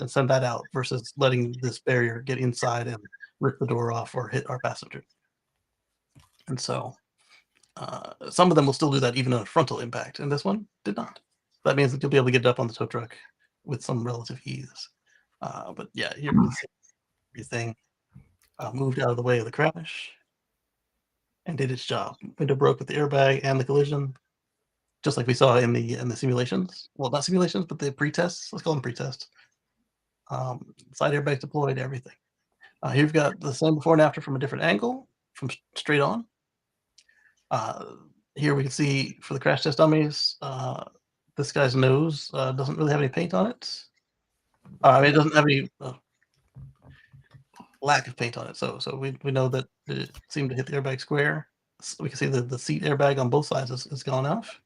send that out versus letting this barrier get inside and rip the door off or hit our passenger. And so some of them will still do that even on a frontal impact, and this one did not. That means that you'll be able to get it up on the tow truck with some relative ease. But yeah, here we can see everything moved out of the way of the crash and did its job. Window broke with the airbag and the collision, just like we saw in the simulations. Well, not simulations, but the pre-tests. Let's call them pre-tests. Side airbag deployed, everything. Here we've got the same before and after from a different angle, from straight on. Here we can see for the crash test dummies, this guy's nose doesn't really have any paint on it. I mean, it doesn't have any lack of paint on it. So we know that it seemed to hit the airbag square. So we can see the seat airbag on both sides is gone off.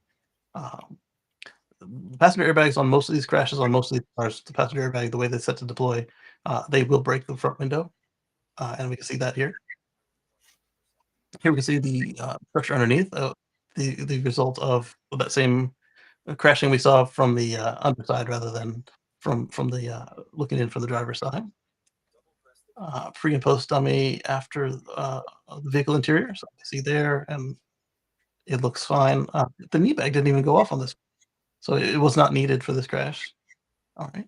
The passenger airbags on most of these crashes, on most of these cars, the passenger airbag, the way they're set to deploy, they will break the front window. And we can see that here. Here we can see the structure underneath, the result of that same crashing we saw from the underside rather than from the looking in from the driver's side. Pre and post dummy after the vehicle interior. So you see there, and it looks fine. The knee bag didn't even go off on this, so it was not needed for this crash. All right.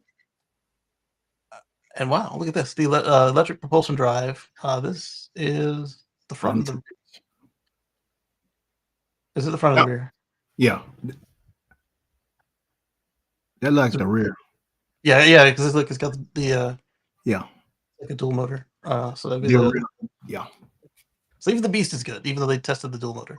And wow, look at this. The electric propulsion drive. This is the front of the. Is it the front of the rear? Yeah. That looks the rear. Yeah, because it's got the yeah, like a dual motor. So that'd be the yeah. So even the Beast is good, even though they tested the dual motor.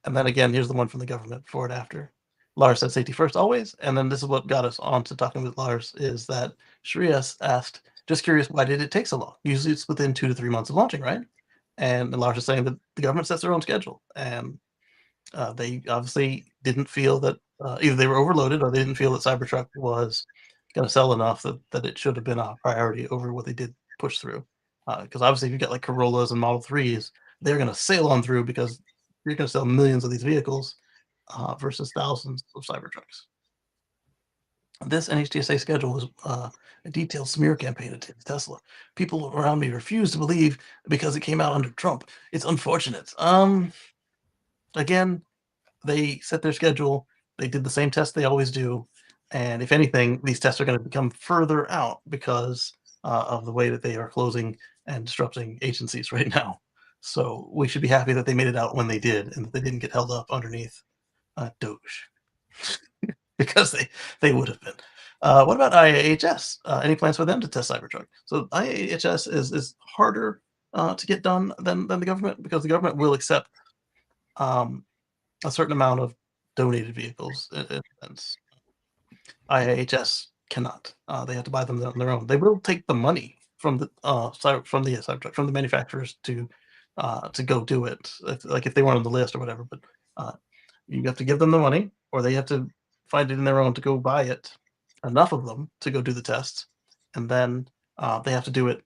And then again, here's the one from the government before and after. Lars said safety first always, and then this is what got us on to talking with Lars, is that Shreya asked, just curious, why did it take so long? Usually it's within 2 to 3 months of launching, right? And Lars is saying that the government sets their own schedule, and they obviously didn't feel that either they were overloaded or they didn't feel that Cybertruck was going to sell enough that it should have been a priority over what they did push through. Because obviously, if you get like Corollas and Model 3s, they're going to sail on through because you're going to sell millions of these vehicles versus thousands of Cybertrucks. This NHTSA schedule was a detailed smear campaign against Tesla. People around me refuse to believe because it came out under Trump. It's unfortunate. Again, they set their schedule. They did the same test they always do. And if anything, these tests are going to become further out because of the way that they are closing and disrupting agencies right now. So we should be happy that they made it out when they did and that they didn't get held up underneath Doge. Because they would have been. What about IAHS? Any plans for them to test Cybertruck? So IAHS is harder to get done than the government because the government will accept a certain amount of donated vehicles. IAHS cannot. They have to buy them on their own. They will take the money from the Cybertruck from the manufacturers to go do it, if they weren't on the list or whatever. But you have to give them the money, or they have to find it in their own to go buy it, enough of them to go do the tests, and then they have to do it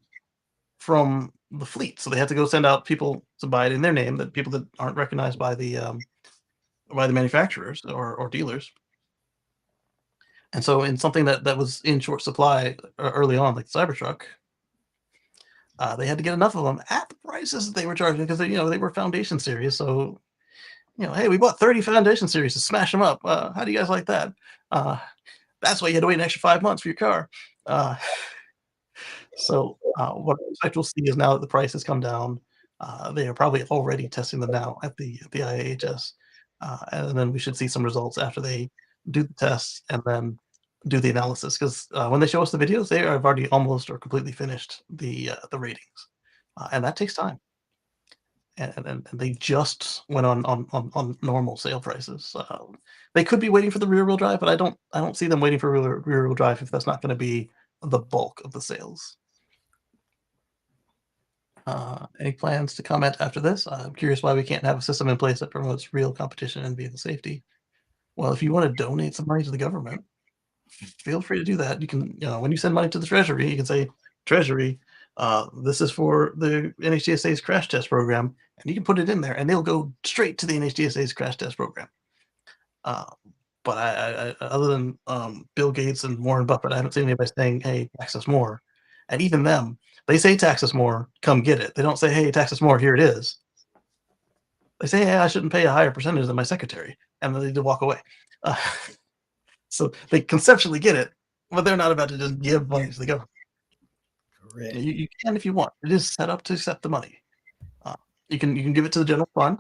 from the fleet. So they have to go send out people to buy it in their name, that people that aren't recognized by the manufacturers or dealers. And so in something that was in short supply early on, like the Cybertruck, they had to get enough of them at the prices that they were charging because they were Foundation Series. So hey, we bought 30 Foundation Series to smash them up. How do you guys like that? That's why you had to wait an extra 5 months for your car. So what I expect we'll see is now that the price has come down, they are probably already testing them now at the IAHS. And then we should see some results after they do the tests and then do the analysis. Because when they show us the videos, they have already almost or completely finished the ratings. And that takes time. And they just went on normal sale prices. They could be waiting for the rear wheel drive, but I don't see them waiting for rear wheel drive if that's not going to be the bulk of the sales. Any plans to comment after this? I'm curious why we can't have a system in place that promotes real competition and vehicle safety. Well, if you want to donate some money to the government, feel free to do that. You can, when you send money to the Treasury, you can say, Treasury, this is for the NHTSA's crash test program, and you can put it in there, and they'll go straight to the NHTSA's crash test program. But I other than Bill Gates and Warren Buffett, I haven't seen anybody saying, "Hey, tax us more." And even them, they say, "Tax us more, come get it." They don't say, "Hey, tax us more, here it is." They say, "Hey, I shouldn't pay a higher percentage than my secretary," and then they walk away. So they conceptually get it, but they're not about to just give money to the government. Correct. You can if you want. It is set up to accept the money. You can give it to the general fund.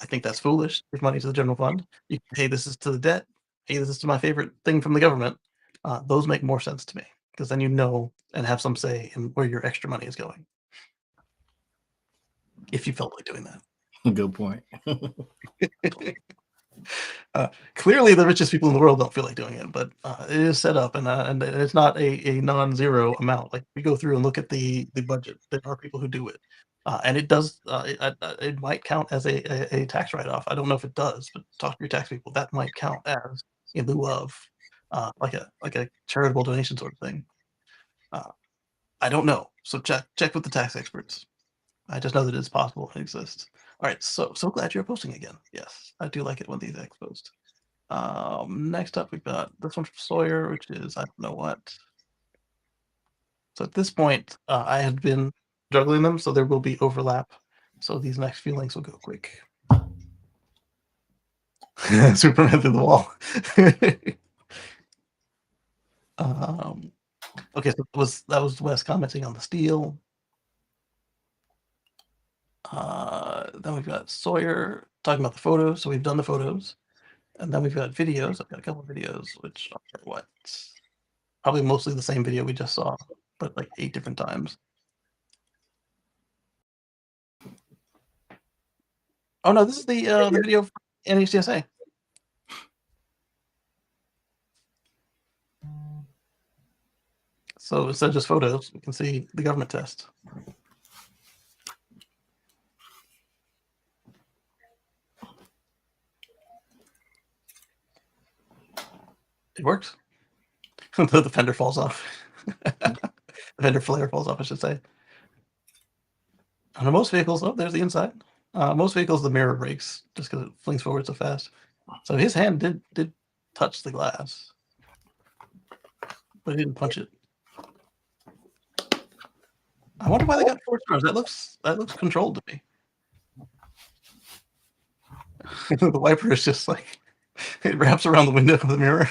I think that's foolish. Give money to the general fund. You can, hey, this is to the debt. Hey, this is to my favorite thing from the government. Those make more sense to me because then you know and have some say in where your extra money is going. If you felt like doing that. Good point. Clearly, the richest people in the world don't feel like doing it, but it is set up, and it's not a non-zero amount. Like we go through and look at the budget, there are people who do it, and it does. It might count as a tax write-off. I don't know if it does, but talk to your tax people. That might count as in lieu of like a charitable donation sort of thing. I don't know, so check with the tax experts. I just know that it's possible and exists. All right, so glad you're posting again. Yes, I do like it when these X post. Next up, we've got this one from Sawyer, which is I don't know what. So at this point, I had been juggling them, so there will be overlap. So these next few links will go quick. Superman through the wall. Okay, so that was Wes commenting on the steel. Then we've got Sawyer talking about the photos. So we've done the photos. And then we've got videos. I've got a couple of videos, which are what? Probably mostly the same video we just saw, but like 8 different times. Oh no, this is the video for NHTSA. So instead of just photos, we can see the government test. It works. The fender falls off. The fender flare falls off, I should say. On most vehicles, oh, there's the inside. Most vehicles, the mirror breaks just because it flings forward so fast. So his hand did touch the glass, but he didn't punch it. I wonder why they got 4 stars. That looks controlled to me. The wiper is just like it wraps around the window of the mirror.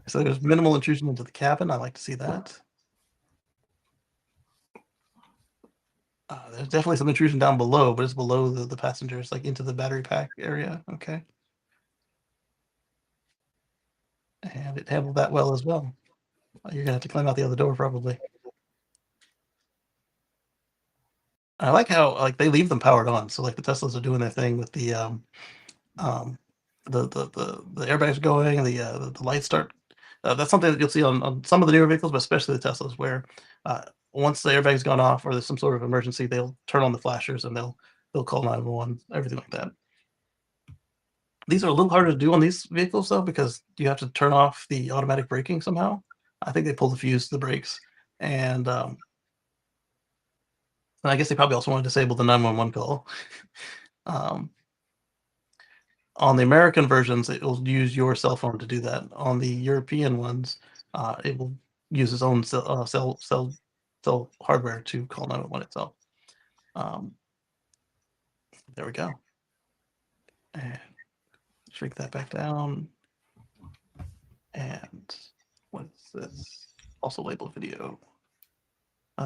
So there's minimal intrusion into the cabin. I like to see that. There's definitely some intrusion down below, but it's below the passengers, like into the battery pack area. Okay. And it handled that well as well. You're gonna have to climb out the other door probably. I like how like they leave them powered on, so like the Teslas are doing their thing with the airbags going, the lights start. That's something that you'll see on some of the newer vehicles, but especially the Teslas, where once the airbag's gone off or there's some sort of emergency, they'll turn on the flashers and they'll call 911, everything like that. These are a little harder to do on these vehicles though, because you have to turn off the automatic braking somehow. I think they pull the fuse to the brakes, and I guess they probably also want to disable the 911 call. On the American versions, it will use your cell phone to do that. On the European ones, it will use its own cell hardware to call 911 itself. There we go. And shrink that back down. And what is this? Also labeled video.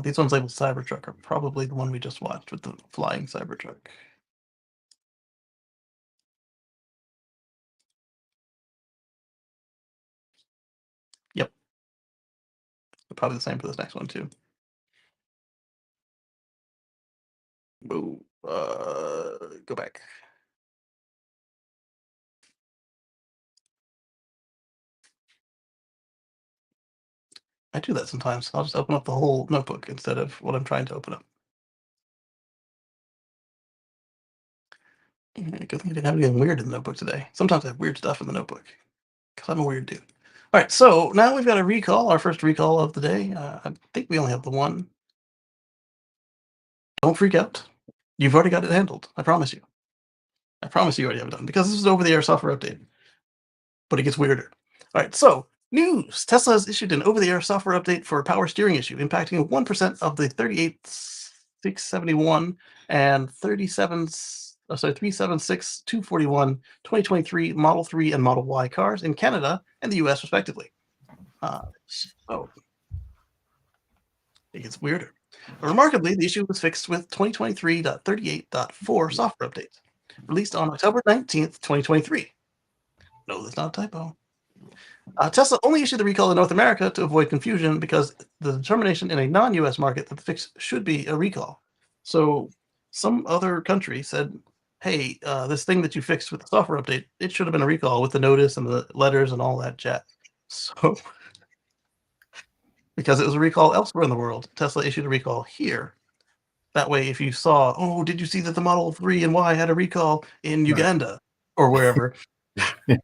These ones labeled Cybertruck are probably the one we just watched with the flying Cybertruck. Yep. Probably the same for this next one too. Whoa. Go back. I do that sometimes. I'll just open up the whole notebook instead of what I'm trying to open up. Good thing I didn't have anything weird in the notebook today. Sometimes I have weird stuff in the notebook because I'm a weird dude. All right, so now we've got a recall, our first recall of the day. I think we only have the one. Don't freak out. You've already got it handled. I promise you. I promise you already have it done because this is over-the-air software update. But it gets weirder. All right, so news. Tesla has issued an over-the-air software update for a power steering issue impacting 1% of the 38671 and 376-241 2023 Model 3 and Model Y cars in Canada and the US respectively. So it gets weirder. Remarkably, the issue was fixed with 2023.38.4 software update, released on October 19th, 2023. No, that's not a typo. Tesla only issued the recall in North America to avoid confusion because the determination in a non-US market that the fix should be a recall. So some other country said, hey, this thing that you fixed with the software update, it should have been a recall with the notice and the letters and all that jazz. So because it was a recall elsewhere in the world, Tesla issued a recall here. That way, if you saw, oh, did you see that the Model 3 and Y had a recall in Uganda or wherever? I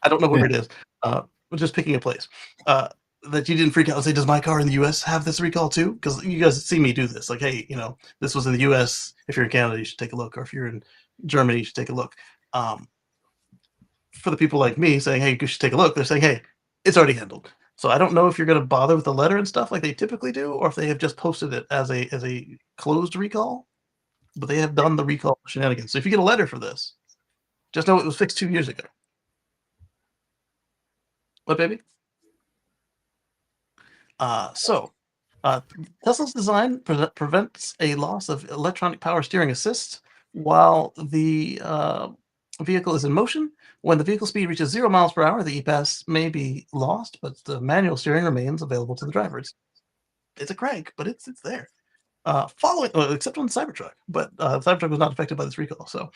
don't know where it is. We're just picking a place. That you didn't freak out and say, does my car in the US have this recall too? Because you guys see me do this. Like, hey, you know, this was in the US. If you're in Canada, you should take a look. Or if you're in Germany, you should take a look. For the people like me saying, hey, you should take a look, they're saying, hey, it's already handled. So I don't know if you're going to bother with the letter and stuff like they typically do, or if they have just posted it as a closed recall. But they have done the recall shenanigans. So if you get a letter for this, just know it was fixed 2 years ago. What, baby? Tesla's design prevents a loss of electronic power steering assist while the vehicle is in motion. When the vehicle speed reaches 0 miles per hour, the EPAS may be lost, but the manual steering remains available to the driver. It's a crank, but it's there. Following, except on the Cybertruck, but the Cybertruck was not affected by this recall. So,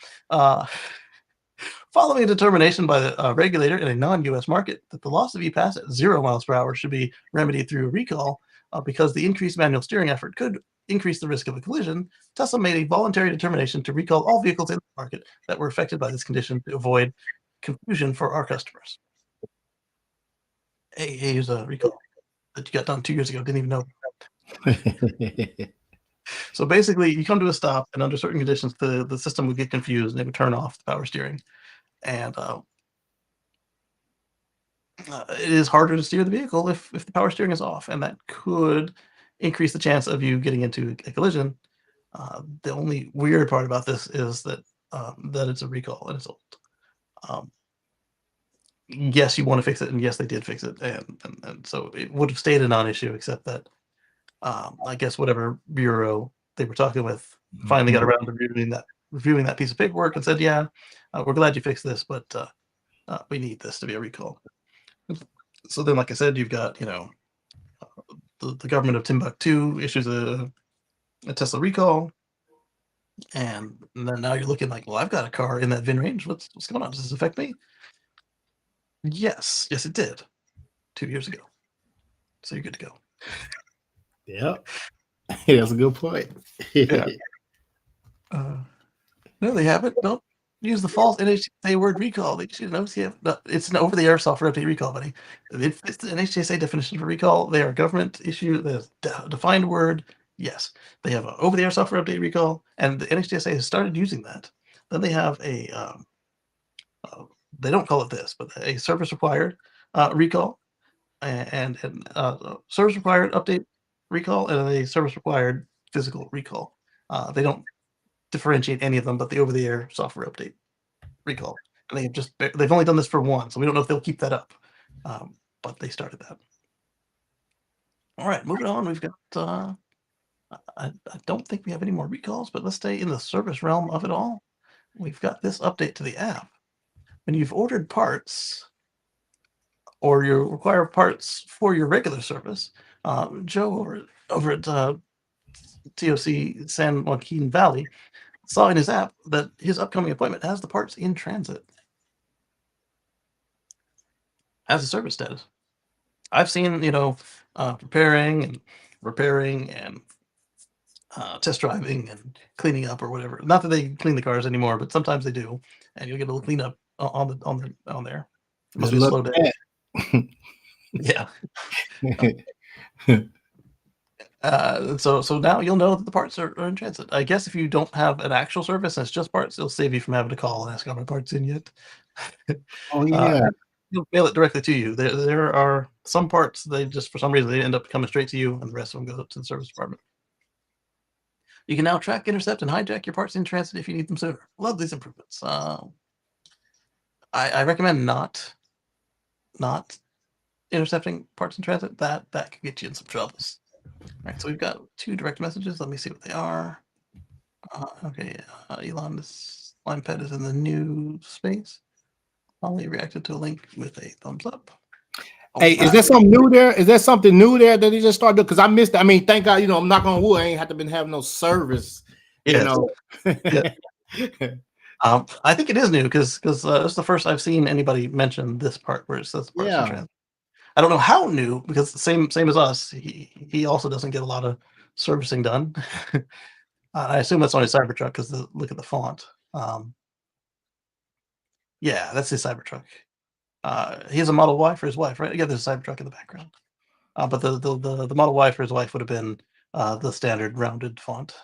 following a determination by the regulator in a non-US market that the loss of EPAS at 0 miles per hour should be remedied through a recall because the increased manual steering effort could increase the risk of a collision, Tesla made a voluntary determination to recall all vehicles in the market that were affected by this condition to avoid confusion for our customers. Hey, here's a recall that you got done 2 years ago. Didn't even know. So basically, you come to a stop, and under certain conditions, the system would get confused, and it would turn off the power steering. And it is harder to steer the vehicle if the power steering is off, and that could increase the chance of you getting into a collision. The only weird part about this is that it's a recall and it's old. Yes, you want to fix it, and yes, they did fix it, and so it would have stayed a non-issue, except that I guess whatever bureau they were talking with finally got around to reviewing that piece of paperwork and said, "Yeah, we're glad you fixed this, but we need this to be a recall." So then, like I said, you've got the government of Timbuktu issues a Tesla recall, and then now you're looking like, well, I've got a car in that VIN range. What's going on? Does this affect me? Yes, it did 2 years ago. So you're good to go. Yep. That's a good point. Yeah. No, they haven't. Don't use the false NHTSA word recall. They should know. It's an over-the-air software update recall, buddy. It's the NHTSA definition for recall. They are government issue. There's defined word. Yes, they have an over-the-air software update recall, and the NHTSA has started using that. Then they have a they don't call it this, but a service required recall, and service required update recall, and a service required physical recall. They don't differentiate any of them, but the over-the-air software update recall, and they've only done this for one, so we don't know if they'll keep that up. But they started that. All right, moving on. We've got. I don't think we have any more recalls, but let's stay in the service realm of it all. We've got this update to the app. When you've ordered parts, or you require parts for your regular service, Joe over at TOC San Joaquin Valley saw in his app that his upcoming appointment has the parts in transit as a service status. I've seen, preparing and repairing and test driving and cleaning up or whatever. Not that they clean the cars anymore, but sometimes they do, and you'll get a little cleanup on there. It must be a slow day. Yeah. So now you'll know that the parts are in transit. I guess if you don't have an actual service and it's just parts, it'll save you from having to call and ask, "Are my parts in yet?" Oh yeah. You'll mail it directly to you. There are some parts they just, for some reason, they end up coming straight to you, and the rest of them go to the service department. You can now track, intercept, and hijack your parts in transit if you need them sooner. Love these improvements. I recommend not intercepting parts in transit. That could get you in some troubles. All right, so we've got 2 direct messages. Let me see what they are. Okay, Elon, this line pet is in the new space. Only reacted to a link with a thumbs up. Hey, is there something new there? Is there something new there that he just started doing? Because I missed it. I mean, thank God, I'm not on wood. I ain't have to been having no service. Yeah. I think it is new because it's the first I've seen anybody mention this part where it says parts in transit. I don't know how new, because the same as us, he also doesn't get a lot of servicing done. I assume that's on his Cybertruck because look at the font. Yeah, that's his Cybertruck. He has a Model Y for his wife, right? Yeah, there's a Cybertruck in the background. But the Model Y for his wife would have been the standard rounded font.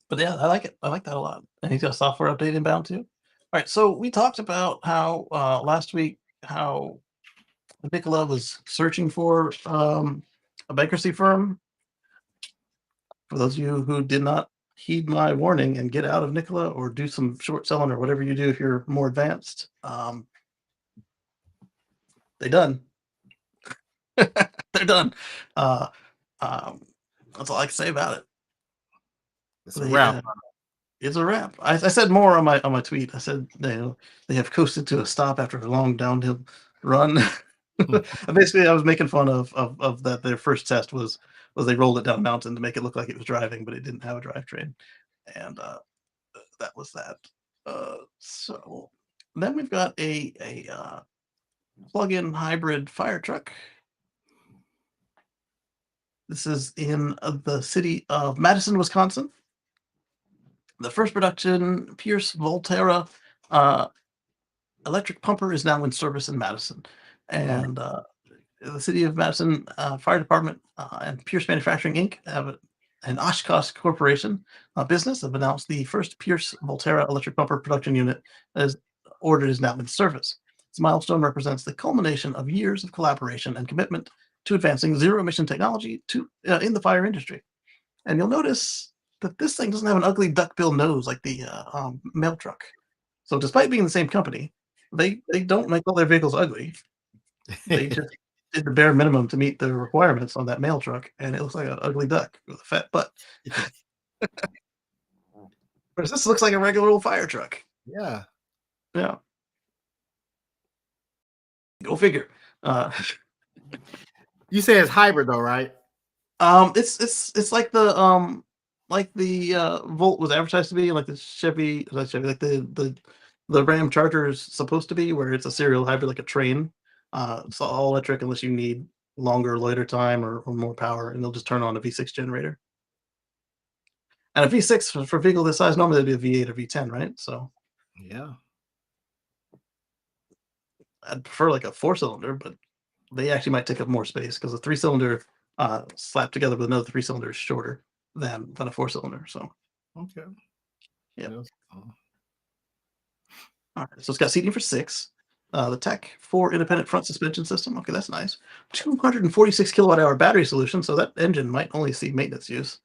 But yeah, I like it. I like that a lot. And he's got a software update inbound too. All right, so we talked about how last week how Nikola was searching for a bankruptcy firm. For those of you who did not heed my warning and get out of Nikola or do some short selling or whatever you do if you're more advanced, they done. They're done. That's all I can say about it. It's a wrap. It's a wrap. I said more on my tweet. I said they have coasted to a stop after a long downhill run. Basically, I was making fun of that. Their first test was they rolled it down a mountain to make it look like it was driving, but it didn't have a drivetrain, and that was that. So then we've got a plug-in hybrid fire truck. This is in the city of Madison, Wisconsin. The first production Pierce Volterra electric pumper is now in service in Madison, and the city of Madison Fire Department and Pierce Manufacturing Inc. have an Oshkosh Corporation business have announced the first Pierce Volterra electric pumper production unit as ordered is now in service. This milestone represents the culmination of years of collaboration and commitment to advancing zero emission technology in the fire industry. And you'll notice that this thing doesn't have an ugly duckbill nose like the mail truck. So despite being the same company, they don't make all their vehicles ugly. They just did the bare minimum to meet the requirements on that mail truck, and it looks like an ugly duck with a fat butt. Whereas this looks like a regular old fire truck. Yeah. Yeah. Go figure. You say it's hybrid though, right? It's like the Volt was advertised to be, like the Chevy, like the Ram Charger is supposed to be, where it's a serial hybrid, like a train. It's all electric unless you need longer loiter time or more power, and they'll just turn on a V6 generator. And a V6 for a vehicle this size, normally it'd be a V8 or V10, right? So yeah, I'd prefer like a 4-cylinder, but they actually might take up more space because a 3-cylinder slapped together with another 3-cylinder is shorter than a 4-cylinder. So okay, yeah. All right, so it's got seating for 6. The Tech 4 independent front suspension system. Okay, that's nice. 246 kilowatt-hour battery solution, so that engine might only see maintenance use.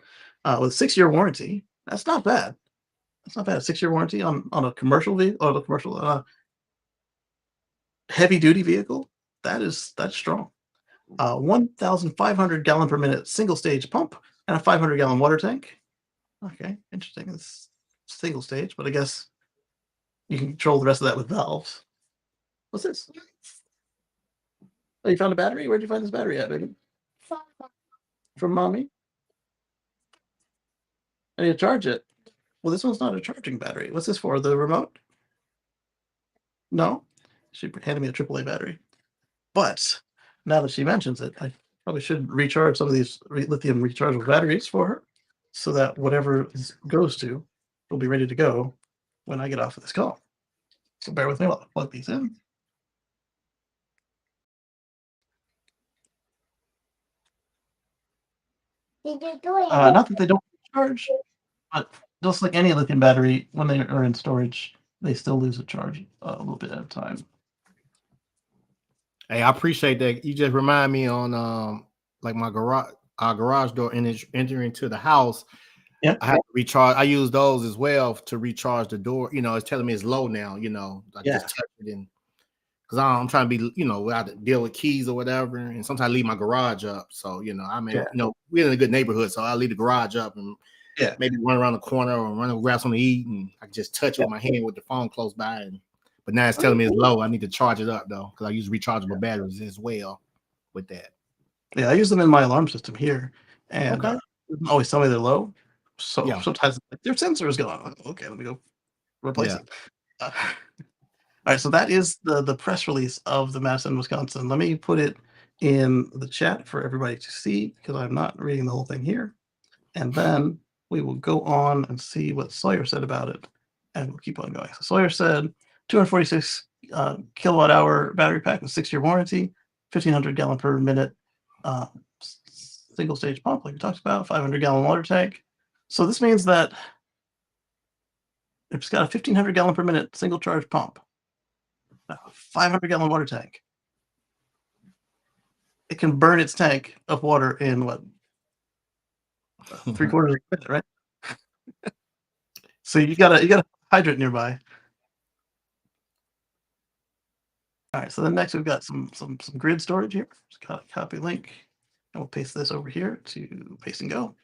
With 6-year warranty, that's not bad. That's not bad. A 6-year warranty on a commercial vehicle, or a commercial heavy-duty vehicle. That's strong. 1,500 gallon per minute single stage pump and a 500 gallon water tank. Okay, interesting. It's single stage, but I guess you can control the rest of that with valves. What's this? Oh, you found a battery? Where'd you find this battery at, baby? From mommy? I need to charge it. Well, this one's not a charging battery. What's this for? The remote? No? She handed me a AAA battery. But now that she mentions it, I probably should recharge some of these lithium rechargeable batteries for her so that whatever this goes to will be ready to go when I get off of this call. So bear with me while I plug these in. Not that they don't charge, but just like any lithium battery, when they are in storage, they still lose a charge a little bit at a time. Hey, I appreciate that. You just remind me on like my garage door entering to the house. Yeah, I have to recharge. I use those as well to recharge the door. You know, it's telling me it's low now. You know, I just touch it in because I'm trying to be, you know, without to deal with keys or whatever. And sometimes I leave my garage up. So, you know, I mean, you know, we're in a good neighborhood, so I leave the garage up and maybe run around the corner or run and grab something to eat, and I can just touch it with my hand with the phone close by. But now it's telling me it's low. I need to charge it up though, because I use rechargeable batteries as well with that. Yeah, I use them in my alarm system here, and it doesn't always tell me they're low. So sometimes like, their sensor is going. Okay, let me go replace it. All right, so that is the press release of the Madison, Wisconsin. Let me put it in the chat for everybody to see because I'm not reading the whole thing here, and then we will go on and see what Sawyer said about it, and we'll keep on going. So Sawyer said 246 kilowatt-hour battery pack with 6-year warranty, 1,500 gallon per minute single stage pump, like we talked about, 500 gallon water tank. So this means that it's got a 1,500 gallon per minute single charge pump, a 500 gallon water tank. It can burn its tank of water in what, 3/4 of a minute, right? So you got a hydrant nearby. All right, so then next we've got some grid storage here. Just got a copy link, and we'll paste this over here to paste and go.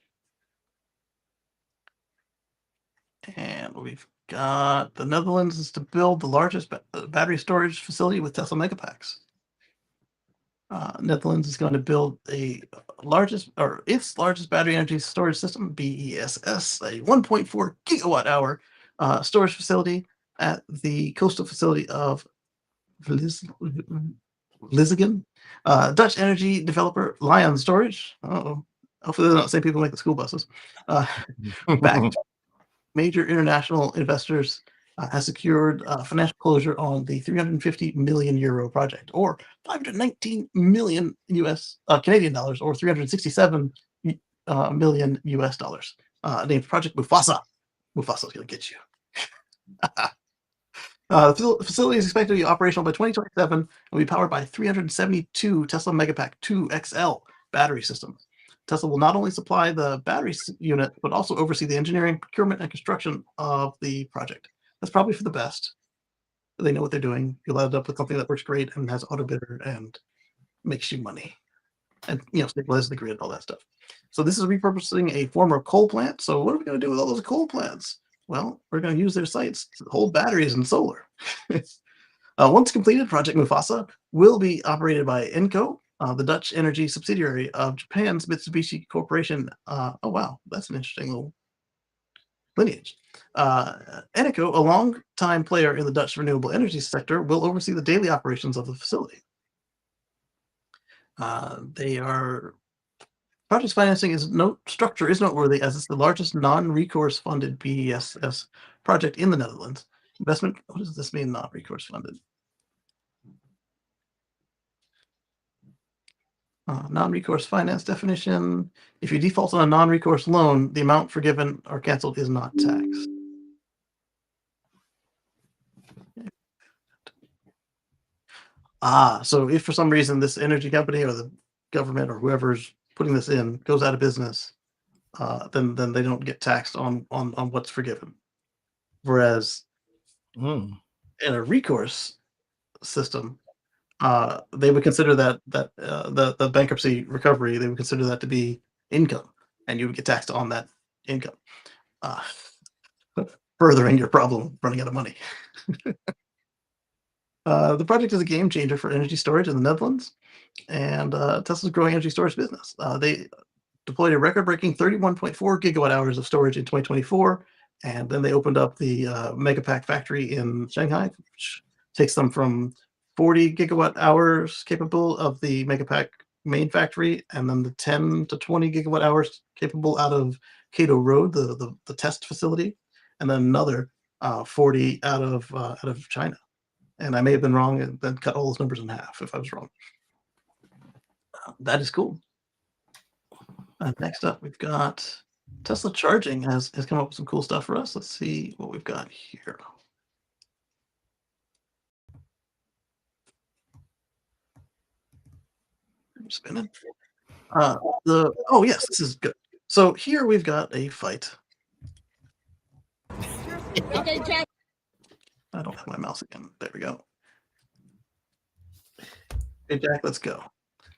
And we've got the Netherlands is to build the largest battery storage facility with Tesla Megapacks. Netherlands is going to build its largest battery energy storage system, BESS, a 1.4 gigawatt-hour storage facility at the coastal facility of Vlissingen. Dutch energy developer Lion Storage. Hopefully they're not the same people who make the school buses. Backed major international investors has secured financial closure on the 350 million euro project, or 519 million Canadian dollars, or 367 million US dollars. Named Project Mufasa. Mufasa's going to get you. The facility is expected to be operational by 2027 and will be powered by 372 Tesla Megapack 2 XL battery systems. Tesla will not only supply the battery unit, but also oversee the engineering, procurement, and construction of the project. That's probably for the best. They know what they're doing. You'll end up with something that works great and has auto bidder and makes you money, and stabilizes the grid, all that stuff. So this is repurposing a former coal plant. So what are we going to do with all those coal plants? Well, we're going to use their sites to hold batteries and solar. Once completed, Project Mufasa will be operated by Enco, the Dutch energy subsidiary of Japan's Mitsubishi Corporation. Oh, wow, that's an interesting little lineage. Eneco, a long-time player in the Dutch renewable energy sector, will oversee the daily operations of the facility. Project's financing structure is noteworthy as it's the largest non-recourse funded BESS project in the Netherlands. Investment, what does this mean, non-recourse funded? Non-recourse finance definition. If you default on a non-recourse loan, the amount forgiven or canceled is not taxed. So if for some reason this energy company or the government or whoever's putting this in goes out of business, then they don't get taxed on what's forgiven. Whereas in a recourse system, they would consider that the bankruptcy recovery, they would consider that to be income, and you would get taxed on that income, furthering your problem running out of money. The project is a game changer for energy storage in the Netherlands, and Tesla's growing energy storage business. They deployed a record-breaking 31.4 gigawatt hours of storage in 2024, and then they opened up the Megapack factory in Shanghai, which takes them from 40 gigawatt hours capable of the Megapack main factory, and then the 10 to 20 gigawatt hours capable out of Cato Road, the test facility, and then another 40 out of China. And I may have been wrong and then cut all those numbers in half if I was wrong. That is cool. Next up, we've got Tesla Charging has come up with some cool stuff for us. Let's see what we've got here. I'm spinning. Oh yes, this is good. So here we've got a fight. Okay, Jack. I don't have my mouse again. There we go. Hey Jack, let's go.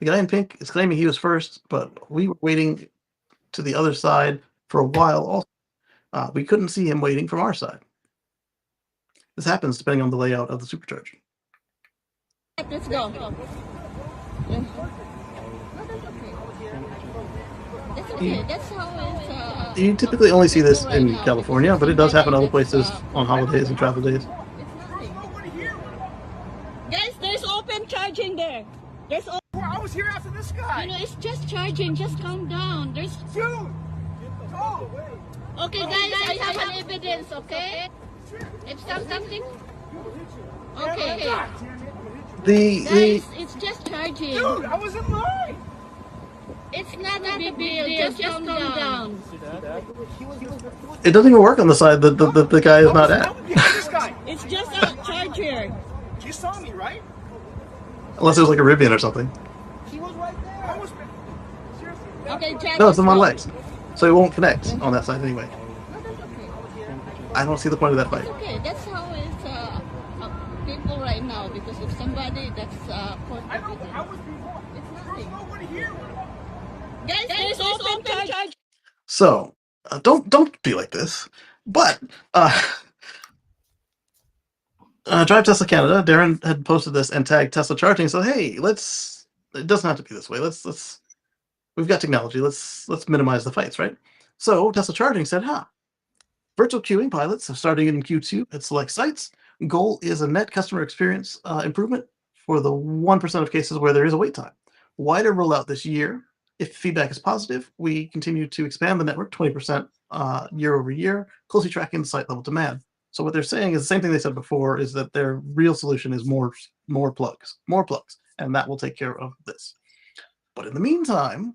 The guy in pink is claiming he was first, but we were waiting to the other side for a while also. We couldn't see him waiting from our side. This happens depending on the layout of the supercharger. Let's go. That's okay. That's how it's. You typically only see this in California, but it does happen other places on holidays and travel days. Guys, there's open charging there. There's open. I was here after this guy. It's just charging. Just calm down. There's. Dude. Oh. Okay, guys, I have an evidence. Okay. It's something. Okay. Guys, it's just charging. Dude, I was in line. It's not a big deal. Just calm down. It doesn't even work on the side that the guy is not at. It's just a charger. You saw me, right? Unless it was like a Rivian or something. He was right there. Seriously. Okay, Jack. No, it's on my legs. So it won't connect on that side anyway. I don't see the point of that fight. It's okay. That's how it's people right now, because if somebody that's I was before. It's There's nobody here. Guys, there's open charge. So don't be like this. But Drive Tesla Canada, Darren had posted this and tagged Tesla Charging. So hey, it doesn't have to be this way. We've got technology. Let's minimize the fights, right? So Tesla Charging said, virtual queuing pilots have started in Q2 at select sites. Goal is a net customer experience improvement for the 1% of cases where there is a wait time. Wider rollout this year. If feedback is positive, we continue to expand the network 20% year over year, closely tracking the site level demand. So what they're saying is the same thing they said before, is that their real solution is more plugs, and that will take care of this. But in the meantime,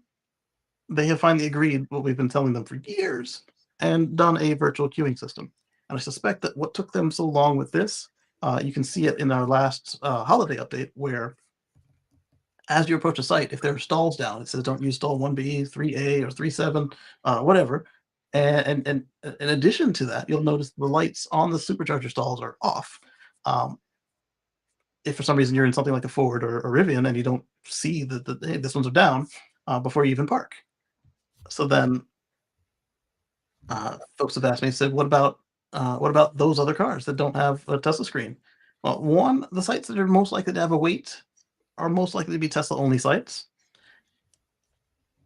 they have finally agreed what we've been telling them for years and done a virtual queuing system. And I suspect that what took them so long with this, you can see it in our last holiday update, where as you approach a site, if there are stalls down, it says don't use stall 1B, 3A, or 37, whatever. And in addition to that, you'll notice the lights on the supercharger stalls are off. If for some reason you're in something like a Ford or Rivian and you don't see that hey, this one's are down before you even park. So then folks have asked me, said, what about those other cars that don't have a Tesla screen? Well, one, the sites that are most likely to have a wait are most likely to be Tesla only sites.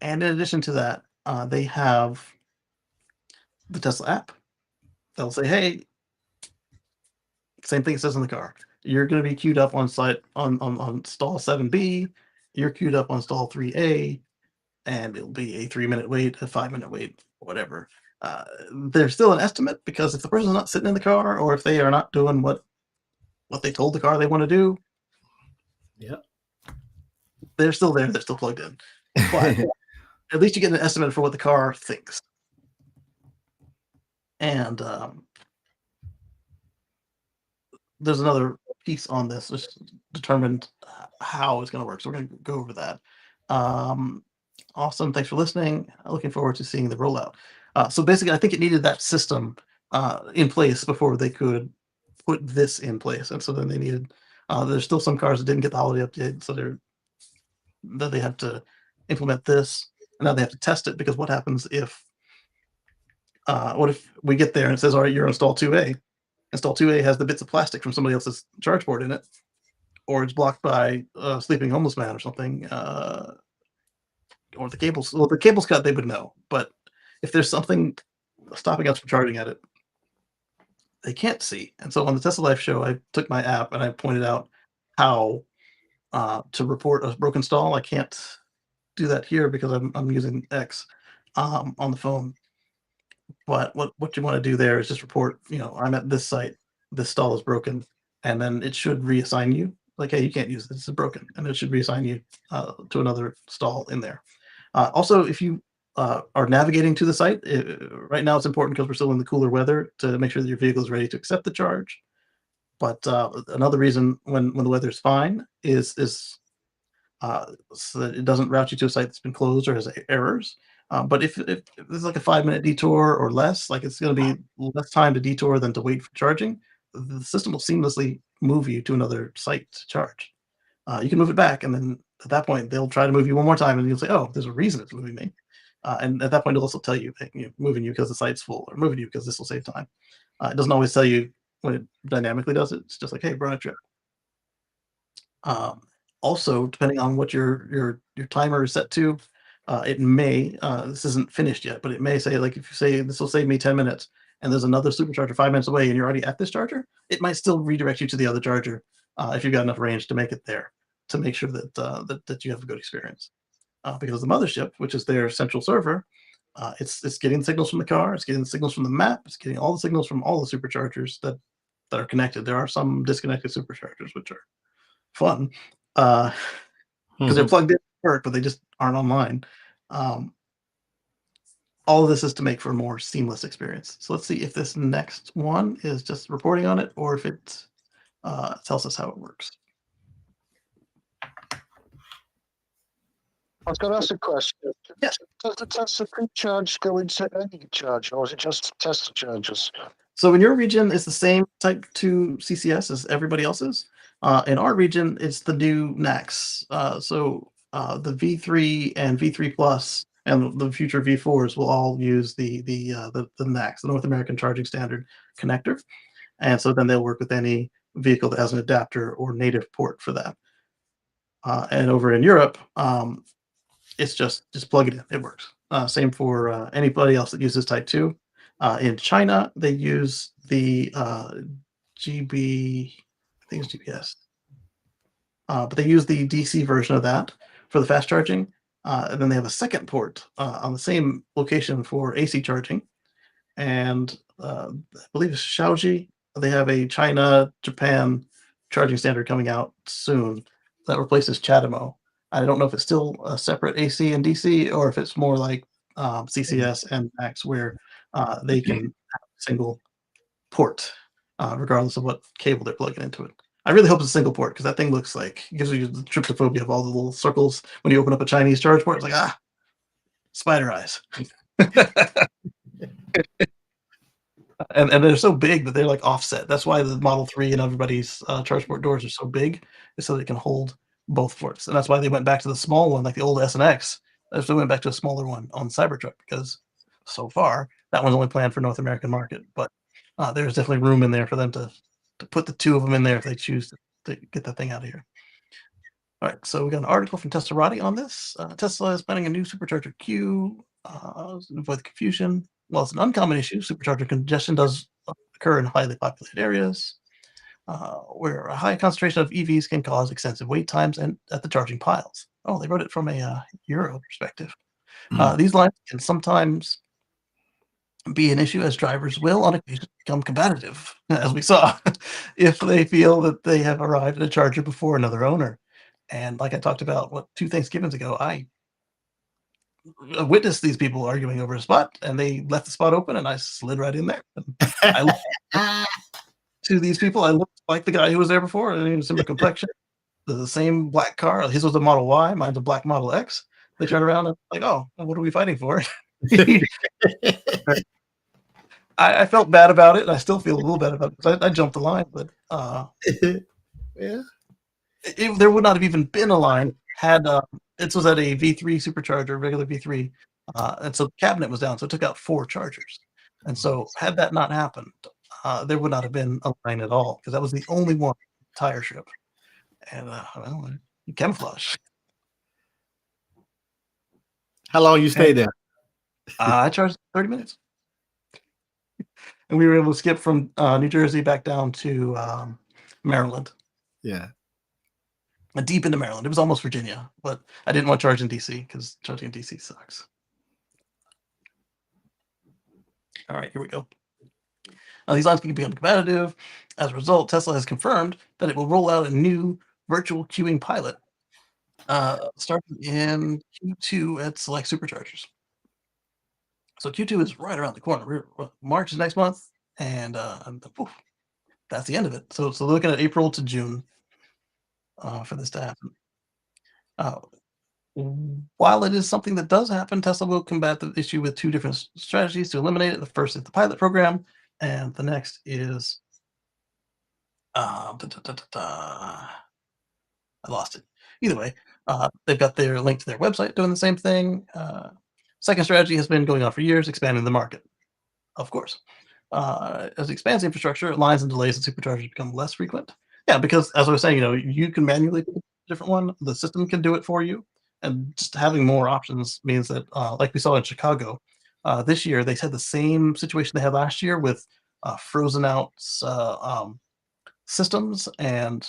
And in addition to that, they have the Tesla app. They'll say, hey, same thing it says in the car. You're going to be queued up on site on stall 7B. You're queued up on stall 3A, and it'll be a 3-minute wait, a 5-minute wait, whatever. There's still an estimate, because if the person's not sitting in the car, or if they are not doing what they told the car they want to do, yeah, they're still there. They're still plugged in. But at least you get an estimate for what the car thinks. And there's another piece on this, which determined how it's going to work. So we're going to go over that. Awesome. Thanks for listening. Looking forward to seeing the rollout. So basically, I think it needed that system in place before they could put this in place. And so then they needed, there's still some cars that didn't get the holiday update. So they had to implement this. And now they have to test it, because what happens if, what if we get there and it says, all right, you're on stall 2A. Install 2A has the bits of plastic from somebody else's charge port in it, or it's blocked by a sleeping homeless man or something, or the cables. Well, the cable's cut, they would know. But if there's something stopping us from charging at it, they can't see. And so on the Tesla Life show, I took my app and I pointed out how to report a broken stall. I can't do that here because I'm using X on the phone. But what you want to do there is just report, I'm at this site, this stall is broken, and then it should reassign you. Like, hey, you can't use this, it's broken, and it should reassign you to another stall in there. Also, if you are navigating to the site, right now it's important because we're still in the cooler weather to make sure that your vehicle is ready to accept the charge. But another reason when the weather's fine is so that it doesn't route you to a site that's been closed or has errors. But if there's like a 5-minute detour or less, like it's going to be less time to detour than to wait for charging, the system will seamlessly move you to another site to charge. You can move it back, and then at that point, they'll try to move you one more time, and you'll say, oh, there's a reason it's moving me. And at that point, it'll also tell you, hey, moving you because the site's full, or moving you because this will save time. It doesn't always tell you when it dynamically does it. It's just like, hey, we're on a trip. Also, depending on what your timer is set to, it may, this isn't finished yet, but it may say, like, if you say this will save me 10 minutes and there's another supercharger 5 minutes away and you're already at this charger, it might still redirect you to the other charger if you've got enough range to make it there, to make sure that that you have a good experience. Because the mothership, which is their central server, it's getting signals from the car, it's getting signals from the map, it's getting all the signals from all the superchargers that are connected. There are some disconnected superchargers, which are fun. Because they're plugged in to work, but they just aren't online. All of this is to make for a more seamless experience. So let's see if this next one is just reporting on it, or if it tells us how it works. I was going to ask a question. Yes. Does the Tesla pre-charge go into any charge, or is it just Tesla chargers? So in your region, it's the same Type 2 CCS as everybody else's. In our region, it's the new NACS. So the V3 and V3 Plus and the future V4s will all use the NACS, the North American Charging Standard connector. And so then they'll work with any vehicle that has an adapter or native port for that. And over in Europe, it's just plug it in. It works. Same for anybody else that uses Type 2. In China, they use the GB, I think it's GPS. But they use the DC version of that for the fast charging. And then they have a second port on the same location for AC charging. And I believe it's Shaoji they have a China Japan charging standard coming out soon that replaces CHAdeMO. I don't know if it's still a separate AC and DC or if it's more like CCS and Max, where they can have a single port, regardless of what cable they're plugging into it. I really hope it's a single port because that thing looks like gives you the tryptophobia of all the little circles when you open up a Chinese charge port. It's like spider eyes. And they're so big that they're like offset. That's why the Model 3 and everybody's charge port doors are so big, is so they can hold both ports. And that's why they went back to the small one, like the old S and X. That's why they went back to a smaller one on Cybertruck because so far that one's only planned for North American market. But there's definitely room in there for them to put the two of them in there if they choose to get that thing out of here. All right, so we got an article from Teslarati on this. Tesla is planning a new supercharger queue. Avoid the confusion. Well, it's an uncommon issue. Supercharger congestion does occur in highly populated areas where a high concentration of EVs can cause extensive wait times and at the charging piles. Oh, they wrote it from a Euro perspective. These lines can sometimes be an issue as drivers will on occasion become combative, as we saw, if they feel that they have arrived at a charger before another owner. And like I talked about, 2 Thanksgivings ago, I witnessed these people arguing over a spot, and they left the spot open, and I slid right in there. And I looked to these people. I looked like the guy who was there before, and he was similar complexion, the same black car. His was a Model Y, mine's a black Model X. They turned around and like, oh, what are we fighting for? I felt bad about it. And I still feel a little bad about it because I jumped the line, but yeah, there would not have even been a line had it was at a V3 supercharger, regular V3, and so the cabinet was down, so it took out 4 chargers. And so had that not happened, there would not have been a line at all because that was the only one tire ship. And well, camouflage. How long you stayed there? I charged 30 minutes. And we were able to skip from New Jersey back down to Maryland. Yeah. Deep into Maryland. It was almost Virginia, but I didn't want to charge in DC because charging in DC sucks. All right, here we go. Now, these lines can become competitive. As a result, Tesla has confirmed that it will roll out a new virtual queuing pilot starting in Q2 at select superchargers. So Q2 is right around the corner. March is next month, and that's the end of it. So looking at April to June for this to happen. While it is something that does happen, Tesla will combat the issue with 2 different strategies to eliminate it. The first is the pilot program, and the next is I lost it. Either way, they've got their link to their website doing the same thing. Second strategy has been going on for years, expanding the market, of course. As it expands the infrastructure, lines and delays in superchargers become less frequent. Yeah, because as I was saying, you can manually pick a different one. The system can do it for you. And just having more options means that, like we saw in Chicago, this year, they had the same situation they had last year with frozen out systems, and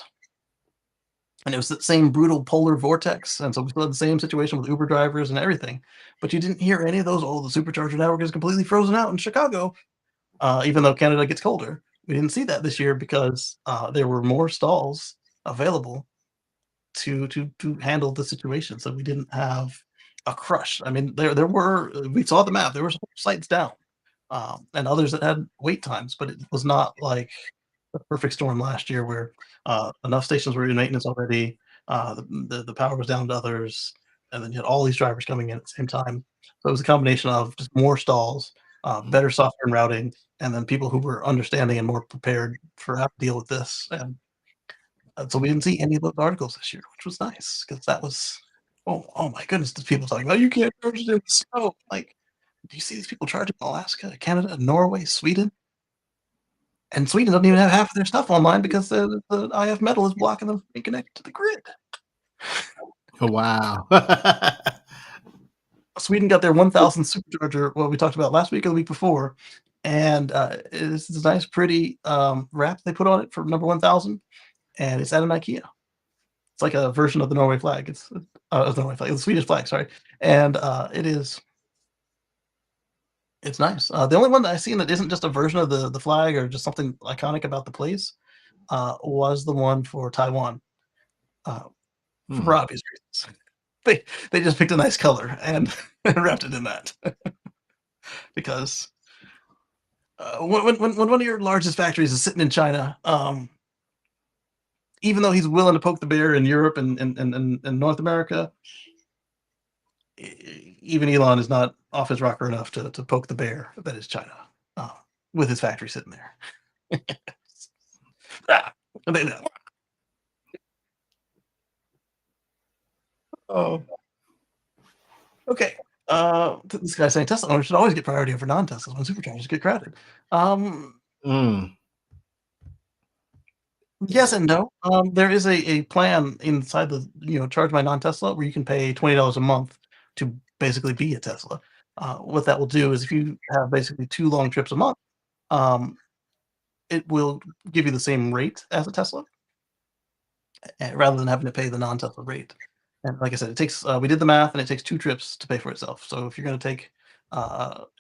it was the same brutal polar vortex. And so we still had the same situation with Uber drivers and everything. But you didn't hear any of those, oh, the supercharger network is completely frozen out in Chicago. Even though Canada gets colder, we didn't see that this year because there were more stalls available to handle the situation. So we didn't have a crush. I mean, there were, we saw the map. There were some sites down, and others that had wait times, but it was not like the perfect storm last year where enough stations were in maintenance already. The power was down to others, and then you had all these drivers coming in at the same time. So it was a combination of just more stalls, better software and routing, and then people who were understanding and more prepared for how to deal with this. And so we didn't see any of those articles this year, which was nice because that was, oh my goodness, there's people talking about you can't charge it in the snow. Like, do you see these people charging in Alaska, Canada, Norway, Sweden? And Sweden doesn't even have half of their stuff online because the IF metal is blocking them from being connected to the grid. Wow. Sweden got their 1,000 supercharger, what we talked about last week or the week before, and it's this nice, pretty wrap they put on it for number 1,000, and it's at an IKEA. It's like a version of the Norway flag. It's the Norway flag, the Swedish flag, sorry, and it is It's nice. The only one that I've seen that isn't just a version of the flag or just something iconic about the place was the one for Taiwan. For obvious reasons. They just picked a nice color and wrapped it in that. Because when one of your largest factories is sitting in China, even though he's willing to poke the bear in Europe and North America, even Elon is not off his rocker enough to poke the bear that is China with his factory sitting there. They know. Oh. Okay. This guy saying Tesla owners should always get priority over non-Teslas when superchargers get crowded. Yes and no. There is a plan inside the Charge My Non-Tesla where you can pay $20 a month to basically be a Tesla. What that will do is if you have basically 2 long trips a month, it will give you the same rate as a Tesla, rather than having to pay the non-Tesla rate. And like I said, it takes we did the math, and it takes 2 trips to pay for itself. So if you're going to take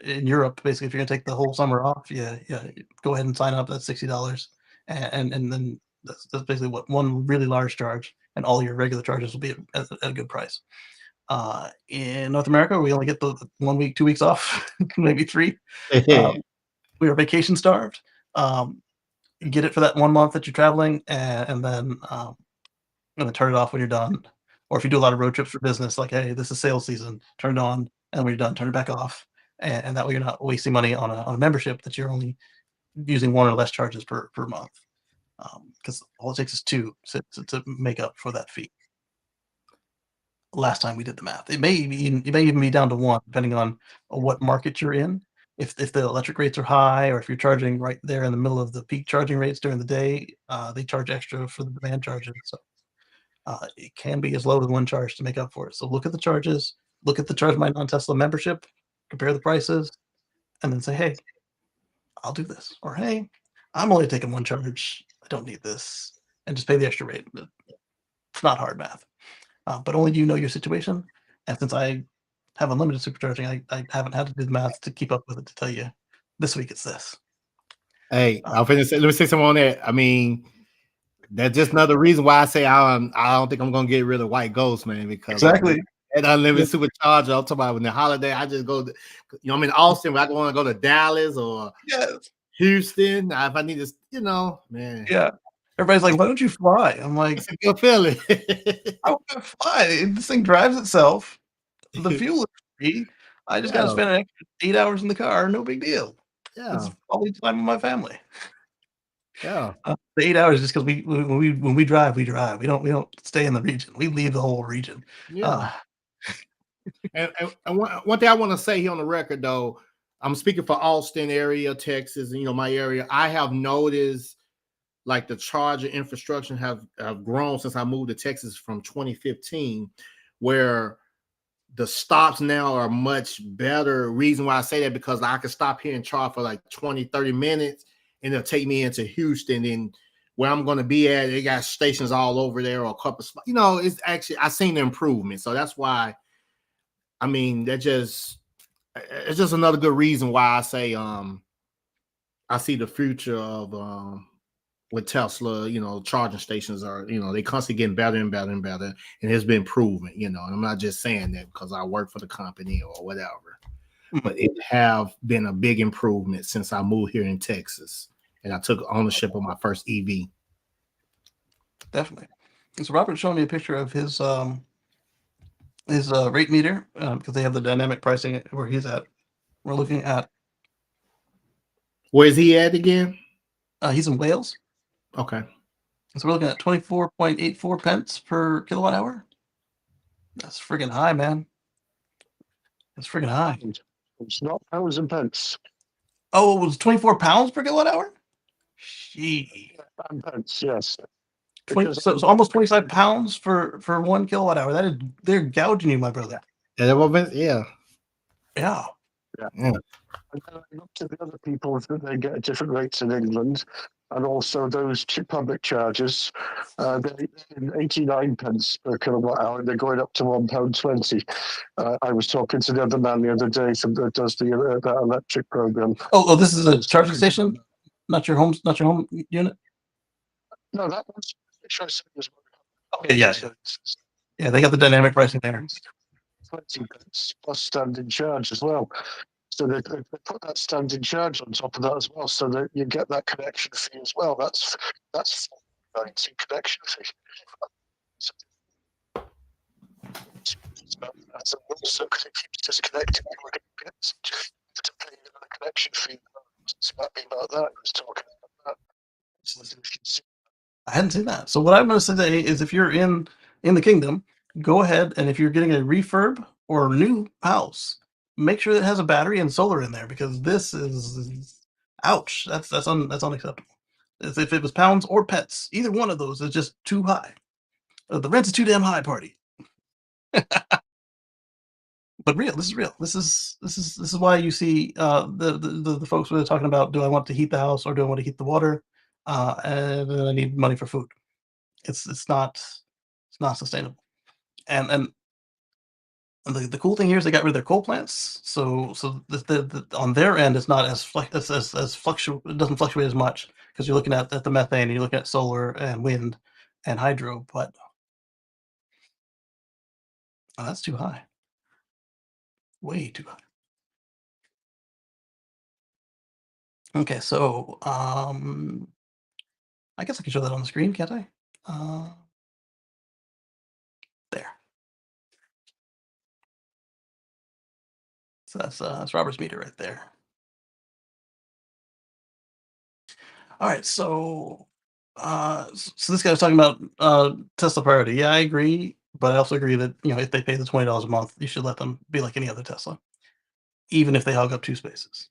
in Europe, basically, if you're going to take the whole summer off, yeah, go ahead and sign up. That's $60, and then that's basically what one really large charge, and all your regular charges will be at a good price. In North America, we only get the 1 week, 2 weeks off, maybe 3. We are vacation starved. You get it for that 1 month that you're traveling, and then turn it off when you're done. Or if you do a lot of road trips for business, like, hey, this is sales season, turn it on, and when you're done, turn it back off. And that way you're not wasting money on a membership that you're only using 1 or less charges per month. Because all it takes is 2 to make up for that fee. Last time we did the math, it may even be down to 1, depending on what market you're in. If the electric rates are high, or if you're charging right there in the middle of the peak charging rates during the day, they charge extra for the demand charges. So it can be as low as 1 charge to make up for it. So look at the charges, look at the Charge My Non-Tesla membership, compare the prices, and then say, hey, I'll do this. Or, hey, I'm only taking 1 charge. I don't need this. And just pay the extra rate. It's not hard math. But only you know your situation. And since I have unlimited supercharging, I haven't had to do the math to keep up with it to tell you this week it's this. Hey, I'm finna say, let me say something on that. I mean, that's just another reason why I say I don't think I'm gonna get rid of White Ghost, man, because exactly. And unlimited supercharger. I'm talking about when the holiday, I just go, I'm in Austin, but I want to go to Dallas or Houston. Now, if I need to, man. Yeah. Everybody's like, why don't you fly? I'm like, it's a good feeling. I want to fly. This thing drives itself. The fuel is free. I just got to spend an extra 8 hours in the car. No big deal. Yeah. It's all the time with my family. Yeah. The 8 hours just because when we drive, we drive. We don't stay in the region. We leave the whole region. Yeah. And one thing I want to say here on the record, though, I'm speaking for Austin area, Texas, and my area. I have noticed like the charger infrastructure have grown since I moved to Texas from 2015, where the stops now are much better. Reason why I say that, because I can stop here and charge for like 20, 30 minutes, and it'll take me into Houston, and where I'm going to be at, they got stations all over there, or a couple spots. It's actually, I've seen the improvement. So that's why, I mean, it's just another good reason why I say I see the future of with Tesla, charging stations are, they constantly getting better and better and better, and it's been proven, and I'm not just saying that because I work for the company or whatever, but it have been a big improvement since I moved here in Texas and I took ownership of my first EV. Definitely. So Robert's showing me a picture of his rate meter, because they have the dynamic pricing where he's at. We're looking at. Where's he at again? He's in Wales. Okay. So we're looking at 24.84 pence per kilowatt hour. That's friggin' high, man. That's friggin' high. It's not pounds and pence. Oh, it was 24 pounds per kilowatt hour? Gee. And pence, yes. So almost 25 pounds for 1 kilowatt hour. They're gouging you, my brother. Yeah. Yeah. Yeah. And then I looked at the other people that they get at different rates in England, and also those public charges. They're 89 pence per kilowatt hour. They're going up to £1.20. I was talking to the other man the other day that does that electric program. Oh, this is a charging station, not your home unit. No, that was. Okay, yeah. Yeah, they got the dynamic pricing there. 20 pence plus standing charge as well. So they put that standing charge on top of that as well, so that you get that connection fee as well. That's 90 connection fee. So that's also because it keeps disconnecting. We're going to get to pay the connection fee. It's happy about that. I was talking about that. So if you can see. I hadn't seen that. So what I'm going to say is, if you're in the kingdom, go ahead, and if you're getting a refurb or a new house, make sure it has a battery and solar in there, because this is ouch. That's unacceptable. If it was pounds or pets, either one of those is just too high. The rent is too damn high, party. But real, this is real. This is why you see the folks who are talking about, do I want to heat the house or do I want to heat the water, and then I need money for food. It's not sustainable. And the cool thing here is they got rid of their coal plants, so the on their end it's not as it doesn't fluctuate as much, because you're looking at the methane, and you're looking at solar and wind and hydro, but that's too high, way too high. Okay, so I guess I can show that on the screen, can't I? There. So that's Robert's meter right there. All right, so so this guy was talking about Tesla priority. Yeah, I agree, but I also agree that, if they pay the $20 a month, you should let them be like any other Tesla, even if they hog up 2 spaces.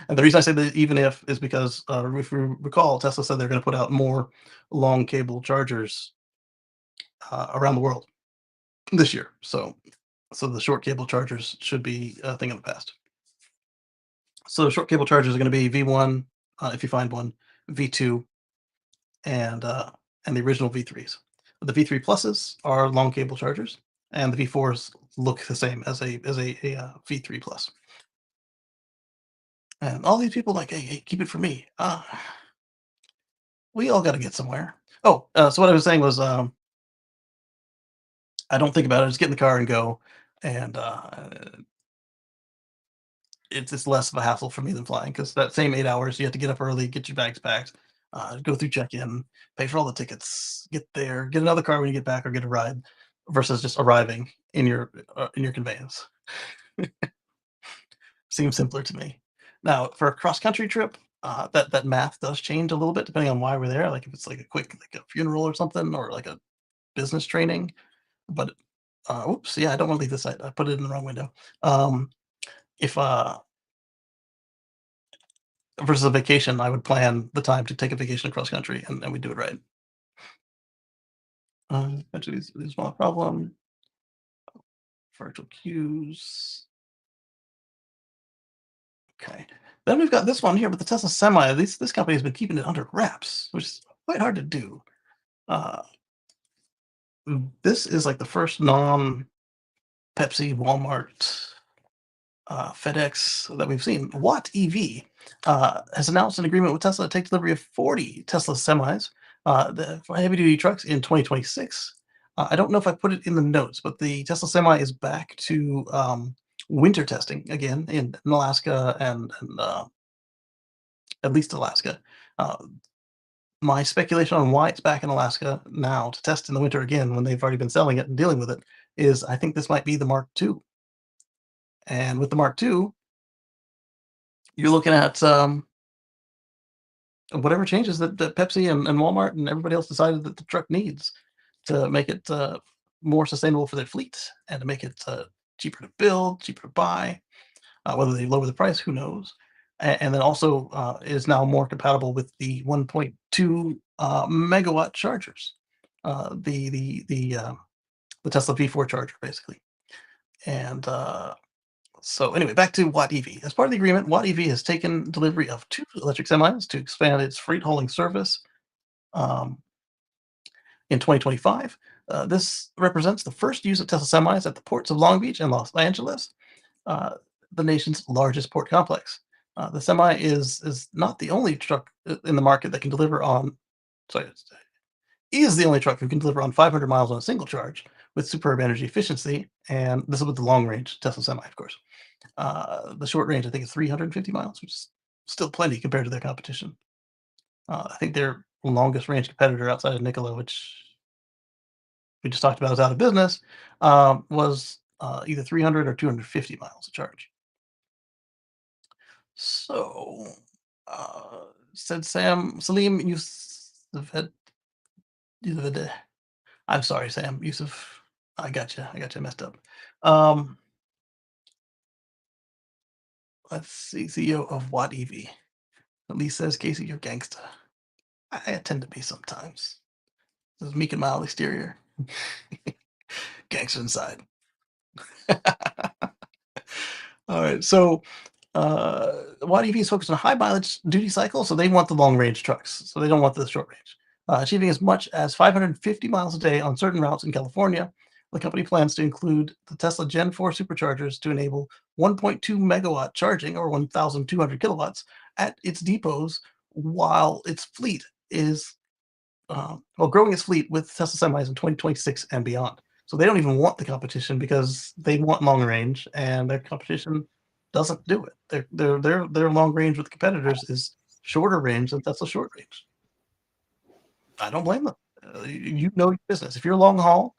And the reason I say that even if is because, if you recall, Tesla said they're going to put out more long cable chargers around the world this year. So the short cable chargers should be a thing of the past. So short cable chargers are going to be V1, if you find one, V2, and the original V3s. The V3 pluses are long cable chargers, and the V4s look the same as a V3 plus. And all these people like, hey, keep it for me. We all got to get somewhere. Oh, so what I was saying was, I don't think about it. Just get in the car and go, and it's less of a hassle for me than flying, because that same 8 hours, you have to get up early, get your bags packed, go through check-in, pay for all the tickets, get there, get another car when you get back, or get a ride, versus just arriving in your conveyance. Seems simpler to me. Now, for a cross-country trip, that math does change a little bit depending on why we're there. Like if it's like a quick, like a funeral or something, or like a business training. But oops, yeah, I don't want to leave this side. I put it in the wrong window. If versus a vacation, I would plan the time to take a vacation across country, and we do it right. Actually, this is a small problem. Virtual queues. Okay. Then we've got this one here with the Tesla Semi. This company has been keeping it under wraps, which is quite hard to do. This is like the first non-Pepsi, Walmart, FedEx that we've seen. Watt EV has announced an agreement with Tesla to take delivery of 40 Tesla semis, the heavy-duty trucks in 2026. I don't know if I put it in the notes, but the Tesla Semi is back to winter testing again in Alaska and at least Alaska. My speculation on why it's back in Alaska now to test in the winter again when they've already been selling it and dealing with it is, I think this might be the Mark II. And with the Mark II, you're looking at whatever changes that Pepsi and Walmart and everybody else decided that the truck needs to make it more sustainable for their fleet, and to make it cheaper to build, cheaper to buy. Whether they lower the price, who knows? And then also is now more compatible with the 1.2 megawatt chargers, the Tesla V4 charger, basically. And So anyway, back to Watt EV. As part of the agreement, Watt EV has taken delivery of 2 electric semis to expand its freight hauling service in 2025. This represents the first use of Tesla semis at the ports of Long Beach and Los Angeles, the nation's largest port complex. The semi is not the only truck in the market that can deliver on. Sorry, is the only truck who can deliver on 500 miles on a single charge with superb energy efficiency, and this is with the long range Tesla semi, of course. The short range, I think, is 350 miles, which is still plenty compared to their competition. I think their longest range competitor outside of Nikola, which we just talked about is out of business, was either 300 or 250 miles a charge. So, said Salim Yusuf. I'm sorry, Sam Yusuf. I got you messed up. Let's see, CEO of Watt EV. At least says Casey, you're gangsta. I tend to be sometimes. This is meek and mild exterior. Gangster inside. All right, so Watt EV is focused on high mileage duty cycle, so they want the long range trucks, so they don't want the short range. Achieving as much as 550 miles a day on certain routes in California. The company plans to include the Tesla Gen 4 superchargers to enable 1.2 megawatt charging, or 1,200 kilowatts, at its depots, while its fleet is growing its fleet with Tesla semis in 2026 and beyond. So they don't even want the competition because they want long range, and their competition doesn't do it. Their long range with competitors is shorter range than Tesla short range. I don't blame them. You know your business. If you're long haul,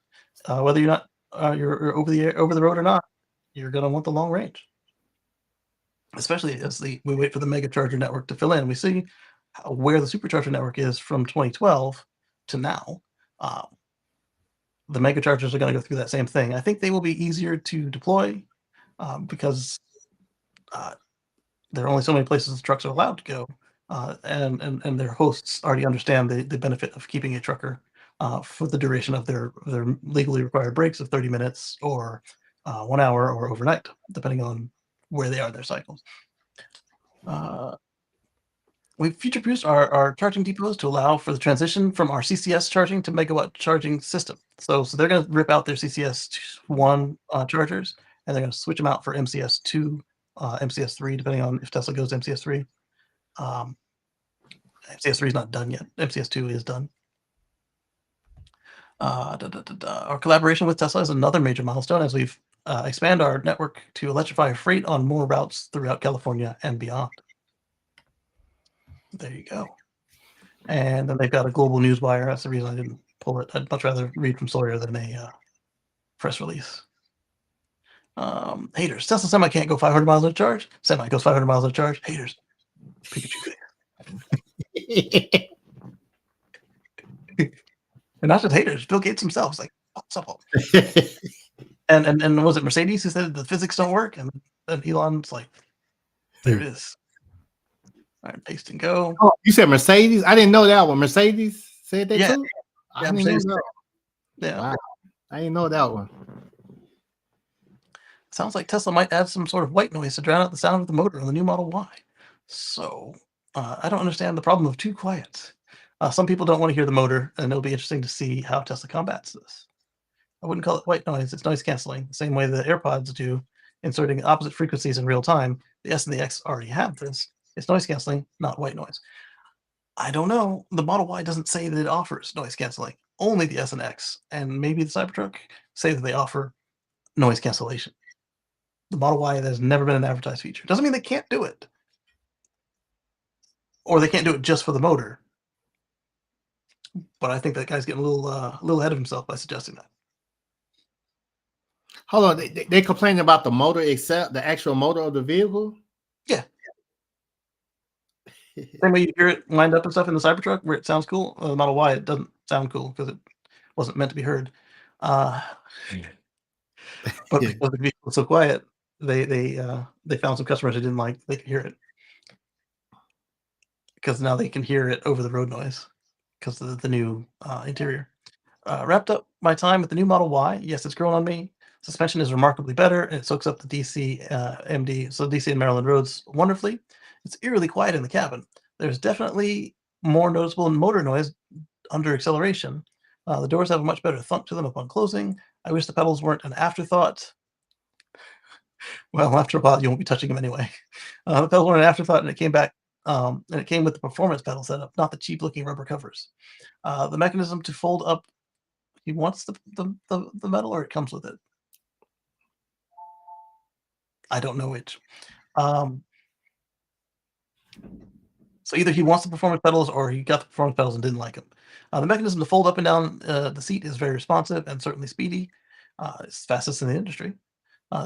whether you're not you're over the road or not, you're going to want the long range. Especially as we wait for the mega charger network to fill in. We see where the supercharger network is from 2012 to now. The mega chargers are going to go through that same thing. I think they will be easier to deploy because there are only so many places the trucks are allowed to go, and their hosts already understand the benefit of keeping a trucker for the duration of their legally required breaks of 30 minutes or 1 hour or overnight, depending on where they are in their cycles. We've future-proofed our charging depots to allow for the transition from our CCS charging to megawatt charging system. So they're going to rip out their CCS1 chargers, and they're going to switch them out for MCS2, MCS3, depending on if Tesla goes to MCS3. MCS3 is not done yet. MCS2 is done. Our collaboration with Tesla is another major milestone as we've expand our network to electrify freight on more routes throughout California and beyond. There you go. And then they've got a global news wire. That's the reason I didn't pull it. I'd much rather read from Sawyer than a press release. Haters. Tesla Semi can't go 500 miles on a charge. Semi goes 500 miles on a charge. Haters. Pikachu. And not just haters. Bill Gates himself is like, what's up? and was it Mercedes who said the physics don't work? And then Elon's like, there it is. All right, paste and go. Oh, you said Mercedes? I didn't know that one. Mercedes said that too? I didn't know that. Yeah. Wow. I didn't know that one. Sounds like Tesla might add some sort of white noise to drown out the sound of the motor on the new Model Y. So I don't understand the problem of too quiet. Some people don't want to hear the motor, and it'll be interesting to see how Tesla combats this. I wouldn't call it white noise. It's noise canceling, the same way the AirPods do, inserting opposite frequencies in real time. The S and the X already have this. It's noise canceling, not white noise. I don't know. The Model Y doesn't say that it offers noise canceling. Only the S and X, and maybe the Cybertruck, say that they offer noise cancellation. The Model Y has never been an advertised feature. Doesn't mean they can't do it. Or they can't do it just for the motor. But I think that guy's getting a little ahead of himself by suggesting that. Hold on, they complaining about the motor itself, the actual motor of the vehicle? Yeah. Same way you hear it lined up and stuff in the Cybertruck where it sounds cool. The Model Y, it doesn't sound cool because it wasn't meant to be heard. But because the vehicle was so quiet, they found some customers who didn't like they could hear it. Because now they can hear it over the road noise because of the new interior. Wrapped up my time with the new Model Y. Yes, it's grown on me. Suspension is remarkably better, and it soaks up the DC MD, so DC and Maryland roads wonderfully. It's eerily quiet in the cabin. There's definitely more noticeable motor noise under acceleration. The doors have a much better thunk to them upon closing. I wish the pedals weren't an afterthought. Well, after a while, you won't be touching them anyway. The pedals were an afterthought, and it came back, and it came with the performance pedal setup, not the cheap-looking rubber covers. The mechanism to fold up. He wants the metal, or it comes with it. I don't know which. So either he wants the performance pedals, or he got the performance pedals and didn't like them. The mechanism to fold up and down the seat is very responsive and certainly speedy. It's fastest in the industry.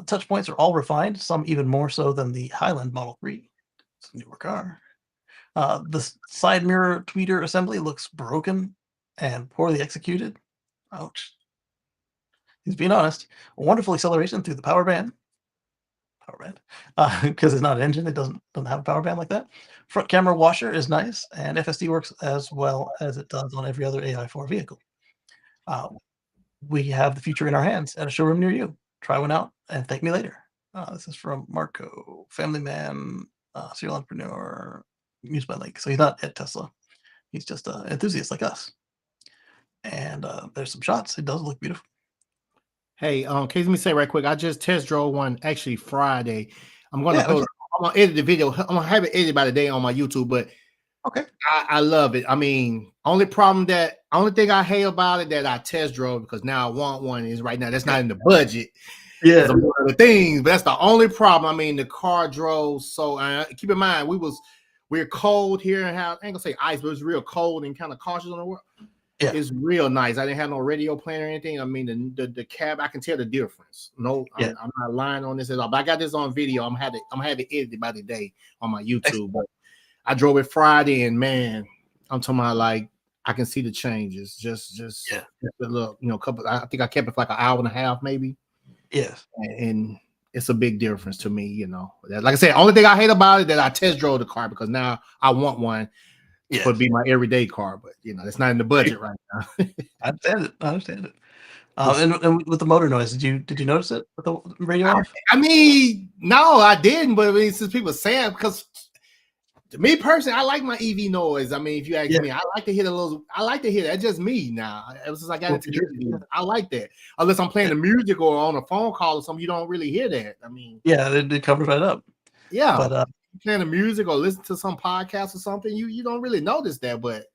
Touch points are all refined, some even more so than the Highland Model 3. It's a newer car. The side mirror tweeter assembly looks broken and poorly executed. Ouch. He's being honest. A wonderful acceleration through the power band. Because it's not an engine, it doesn't have a power band like that. Front camera washer is nice, and FSD works as well as it does on every other AI4 vehicle. We have the future in our hands at a showroom near you. Try one out and thank me later. This is from Marco, family man, serial entrepreneur, used by Link. So he's not at Tesla. He's just an enthusiast like us. And there's some shots. It does look beautiful. Hey, Kacey, let me say right quick. I just test drove one actually Friday. I'm gonna Yeah, I'm gonna edit the video. I'm gonna have it edited by the day on my YouTube, but okay. I love it. I mean, only thing I hate about it that I test drove, because now I want one, is right now that's not in the budget. Yeah, some other things, but that's the only problem. I mean, the car drove so. Keep in mind, we're cold here and I ain't gonna say ice, but it's real cold and kind of cautious on the road. Yeah. It's real nice. I didn't have no radio playing or anything. I mean, the cab, I can tell the difference. No, yeah. I'm not lying on this at all. But I got this on video. I'm gonna have it edited by the day on my YouTube. But I drove it Friday, and man, I'm talking about, like, I can see the changes. Just a little, couple. I think I kept it for like an hour and a half, maybe. Yes. And it's a big difference to me. Like I said, only thing I hate about it that I test drove the car, because now I want one. It would be my everyday car, but it's not in the budget right now. I understand it. And with the motor noise, did you notice it with the radio off? I mean, no, I didn't. But since people saying, because to me personally, I like my EV noise. I mean, if you ask me, I like to hear that's just me now. Ever since I got into it, I like that. Unless I'm playing the music or on a phone call or something, you don't really hear that. I mean, it covers right up. Yeah, but playing the music or listen to some podcast or something, you don't really notice that. But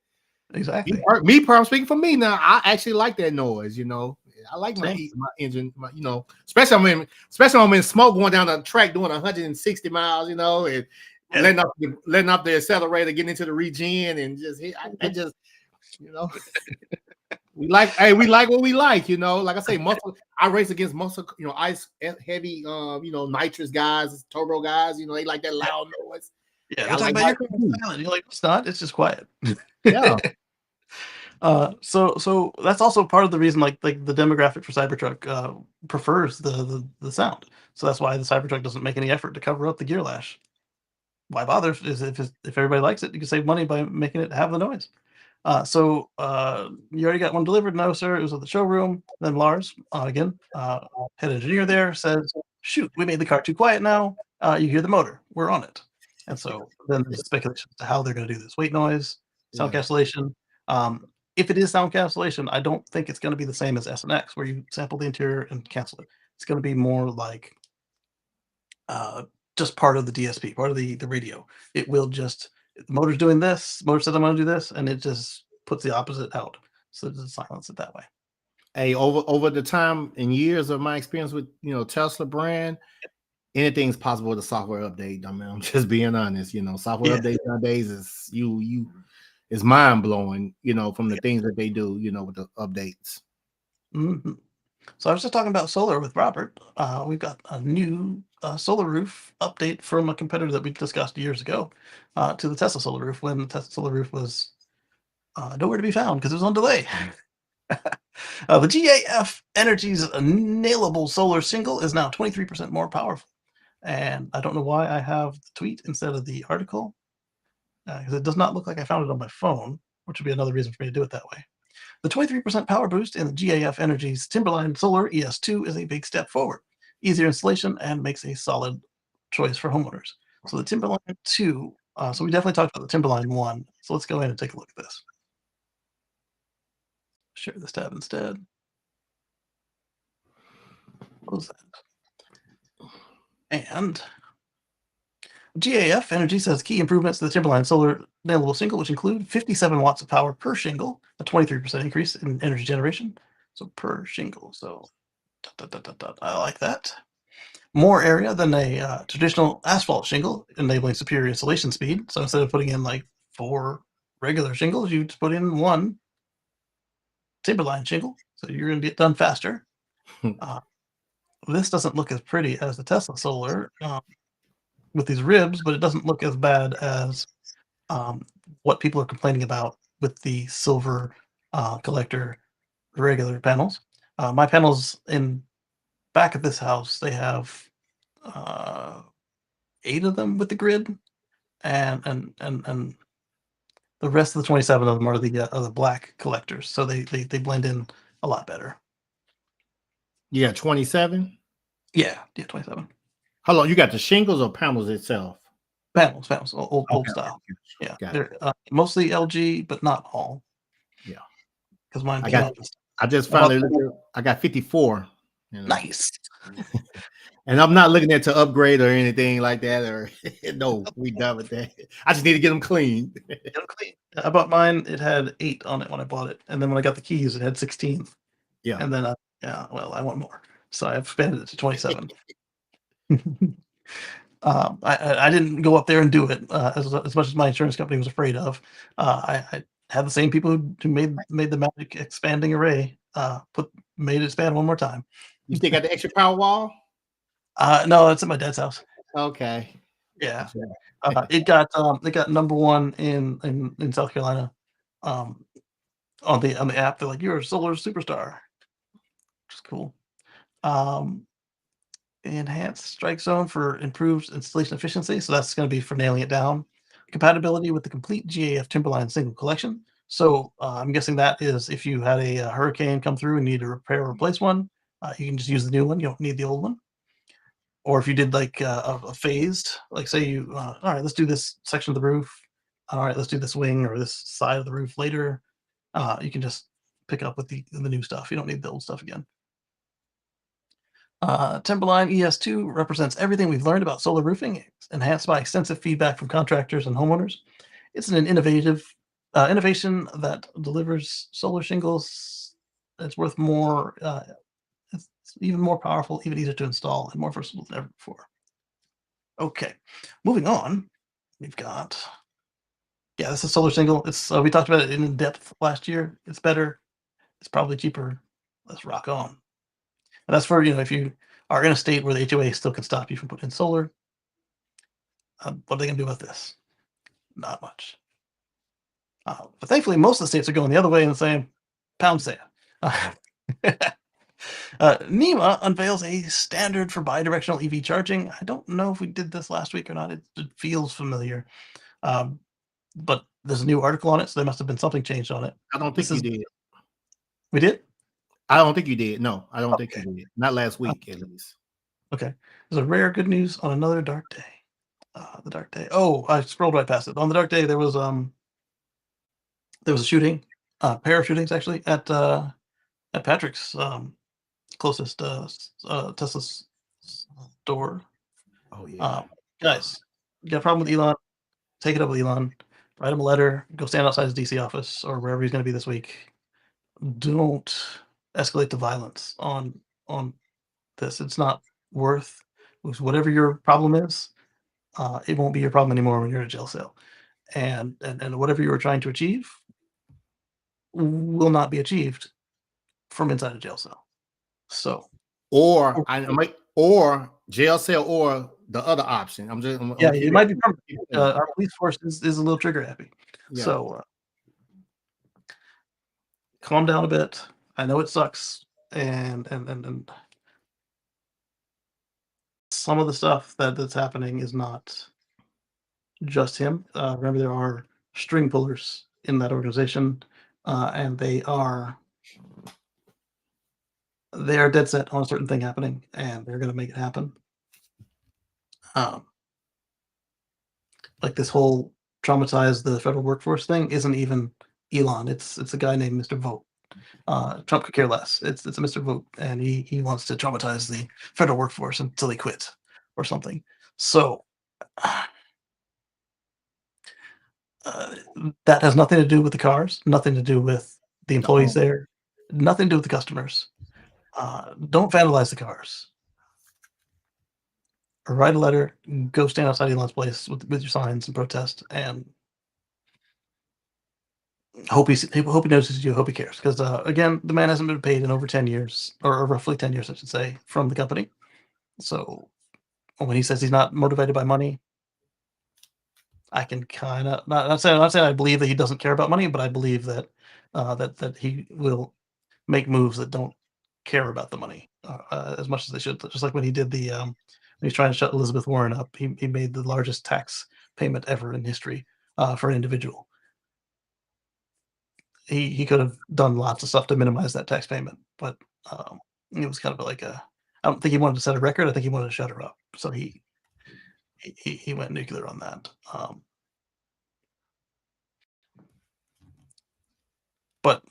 exactly, I'm speaking for me now. I actually like that noise. I like my engine. Especially when I'm in smoke going down the track doing 160 miles. And letting up the accelerator, getting into the regen, and we like what we like. Like I say, muscle. I race against muscle. Ice heavy. Nitrous guys, turbo guys. They like that loud noise. Yeah, they're talking about your silent. You're like, it's not. It's just quiet. Yeah. So that's also part of the reason, like the demographic for Cybertruck prefers the sound. So that's why the Cybertruck doesn't make any effort to cover up the gear lash. Why bother if everybody likes it? You can save money by making it have the noise. So you already got one delivered? No, sir. It was at the showroom. Then Lars, again, head engineer there, says, shoot, we made the car too quiet now. You hear the motor. We're on it. And so then there's speculation as to how they're going to do this. Weight noise, sound cancellation. If it is sound cancellation, I don't think it's going to be the same as SNX, where you sample the interior and cancel it. It's going to be more like just part of the DSP, part of the radio. It will just, the motor's doing this, the motor says I'm going to do this, and it just puts the opposite out. So it just silence it that way. Hey, over the time and years of my experience with Tesla brand, anything's possible with a software update. I mean, I'm just being honest. Software updates nowadays is mind blowing. From the things that they do. With the updates. Mm-hmm. So I was just talking about solar with Robert. We've got a new solar roof update from a competitor that we discussed years ago to the Tesla solar roof, when the Tesla solar roof was nowhere to be found because it was on delay. The GAF Energy's nailable solar single is now 23% more powerful. And I don't know why I have the tweet instead of the article, because it does not look like I found it on my phone, which would be another reason for me to do it that way. The 23% power boost in the GAF Energy's Timberline Solar ES2 is a big step forward, easier installation, and makes a solid choice for homeowners. So the Timberline 2, so we definitely talked about the Timberline 1. So let's go in and take a look at this. Share this tab instead. Close that. And GAF Energy says key improvements to the Timberline Solar nailable shingle, which include 57 watts of power per shingle, a 23% increase in energy generation. So per shingle. So I like that. More area than a traditional asphalt shingle, enabling superior installation speed. So instead of putting in like 4 regular shingles, you just put in 1 Timberline shingle. So you're going to get done faster. This doesn't look as pretty as the Tesla Solar with these ribs, but it doesn't look as bad as what people are complaining about with the silver collector regular panels. My panels in back at this house, they have 8 of them with the grid, and the rest of the 27 of them are the black collectors, so they blend in a lot better. Yeah, 27. Yeah, 27. How long you got the shingles or panels itself? Panels, old style. Yeah, Got they're mostly LG, but not all. Yeah, because mine. I just finally I got 54. You know? Nice. And I'm not looking at to upgrade or anything like that. Or no, we done with that. I just need to get them clean. I bought mine. It had 8 on it when I bought it, and then when I got the keys, it had 16. Yeah, and then I want more, so I've expanded it to 27. I didn't go up there and do it as much as my insurance company was afraid of. I had the same people who made the magic expanding array made it expand one more time. You still got the extra power wall? No, it's at my dad's house. Okay. Yeah. It got #1 in South Carolina. On the app, they're like, "You're a solar superstar," which is cool. Enhanced strike zone for improved installation efficiency. So that's going to be for nailing it down. Compatibility with the complete GAF Timberline single collection. So I'm guessing that is if you had a hurricane come through and need to repair or replace one, you can just use the new one. You don't need the old one. Or if you did like a phased, like say you, all right, let's do this section of the roof. All right, let's do this wing or this side of the roof later. You can just pick up with the new stuff. You don't need the old stuff again. Timberline ES2 represents everything we've learned about solar roofing, enhanced by extensive feedback from contractors and homeowners. It's an innovation that delivers solar shingles that's worth more. It's even more powerful, even easier to install, and more versatile than ever before. Okay, moving on. We've got this is solar shingle. It's we talked about it in depth last year. It's better. It's probably cheaper. Let's rock on. And that's for if you are in a state where the HOA still can stop you from putting in solar. What are they going to do about this? Not much. But thankfully, most of the states are going the other way and saying, "Pound sand." NEMA unveils a standard for bidirectional EV charging. I don't know if we did this last week or not. It feels familiar. But there's a new article on it, so there must have been something changed on it. I don't think you did. We did? I don't think you did. No, I don't think you did. Not last week, at least. Okay. There's a rare good news on another dark day. The dark day. Oh, I scrolled right past it. On the dark day, there was a shooting, pair of shootings actually at Patrick's closest Tesla store. Oh yeah. Guys, you got a problem with Elon? Take it up with Elon. Write him a letter. Go stand outside his DC office or wherever he's going to be this week. Don't escalate to violence on this. It's not worth whatever your problem is. It won't be your problem anymore when you're in a jail cell, and whatever you were trying to achieve will not be achieved from inside a jail cell. So, or jail cell, or the other option. It might be permanent. Our police force is a little trigger happy. Yeah. So calm down a bit. I know it sucks, and some of the stuff that's happening is not just him. Remember, there are string pullers in that organization. and they are dead set on a certain thing happening, and they're going to make it happen. Like this whole traumatize the federal workforce thing isn't even Elon. It's a guy named Mr. Vogt. Trump could care less. It's a Mr. Vogt, and he wants to traumatize the federal workforce until he quits or something. So that has nothing to do with the cars, nothing to do with the employees there, nothing to do with the customers. Don't vandalize the cars. Or write a letter, go stand outside Elon's place with your signs and protest, and hope he notices you. Hope he cares, because again, the man hasn't been paid in over 10 years, or roughly 10 years, I should say, from the company. So when he says he's not motivated by money, I can kind of not saying I believe that he doesn't care about money, but I believe that that he will make moves that don't care about the money as much as they should. Just like when he did when he's trying to shut Elizabeth Warren up, he made the largest tax payment ever in history for an individual. He could have done lots of stuff to minimize that tax payment, but it was kind of like I don't think he wanted to set a record. I think he wanted to shut her up. So he went nuclear on that. But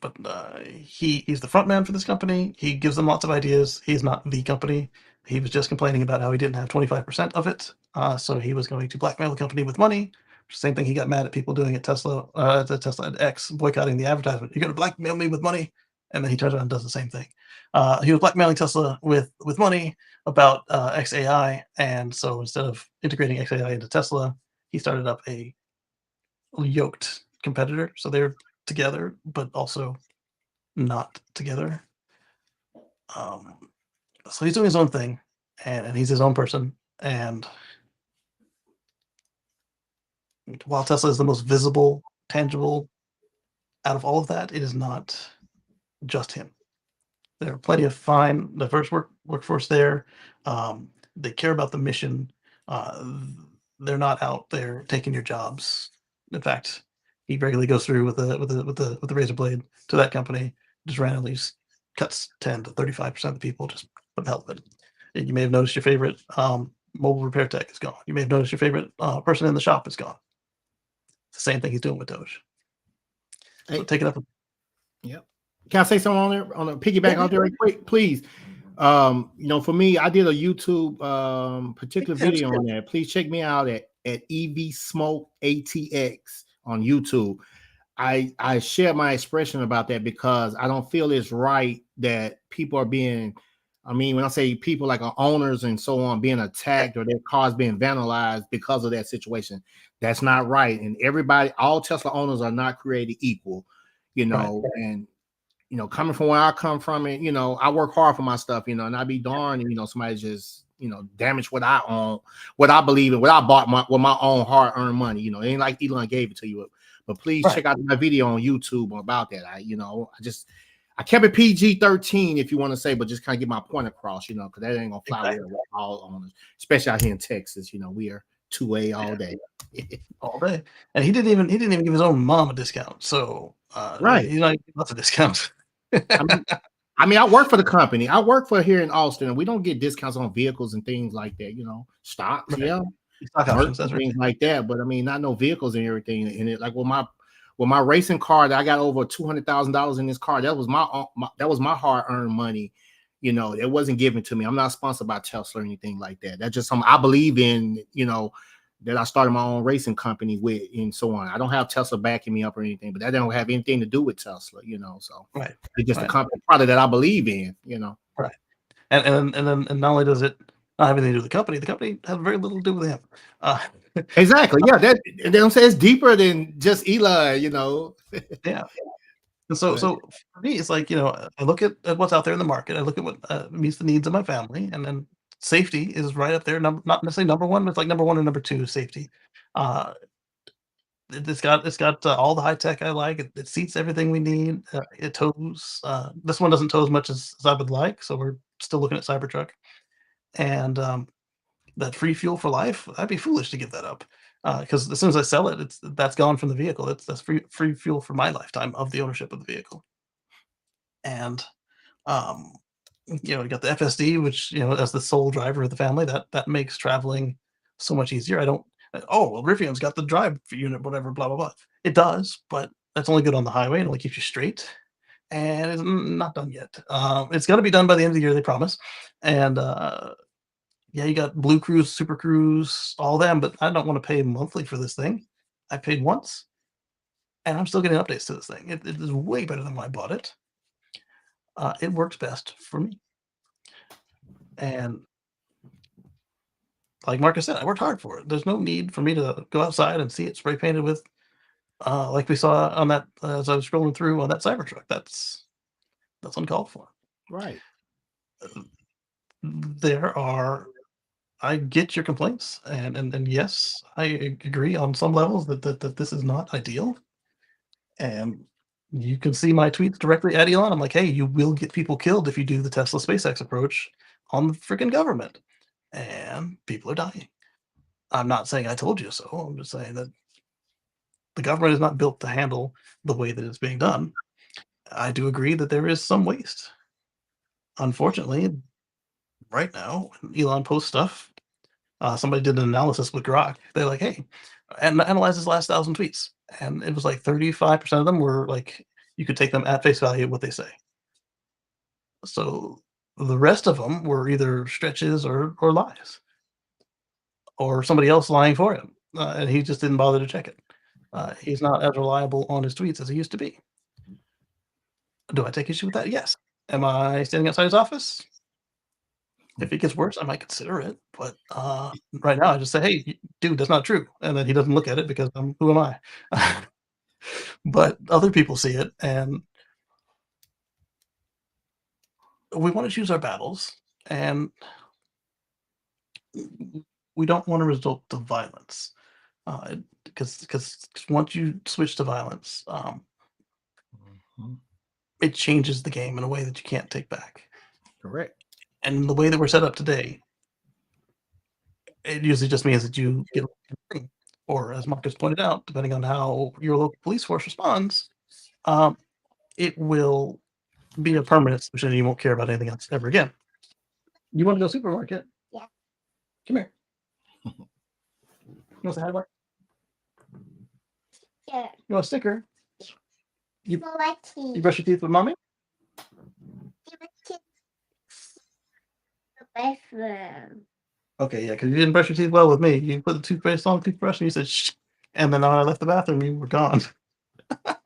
he's the front man for this company. He gives them lots of ideas. He's not the company. He was just complaining about how he didn't have 25% of it. So he was going to blackmail the company with money. Same thing he got mad at people doing at Tesla, at X, boycotting the advertisement. You're going to blackmail me with money? And then he turns around and does the same thing. He was blackmailing Tesla with money about XAI. And so instead of integrating XAI into Tesla, he started up a yoked competitor. So they're together, but also not together. So he's doing his own thing, and he's his own person. And while Tesla is the most visible, tangible out of all of that, it is not just him. There are plenty of fine, diverse workforce there. They care about the mission. They're not out there taking your jobs. In fact, he regularly goes through with the razor blade to that company, just randomly cuts 10 to 35% of the people just for the hell of it. And you may have noticed your favorite mobile repair tech is gone. You may have noticed your favorite person in the shop is gone. It's the same thing he's doing with Doge. So take it up. Yep. Can I say something on there? On a piggyback on there, right quick, please. For me, I did a YouTube particular video on that. Please check me out at EV Smoke ATX on YouTube. I share my expression about that because I don't feel it's right that people are being, when I say people like owners and so on being attacked or their cars being vandalized because of that situation, that's not right. And all Tesla owners are not created equal, right. And coming from where I come from, and I work hard for my stuff, and I'd be darned, somebody just, damage what I own, what I believe in, what I bought with my own hard-earned money. It ain't like Elon gave it to you. But please check out my video on YouTube about that. I kept it PG-13 if you want to say, but just kind of get my point across, because that ain't gonna fly with all owners, especially out here in Texas. We are 2A all day. All day. And he didn't even give his own mom a discount. So right. He's not lots of discounts. I work for the company. I work for here in Austin, and we don't get discounts on vehicles and things like that, stocks, right. Stock options, that's things right. like that. But not no vehicles and everything. And it like with my racing car that I got over $200,000 in this car, that was my hard-earned money. It wasn't given to me. I'm not sponsored by Tesla or anything like that. That's just something I believe in, that I started my own racing company with and so on. I don't have Tesla backing me up or anything, but that don't have anything to do with Tesla, so right. It's just a company product that I believe in, Right. And not only does it not have anything to do with the company has very little to do with him. Exactly. Yeah, that they don't say it's deeper than just Eli, Yeah. And so for me, it's like, I look at what's out there in the market. I look at what meets the needs of my family, and then safety is right up there. Not necessarily number one, but it's like number one and number two safety. It's got all the high tech I like. It seats everything we need. It tows. This one doesn't tow as much as I would like, so we're still looking at Cybertruck. And that free fuel for life, I'd be foolish to give that up. because as soon as I sell it, that's gone from the vehicle. That's free fuel for my lifetime of the ownership of the vehicle. And um, you got the FSD, which as the sole driver of the family, that makes traveling so much easier. I don't. Oh well, Rifion's got the drive unit, whatever, blah blah blah. It does, but that's only good on the highway. It only keeps you straight, and it's not done yet. It's going to be done by the end of the year, they promise. And yeah, you got Blue Cruise, Super Cruise, all them, but I don't want to pay monthly for this thing. I paid once, and I'm still getting updates to this thing. It is way better than when I bought it. It works best for me. And like Marcus said, I worked hard for it. There's no need for me to go outside and see it spray painted with, like we saw on that as I was scrolling through on that Cybertruck. That's uncalled for. Right. I get your complaints, and yes, I agree on some levels that this is not ideal. And you can see my tweets directly at Elon. I'm like, hey, you will get people killed if you do the Tesla SpaceX approach on the freaking government, and people are dying. I'm not saying I told you so. I'm just saying that the government is not built to handle the way that it's being done. I do agree that there is some waste. Unfortunately, right now, when Elon posts stuff, somebody did an analysis with Grok. They're like, hey, and analyze his last 1,000 tweets. And it was like 35% of them were like, you could take them at face value what they say. So the rest of them were either stretches or lies, or somebody else lying for him. And he just didn't bother to check it. He's not as reliable on his tweets as he used to be. Do I take issue with that? Yes. Am I standing outside his office? If it gets worse, I might consider it. But right now, I just say, hey, dude, that's not true. And then he doesn't look at it because who am I? But other people see it, and we want to choose our battles, and we don't want to resort to violence. Because once you switch to violence, it changes the game in a way that you can't take back. Correct. And the way that we're set up today, it usually just means that you get, or as Marcus pointed out, depending on how your local police force responds, it will be a permanent solution and you won't care about anything else ever again. You want to go supermarket? Yeah. Come here. You want to say hi, Mark? Yeah. You want a sticker? You You brush your teeth with mommy? bathroom. Okay, yeah, because you didn't brush your teeth well with me. You put the toothpaste on the toothbrush and you said shh. And then when I left the bathroom, you were gone. Want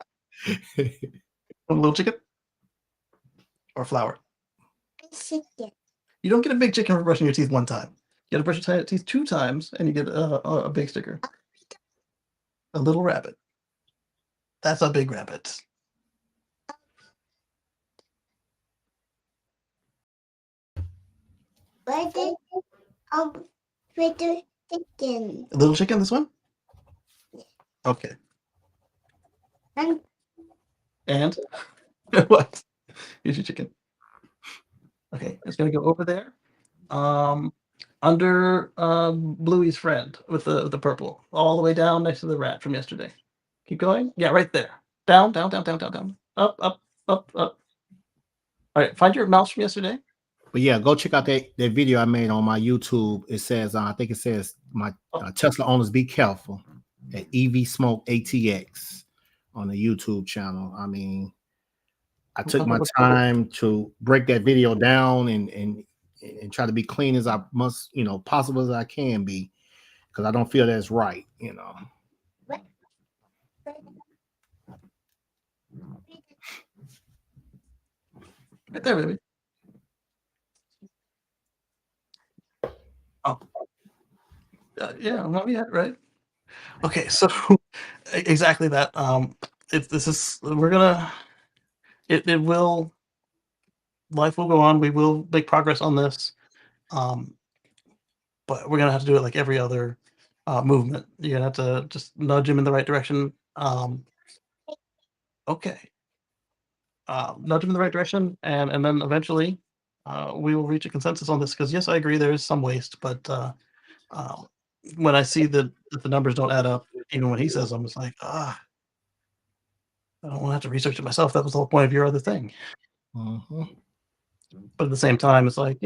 a little chicken? Or flour? Chicken. You don't get a big chicken for brushing your teeth one time. You gotta brush your teeth 2 times and you get a big sticker. A little rabbit. That's a big rabbit. With the chicken. A little chicken, this one? Okay. And what? Here's your chicken. Okay, it's gonna go over there. Under Bluey's friend with the purple, all the way down next to the rat from yesterday. Keep going. Yeah, right there. Down, down, down, down, down, down. Up, up, up, up. All right, find your mouse from yesterday. But yeah, go check out that video I made on my YouTube. It says, I think it says, my Tesla owners be careful, at EV Smoke ATX on the YouTube channel. I mean, I took my time to break that video down and try to be clean as I must, possible as I can be, because I don't feel that's right, Right there, baby. Oh. Yeah, not yet, right? Okay, so exactly that. Life will go on. We will make progress on this. But we're gonna have to do it like every other movement. You're gonna have to just nudge him in the right direction. Okay. Nudge him in the right direction, and then eventually we will reach a consensus on this. Because yes, I agree there is some waste, but when I see that the numbers don't add up, even when he says them, it's like, I don't want to have to research it myself. That was the whole point of your other thing. Mhm. But at the same time, it's like,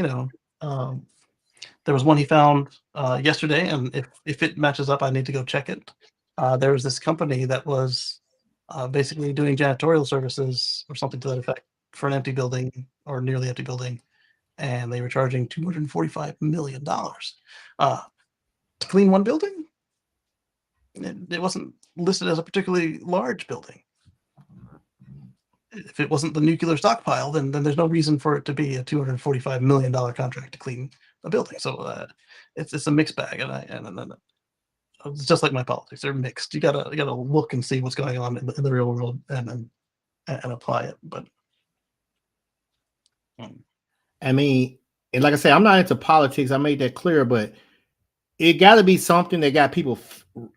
there was one he found yesterday, and if it matches up, I need to go check it. There was this company that was basically doing janitorial services or something to that effect for an empty building or nearly empty building, and they were charging $245 million to clean one building. It wasn't listed as a particularly large building. If it wasn't the nuclear stockpile, then there's no reason for it to be a $245 million contract to clean a building. So it's a mixed bag, and it's just like my politics; they're mixed. You gotta look and see what's going on in the real world and apply it. But I mean, and like I said, I'm not into politics. I made that clear, but it got to be something that got people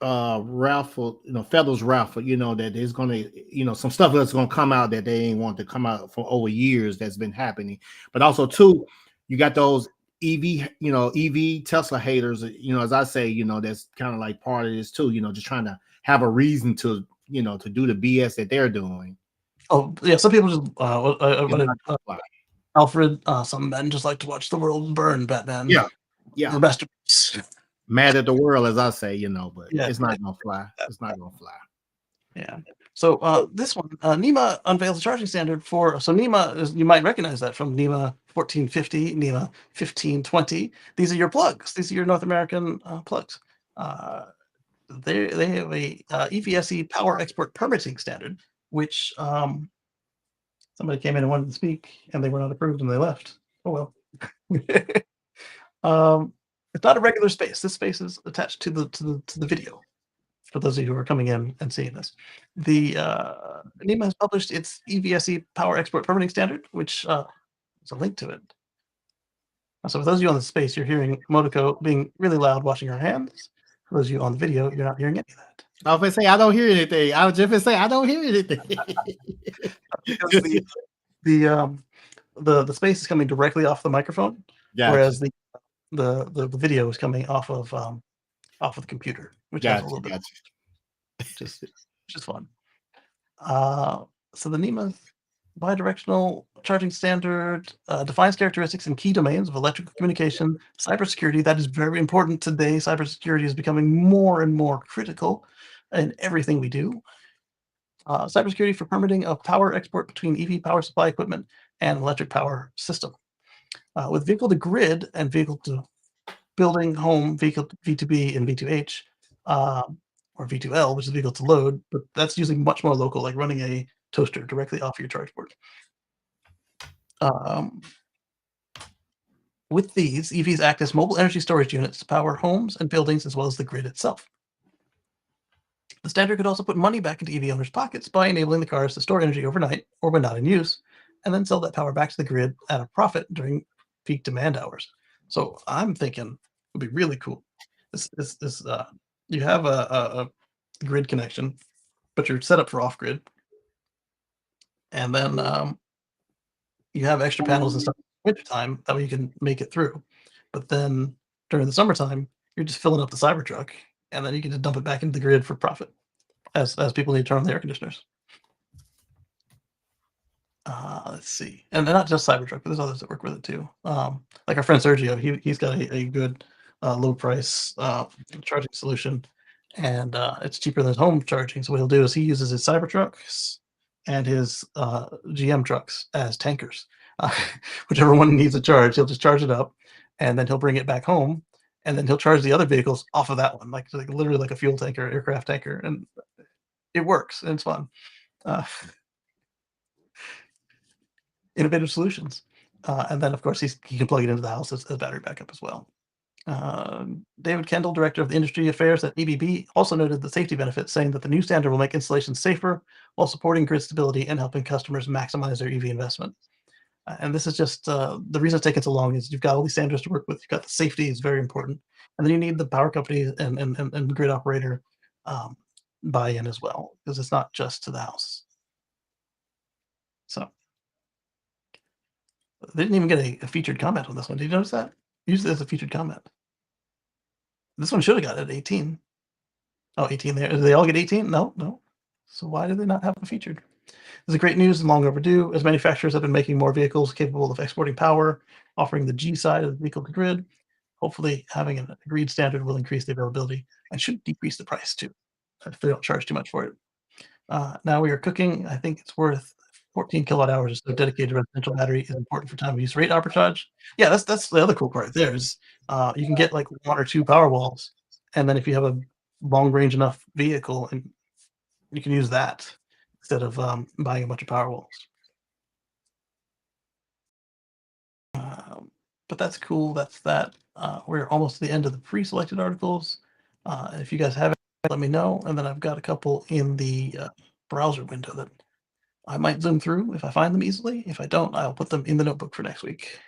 raffled, feathers raffled, that there's going to, some stuff that's going to come out that they ain't want to come out for over years that's been happening. But also, too, you got those EV Tesla haters, as I say, that's kind of like part of this, too, just trying to have a reason to, to do the BS that they're doing. Oh, yeah, some people just, Alfred, some men just like to watch the world burn, Batman. Yeah. The masterpiece. Mad at the world, as I say, but Yeah, it's not gonna fly. It's not gonna fly. Yeah. So this one, NEMA unveils a charging standard for. So NEMA is, you might recognize that from NEMA 1450, NEMA 1520. These are your plugs. These are your North American plugs. They have a EVSE power export permitting standard, which somebody came in and wanted to speak, and they were not approved, and they left. Oh well. It's not a regular space. This space is attached to the video. For those of you who are coming in and seeing this, the NEMA has published its EVSE power export permitting standard, which is a link to it. So for those of you on the space, you're hearing Motoko being really loud, washing her hands. For those of you on the video, you're not hearing any of that. I was gonna say I don't hear anything. I was just gonna say I don't hear anything. Because the space is coming directly off the microphone, whereas the video is coming off of the computer, which has a little bit, just fun. So the NEMA bidirectional charging standard defines characteristics and key domains of electrical communication, cybersecurity. That is very important today. Cybersecurity is becoming more and more critical in everything we do. Cybersecurity for permitting of power export between EV power supply equipment and electric power system. With vehicle to grid and vehicle to building, home, vehicle V2B and V2H, or V2L, which is vehicle to load, but that's usually much more local, like running a toaster directly off your charge board. With these, EVs act as mobile energy storage units to power homes and buildings as well as the grid itself. The standard could also put money back into EV owners' pockets by enabling the cars to store energy overnight or when not in use, and then sell that power back to the grid at a profit during peak demand hours. So I'm thinking it would be really cool. You have a grid connection, but you're set up for off grid, and then you have extra panels and stuff in the wintertime, that way you can make it through. But then during the summertime, you're just filling up the Cybertruck, and then you can just dump it back into the grid for profit as people need to turn on the air conditioners. Let's see, and not just Cybertruck, but there's others that work with it too. Like our friend Sergio, he's got a good low price charging solution, and it's cheaper than his home charging. So what he'll do is he uses his Cybertrucks and his GM trucks as tankers. Whichever one needs a charge, he'll just charge it up, and then he'll bring it back home, and then he'll charge the other vehicles off of that one, like literally like a fuel tanker, aircraft tanker, and it works and it's fun. Innovative solutions. And then, of course, he can plug it into the house as battery backup as well. David Kendall, director of the industry affairs at EBB, also noted the safety benefits, saying that the new standard will make installations safer while supporting grid stability and helping customers maximize their EV investment. And this is just the reason it's taken so long is you've got all these standards to work with. You've got the safety is very important, and then you need the power company and grid operator buy-in as well, because it's not just to the house. So they didn't even get a featured comment on this one. Did you notice that? Usually there's a featured comment. This one should have got it at 18. Oh, 18 there. Do they all get 18? No, no. So why do they not have them featured? This is great news and long overdue, as manufacturers have been making more vehicles capable of exporting power, offering the G side of the vehicle to grid. Hopefully, having an agreed standard will increase the availability and should decrease the price too, if they don't charge too much for it. Now we are cooking. I think it's worth 14 kilowatt hours. So dedicated residential battery is important for time of use rate arbitrage. Yeah, that's the other cool part there is you can get like 1 or 2 power walls, and then if you have a long range enough vehicle, and you can use that instead of buying a bunch of power walls. But that's cool. That's that. We're almost to the end of the pre-selected articles. If you guys have it, let me know. And then I've got a couple in the browser window that I might zoom through if I find them easily. If I don't, I'll put them in the notebook for next week.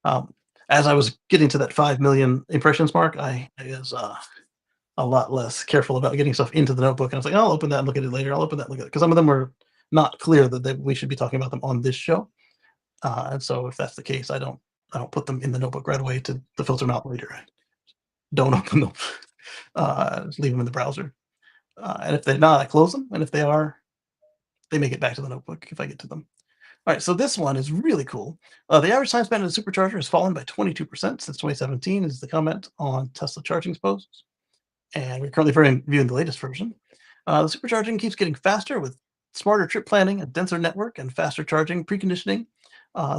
As I was getting to that 5 million impressions mark, I was a lot less careful about getting stuff into the notebook. And I was like, I'll open that and look at it later. I'll open that and look at it. Because some of them were not clear that we should be talking about them on this show. And so if that's the case, I don't put them in the notebook right away to filter them out later. Don't open them. Just leave them in the browser. And if they're not, I close them. And if they are, they make it back to the notebook if I get to them. All right, so this one is really cool. The average time spent in a supercharger has fallen by 22% since 2017 is the comment on Tesla charging posts. And we're currently reviewing the latest version. The supercharging keeps getting faster with smarter trip planning, a denser network, and faster charging, preconditioning,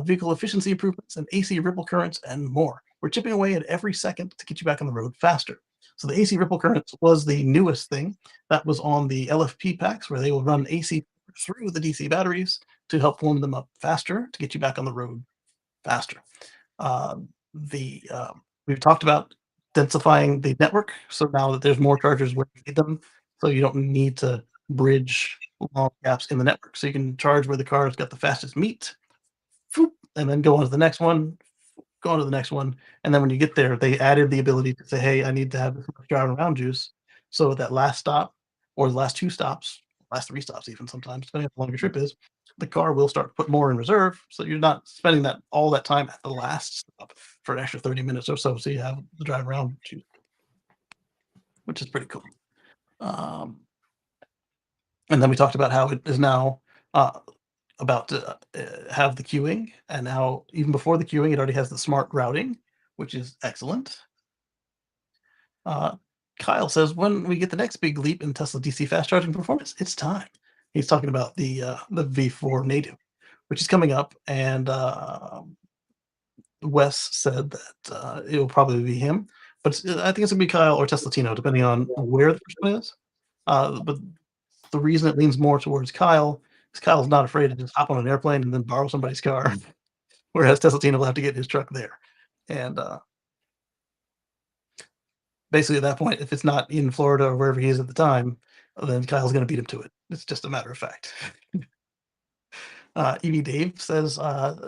vehicle efficiency improvements, and AC ripple currents, and more. We're chipping away at every second to get you back on the road faster. So the AC ripple currents was the newest thing. That was on the LFP packs, where they will run AC through the DC batteries to help warm them up faster to get you back on the road faster. We've talked about densifying the network, so now that there's more chargers where you need them, so you don't need to bridge long gaps in the network. So you can charge where the car's got the fastest meet, and then go on to the next one, go on to the next one, and then when you get there, they added the ability to say, "Hey, I need to have this much driving around juice." So that last stop, or the last 2 stops, last 3 stops, even sometimes, depending on how long your trip is, the car will start to put more in reserve, so you're not spending all that time at the last stop for an extra 30 minutes or so. So you have the drive around juice, which is pretty cool. And then we talked about how it is now about to have the queuing, and now even before the queuing, it already has the smart routing, which is excellent. Kyle says, when we get the next big leap in Tesla DC fast charging performance, it's time. He's talking about the V4 native, which is coming up, and Wes said that it will probably be him, but I think it's gonna be Kyle or Tesla Tino, depending on where the person is. But the reason it leans more towards Kyle is Kyle's not afraid to just hop on an airplane and then borrow somebody's car, whereas Tesla Tino will have to get his truck there. And basically, at that point, if it's not in Florida or wherever he is at the time, then Kyle's going to beat him to it. It's just a matter of fact. EV Dave says,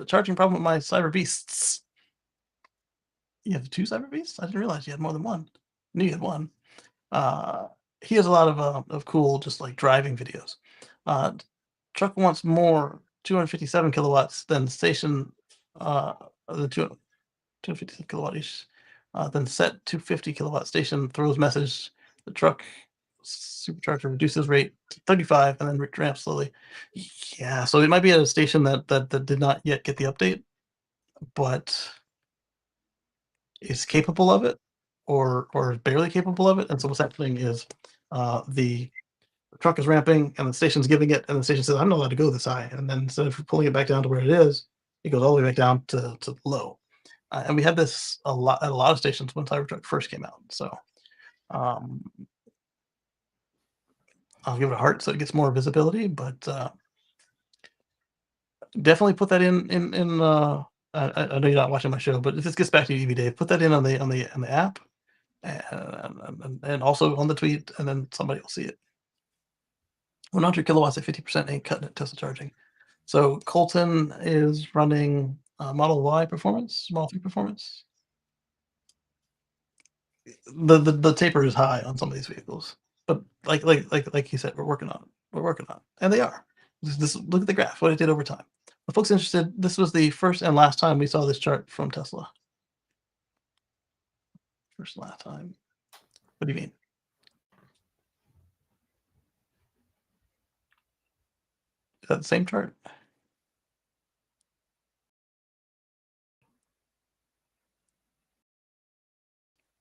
charging problem with my Cyber Beasts. You have 2 Cyber Beasts? I didn't realize you had more than one. I knew you had one. He has a lot of cool, just like driving videos. Truck wants more 257 kilowatts than station, the 257 kilowatt-ish. Then set 250 kilowatt station throws message. The truck supercharger reduces rate to 35 and then ramps slowly. Yeah, so it might be at a station that did not yet get the update, but is capable of it, or barely capable of it. And so what's happening is the truck is ramping and the station's giving it, and the station says, I'm not allowed to go this high. And then instead of pulling it back down to where it is, it goes all the way back down to low. And we had this a lot at a lot of stations when Cybertruck first came out. So I'll give it a heart so it gets more visibility, but definitely put that in. I know you're not watching my show, but if this gets back to you, EV Dave, put that in on the app, and also on the tweet, and then somebody will see it. 100 kilowatts at 50% ain't cutting it. Tesla charging. So Colton is running Model Y performance, Model 3 performance. The taper is high on some of these vehicles, but like you said, we're working on it, and they are. This look at the graph, what it did over time. The folks interested, this was the first and last time we saw this chart from Tesla. first last time. What do you mean? Is that the same chart?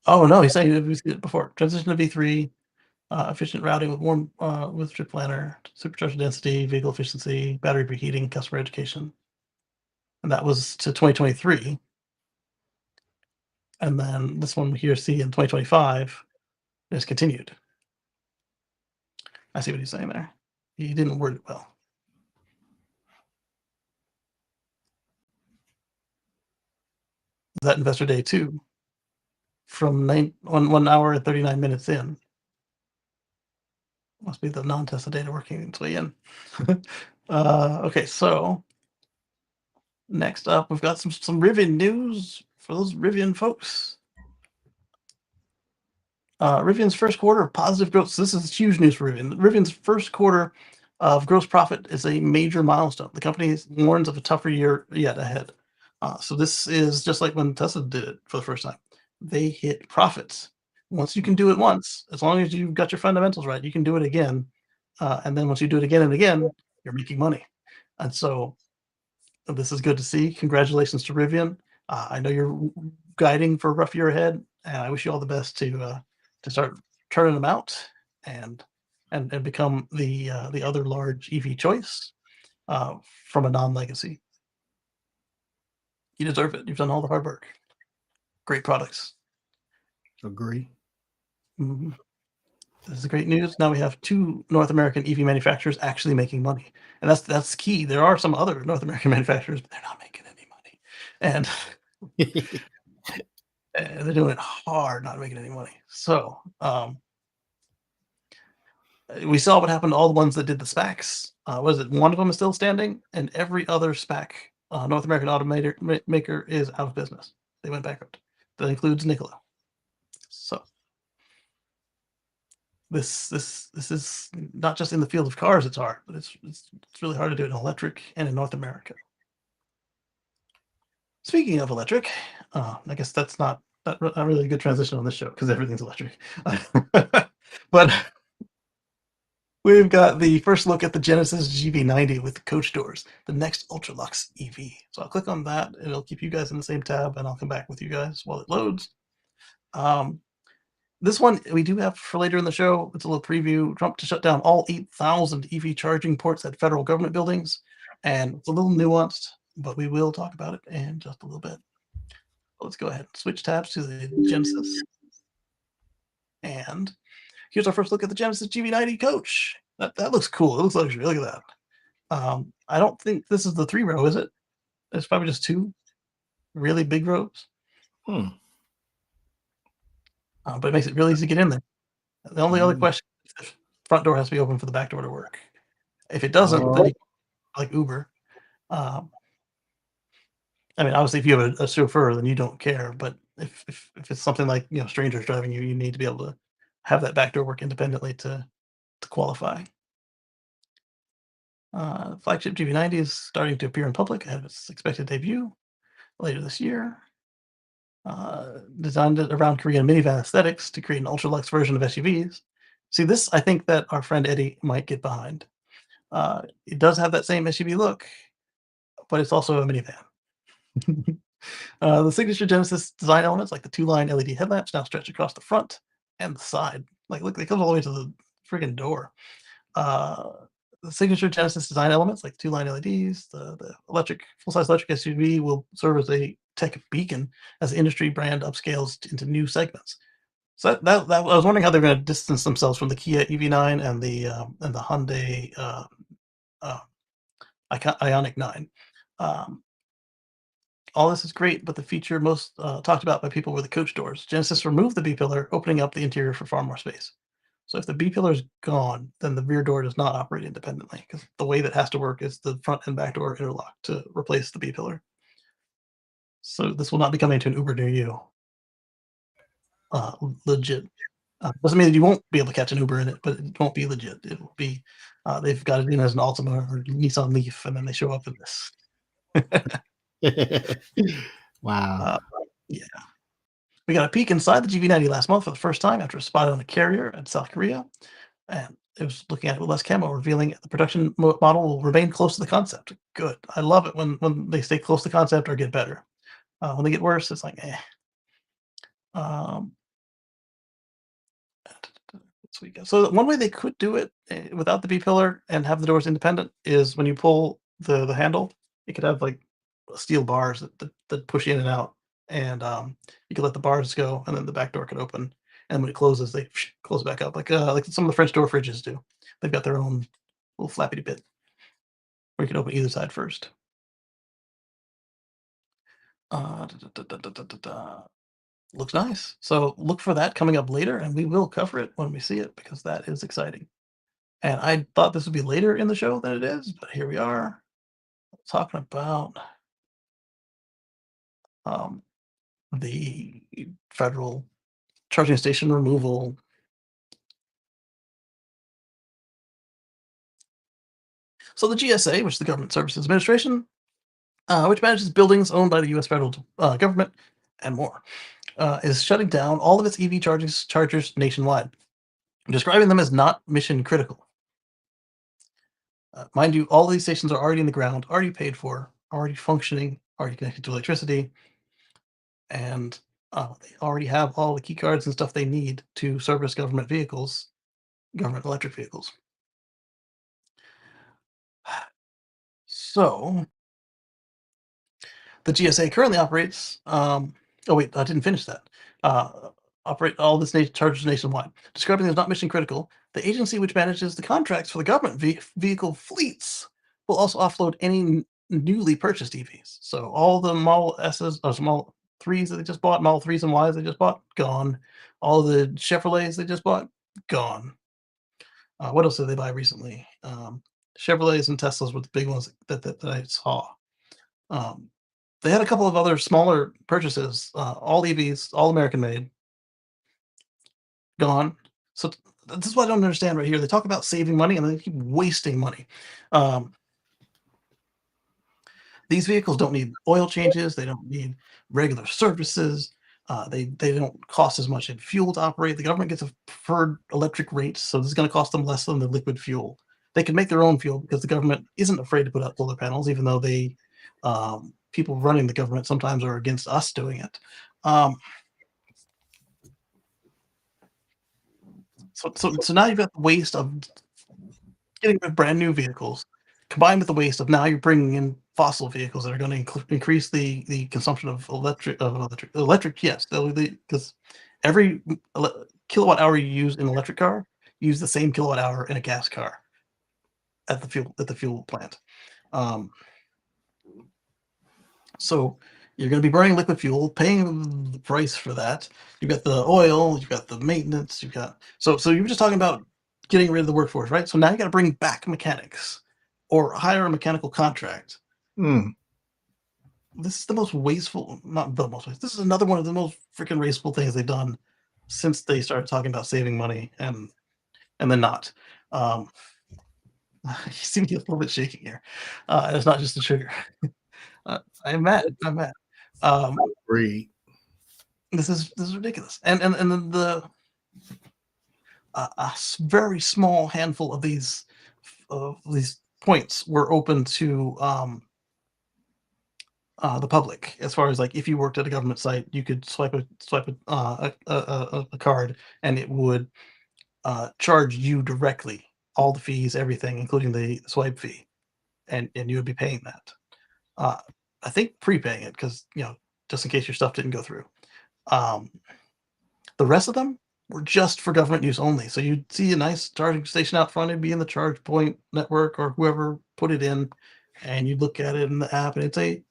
Oh no, he's saying we've seen it before. Transition to V3, efficient routing with warm with trip planner, supercharger density, vehicle efficiency, battery preheating, customer education, and that was to 2023. And then this one here, see in 2025, is continued. I see what he's saying there. He didn't word it well. That Investor Day 2 from 1 hour and 39 minutes in. Must be the non-Tesla data working its way in. Okay, so next up, we've got some Rivian news for those Rivian folks. Rivian's first quarter of positive growth. So this is huge news for Rivian. Rivian's first quarter of gross profit is a major milestone. The company warns of a tougher year yet ahead. So this is just like when Tesla did it for the first time. They hit profits. Once you can do it once, as long as you've got your fundamentals right, you can do it again. And then once you do it again and again, you're making money. And so this is good to see. Congratulations to Rivian. I know you're guiding for a rough year ahead, and I wish you all the best to start turning them out and become the other large EV choice from a non-legacy. You deserve it. You've done all the hard work. Great products. Agree. Mm-hmm. This is great news. Now we have 2 North American EV manufacturers actually making money, and that's key. There are some other North American manufacturers, but they're not making any money, and they're doing it hard, not making any money. So we saw what happened to all the ones that did the SPACs. Was it one of them is still standing, and every other SPAC North American automaker maker is out of business. They went bankrupt. That includes Nikola. So this is not just in the field of cars. It's hard, but it's really hard to do it in electric and in North America. Speaking of electric, I guess that's not really a good transition on this show because everything's electric. But we've got the first look at the Genesis GV90 with coach doors, the next Ultralux EV. So I'll click on that. It'll keep you guys in the same tab, and I'll come back with you guys while it loads. This one we do have for later in the show. It's a little preview. Trump to shut down all 8,000 EV charging ports at federal government buildings. And it's a little nuanced, but we will talk about it in just a little bit. Let's go ahead and switch tabs to the Genesis. And here's our first look at the Genesis GV90 coach. That looks cool. It looks luxury. Look at that. I don't think this is the 3-row, is it? It's probably just 2 really big rows. But it makes it really easy to get in there. The only other question is if the front door has to be open for the back door to work. If it doesn't, then you like Uber. I mean, obviously, if you have a chauffeur, then you don't care. But if it's something like strangers driving you, you need to be able to have that back door work independently to qualify. Flagship GV90 is starting to appear in public ahead of its expected debut later this year. Designed around Korean minivan aesthetics to create an ultra-luxe version of SUVs. See, this I think that our friend Eddie might get behind. It does have that same SUV look, but it's also a minivan. The signature Genesis design elements, like the 2-line LED headlamps, now stretch across the front and the side. Like, look, they come all the way to the friggin' door. The signature Genesis design elements, like 2-line LEDs, the full-size electric SUV will serve as a tech beacon as the industry brand upscales into new segments. So that I was wondering how they're going to distance themselves from the Kia EV9 and the Hyundai Ioniq 9. All this is great, but the feature most talked about by people were the coach doors. Genesis removed the B-pillar, opening up the interior for far more space. So if the B-pillar is gone, then the rear door does not operate independently because the way that has to work is the front and back door interlock to replace the B-pillar. So this will not be coming to an Uber near you. Legit. Doesn't mean that you won't be able to catch an Uber in it, but it won't be legit. It will be, they've got it in as an Altima or Nissan Leaf, and then they show up in this. Wow. Yeah. We got a peek inside the GV90 last month for the first time after it was spotted on a carrier in South Korea, and it was looking at it with less camo, revealing the production model will remain close to the concept. Good. I love it when they stay close to concept or get better. When they get worse, it's like, eh. So one way they could do it without the B pillar and have the doors independent is when you pull the handle, you could have like steel bars that push in and out, and you could let the bars go, and then the back door could open, and when it closes, they close back up like some of the French door fridges do. They've got their own little flappy bit where you can open either side first. Da, da, da, da, da, da, da. Looks nice. So look for that coming up later, and we will cover it when we see it because that is exciting. And I thought this would be later in the show than it is, but here we are talking about the federal charging station removal. So the GSA, which is the Government Services Administration, which manages buildings owned by the U.S. federal government and more, is shutting down all of its EV chargers nationwide, describing them as not mission critical. Mind you, all of these stations are already in the ground, already paid for, already functioning, already connected to electricity, and they already have all the key cards and stuff they need to service government vehicles, government electric vehicles. So the GSA currently operates. Oh wait, I didn't finish that. Operate all this chargers nationwide, describing them as not mission critical. The agency which manages the contracts for the government vehicle fleets will also offload any newly purchased EVs. So all the Model S's, or Model 3s that they just bought, Model 3s and Ys they just bought, gone. All the Chevrolets they just bought, gone. What else did they buy recently? Chevrolets and Teslas were the big ones that I saw. They had a couple of other smaller purchases, all EVs, all American made, gone. So this is what I don't understand right here. They talk about saving money and they keep wasting money. These vehicles don't need oil changes. They don't need regular services. They don't cost as much in fuel to operate. The government gets a preferred electric rate, so this is going to cost them less than the liquid fuel. They can make their own fuel because the government isn't afraid to put out solar panels, even though they people running the government sometimes are against us doing it. So now you've got the waste of getting rid of brand new vehicles, combined with the waste of now you're bringing in fossil vehicles that are going to increase the consumption of electric. Yes, because every kilowatt hour you use in an electric car, use the same kilowatt hour in a gas car at the fuel plant. So you're going to be burning liquid fuel, paying the price for that. You've got the oil, you've got the maintenance, you've got so you were just talking about getting rid of the workforce, right? So now you got to bring back mechanics or hire a mechanical contract. This is the most wasteful, not the most wasteful. This is another one of the most freaking wasteful things they've done since they started talking about saving money and then not. You see me a little bit shaking here. It's not just the sugar. I'm mad. I'm mad. This is ridiculous. And the very small handful of these points were open to the public. As far as like if you worked at a government site, you could swipe a card, and it would charge you directly all the fees, everything, including the swipe fee, and you would be paying that. I think prepaying it because just in case your stuff didn't go through. The rest of them were just for government use only. So you'd see a nice charging station out front, it'd be in the charge point network or whoever put it in, and you'd look at it in the app and it'd say,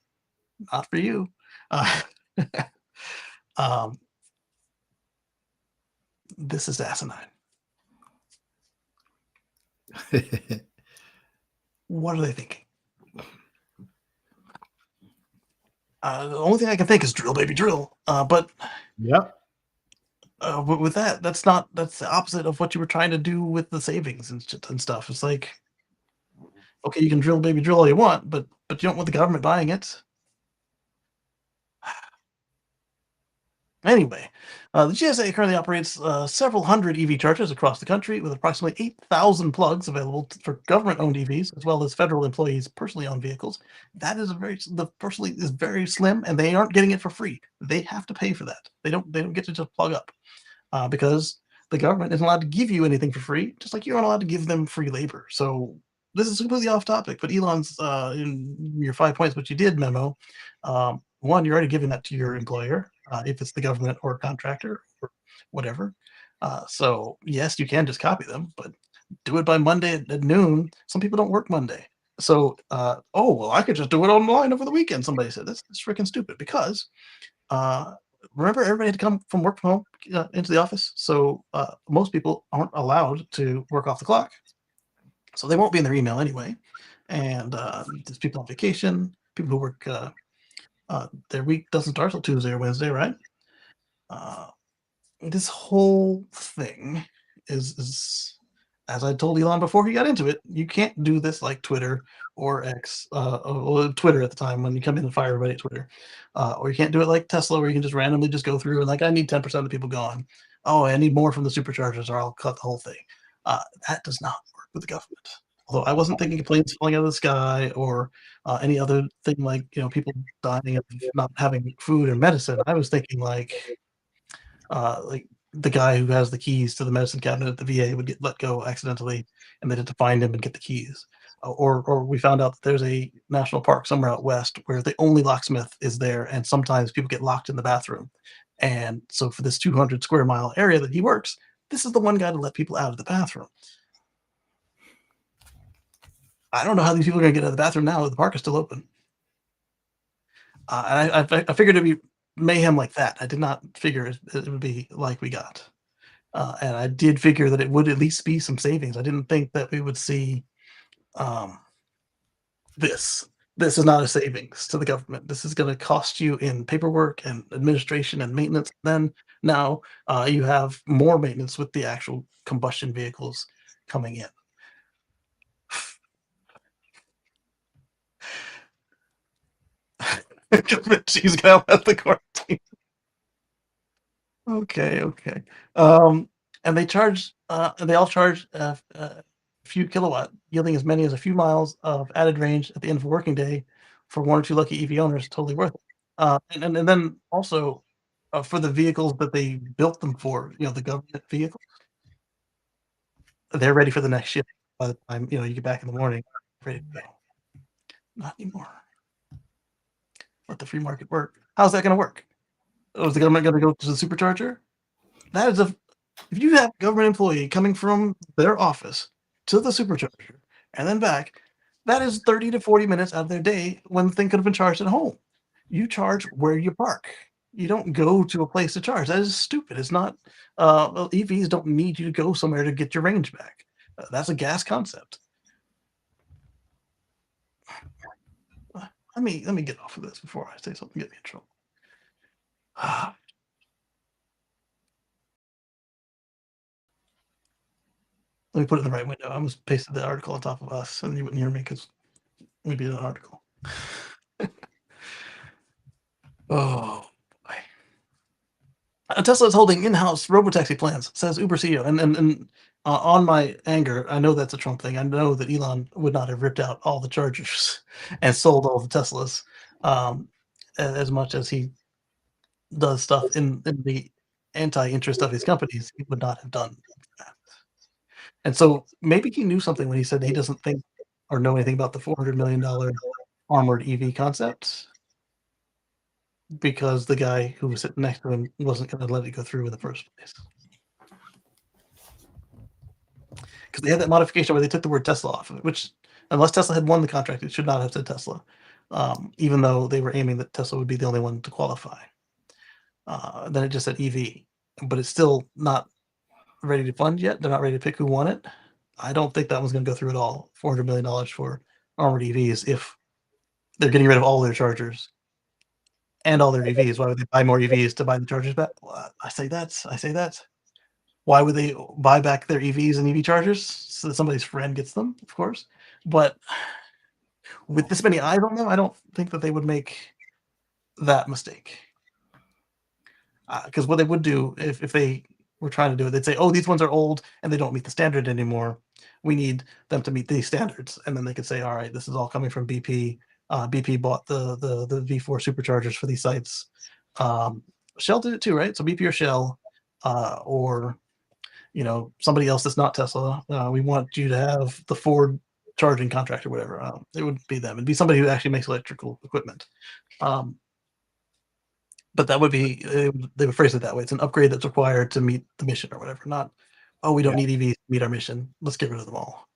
not for you. This is asinine. What are they thinking? The only thing I can think is drill, baby, drill. But yep. With that's the opposite of what you were trying to do with the savings and stuff. It's like, okay, you can drill, baby, drill all you want, but you don't want the government buying it. Anyway, the GSA currently operates several hundred EV chargers across the country, with approximately 8,000 plugs available for government-owned EVs, as well as federal employees' personally owned vehicles. That is the personally is very slim, and they aren't getting it for free. They have to pay for that. They don't get to just plug up, because the government isn't allowed to give you anything for free, just like you aren't allowed to give them free labor. So this is completely off topic, but Elon's in your 5 points, which you did memo. One, you're already giving that to your employer, if it's the government or contractor or whatever. So yes, you can just copy them, but do it by Monday at noon. Some people don't work Monday. So, oh, well, I could just do it online over the weekend. Somebody said that's freaking stupid because uh, remember, everybody had to come from work from home into the office. So most people aren't allowed to work off the clock. So they won't be in their email anyway. And there's people on vacation, people who work, their week doesn't start till Tuesday or Wednesday, right? Uh, this whole thing is, as I told Elon before he got into it, you can't do this like Twitter or X, or Twitter at the time when you come in and fire everybody at Twitter, or you can't do it like Tesla where you can just randomly just go through and like I need 10% of the people gone. Oh, I need more from the superchargers or I'll cut the whole thing. That does not work with the government. Although I wasn't thinking of planes falling out of the sky or any other thing like people dying of not having food or medicine. I was thinking like the guy who has the keys to the medicine cabinet at the VA would get let go accidentally, and they had to find him and get the keys. Or we found out that there's a national park somewhere out west where the only locksmith is there, and sometimes people get locked in the bathroom. And so for this 200 square mile area that he works, this is the one guy to let people out of the bathroom. I don't know how these people are going to get out of the bathroom now. The park is still open. And I figured it'd be mayhem like that. I did not figure it would be like we got. And I did figure that it would at least be some savings. I didn't think that we would see this. This is not a savings to the government. This is going to cost you in paperwork and administration and maintenance. Then now you have more maintenance with the actual combustion vehicles coming in. She's gonna let the quarantine. Okay. And they all charge a few kilowatt, yielding as many as a few miles of added range at the end of a working day for one or two lucky EV owners. Totally worth it. And then also for the vehicles that they built them for, the government vehicles, they're ready for the next shift by the time you get back in the morning, ready to go. Not anymore. Let the free market work. How's that going to work? Is the government going to go to the supercharger? That is if you have a government employee coming from their office to the supercharger and then back, that is 30 to 40 minutes out of their day when the thing could have been charged at home. You charge where you park. You don't go to a place to charge. That is stupid. It's not. Well, EVs don't need you to go somewhere to get your range back. That's a gas concept. Let me get off of this before I say something get me in trouble. Let me put it in the right window. I almost pasted the article on top of us, and you wouldn't hear me because we did an article. Oh boy. Tesla is holding in-house robotaxi plans, says Uber CEO. And on my anger, I know that's a Trump thing. I know that Elon would not have ripped out all the Chargers and sold all the Teslas as much as he does stuff in the anti-interest of his companies. He would not have done that. And so maybe he knew something when he said he doesn't think or know anything about the $400 million armored EV concept, because the guy who was sitting next to him wasn't going to let it go through in the first place. Because they had that modification where they took the word Tesla off of it, which, unless Tesla had won the contract, it should not have said Tesla, even though they were aiming that Tesla would be the only one to qualify. Then it just said EV, but it's still not ready to fund yet. They're not ready to pick who won it. I don't think that one's going to go through at all. $400 million for armored EVs if they're getting rid of all their chargers and all their EVs. Why would they buy more EVs to buy the chargers back? Well, I say that. Why would they buy back their EVs and EV chargers? So that somebody's friend gets them, of course. But with this many eyes on them, I don't think that they would make that mistake. Because what they would do if they were trying to do it, they'd say, "Oh, these ones are old and they don't meet the standard anymore. We need them to meet these standards." And then they could say, "All right, this is all coming from BP. BP bought the V4 superchargers for these sites. Shell did it too, right? So BP or Shell, or somebody else that's not Tesla. We want you to have the Ford charging contract or whatever. It would be them. It'd be somebody who actually makes electrical equipment. But that would be they would phrase it that way. It's an upgrade that's required to meet the mission or whatever. Not, oh, we don't need EVs to meet our mission. Let's get rid of them all.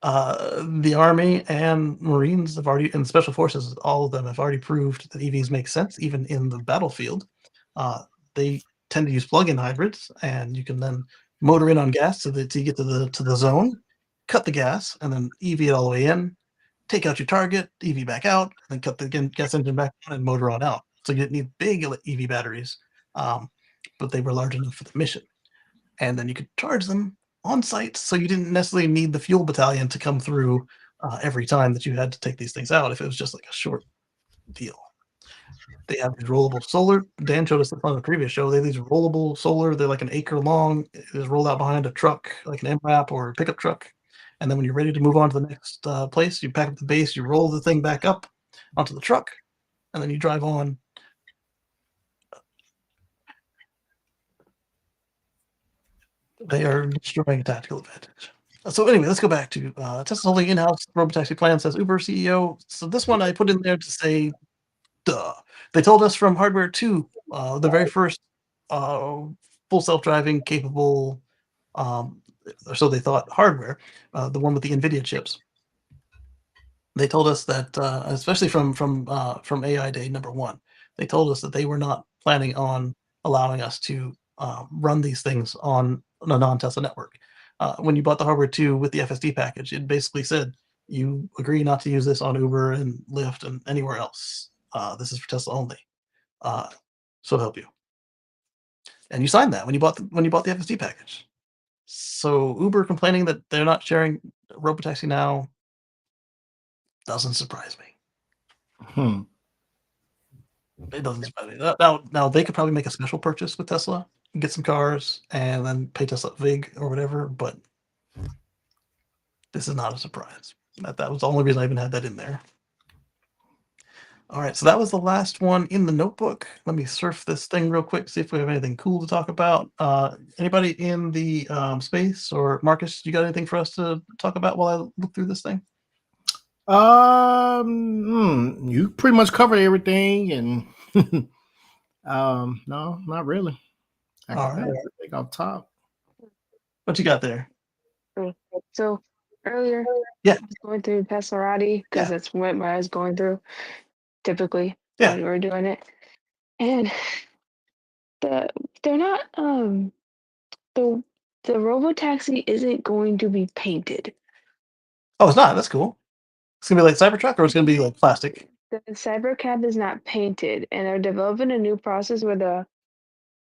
The Army and Marines have already, and Special Forces, all of them have already proved that EVs make sense, even in the battlefield. They tend to use plug-in hybrids, and you can then motor in on gas so that you get to the zone, cut the gas, and then EV it all the way in, take out your target, EV back out, and then cut the gas engine back on and motor on out. So you didn't need big EV batteries, but they were large enough for the mission. And then you could charge them on site, so you didn't necessarily need the fuel battalion to come through every time that you had to take these things out if it was just like a short deal. They have these rollable solar. Dan showed us on the previous show. They have these rollable solar. They're like an acre long. It's rolled out behind a truck, like an MRAP or a pickup truck. And then when you're ready to move on to the next place, you pack up the base, you roll the thing back up onto the truck, and then you drive on. They are destroying a tactical advantage. So anyway, let's go back to Tesla's holding in-house robotaxi plan, says Uber CEO. So this one I put in there to say, duh. They told us from Hardware 2, the very first full self-driving capable, or so they thought, hardware, the one with the NVIDIA chips. They told us that, especially from AI Day #1, they told us that they were not planning on allowing us to run these things on a non-Tesla network. When you bought the Hardware 2 with the FSD package, it basically said, you agree not to use this on Uber and Lyft and anywhere else. This is for Tesla only. So help you. And you signed that when you bought the FSD package. So Uber complaining that they're not sharing Robotaxi now doesn't surprise me. It doesn't surprise me. Now they could probably make a special purchase with Tesla, get some cars, and then pay Tesla VIG or whatever. But this is not a surprise. That was the only reason I even had that in there. All right, so that was the last one in the notebook. Let me surf this thing real quick, see if we have anything cool to talk about. Anybody in the space, or Marcus, you got anything for us to talk about while I look through this thing? You pretty much covered everything, and no, not really. All right, everything off top. What you got there? So earlier, yeah, I was going through Passerati because that's what I was going through. Typically, when we were doing it, and they're not the Robotaxi isn't going to be painted. Oh, it's not. That's cool. It's gonna be like Cybertruck, or it's gonna be like plastic. The Cybercab is not painted, and they're developing a new process where the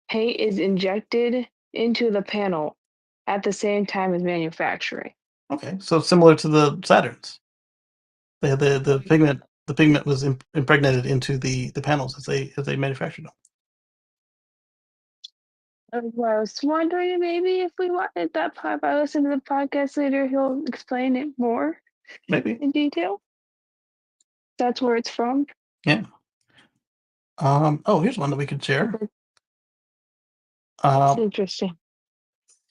paint is injected into the panel at the same time as manufacturing. Okay, so similar to the Saturns. They had the pigment. The pigment was impregnated into the panels as they manufactured them. I was wondering maybe if we wanted that part. If I listen to the podcast later, he'll explain it more, maybe in detail. That's where it's from. Yeah. Oh, here's one that we could share. It's interesting.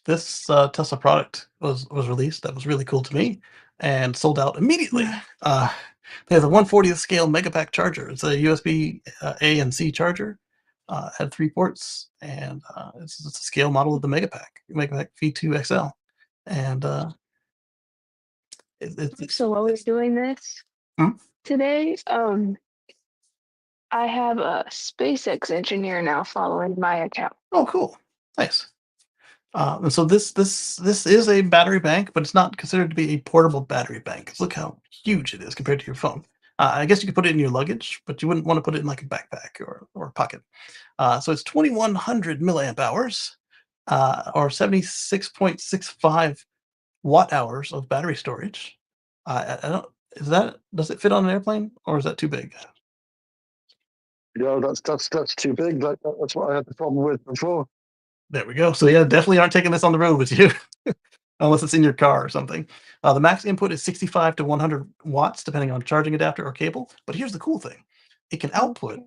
This Tesla product was released. That was really cool to me, and sold out immediately. They have a 1/40th scale Megapack charger. It's a USB A and C charger. Had 3 ports, and it's a scale model of the Megapack V2 XL. And so while we're doing this today, I have a SpaceX engineer now following my account. Oh, cool! Nice. And so this is a battery bank, but it's not considered to be a portable battery bank. Look how huge it is compared to your phone. I guess you could put it in your luggage, but you wouldn't want to put it in like a backpack or a pocket. So it's 2,100 milliamp hours, or 76.65 watt hours of battery storage. I don't. Does it fit on an airplane, or is that too big? No, that's too big. That's what I had the problem with before. There we go. So yeah, definitely aren't taking this on the road with you. Unless it's in your car or something. The max input is 65 to 100 watts, depending on charging adapter or cable. But here's the cool thing: it can output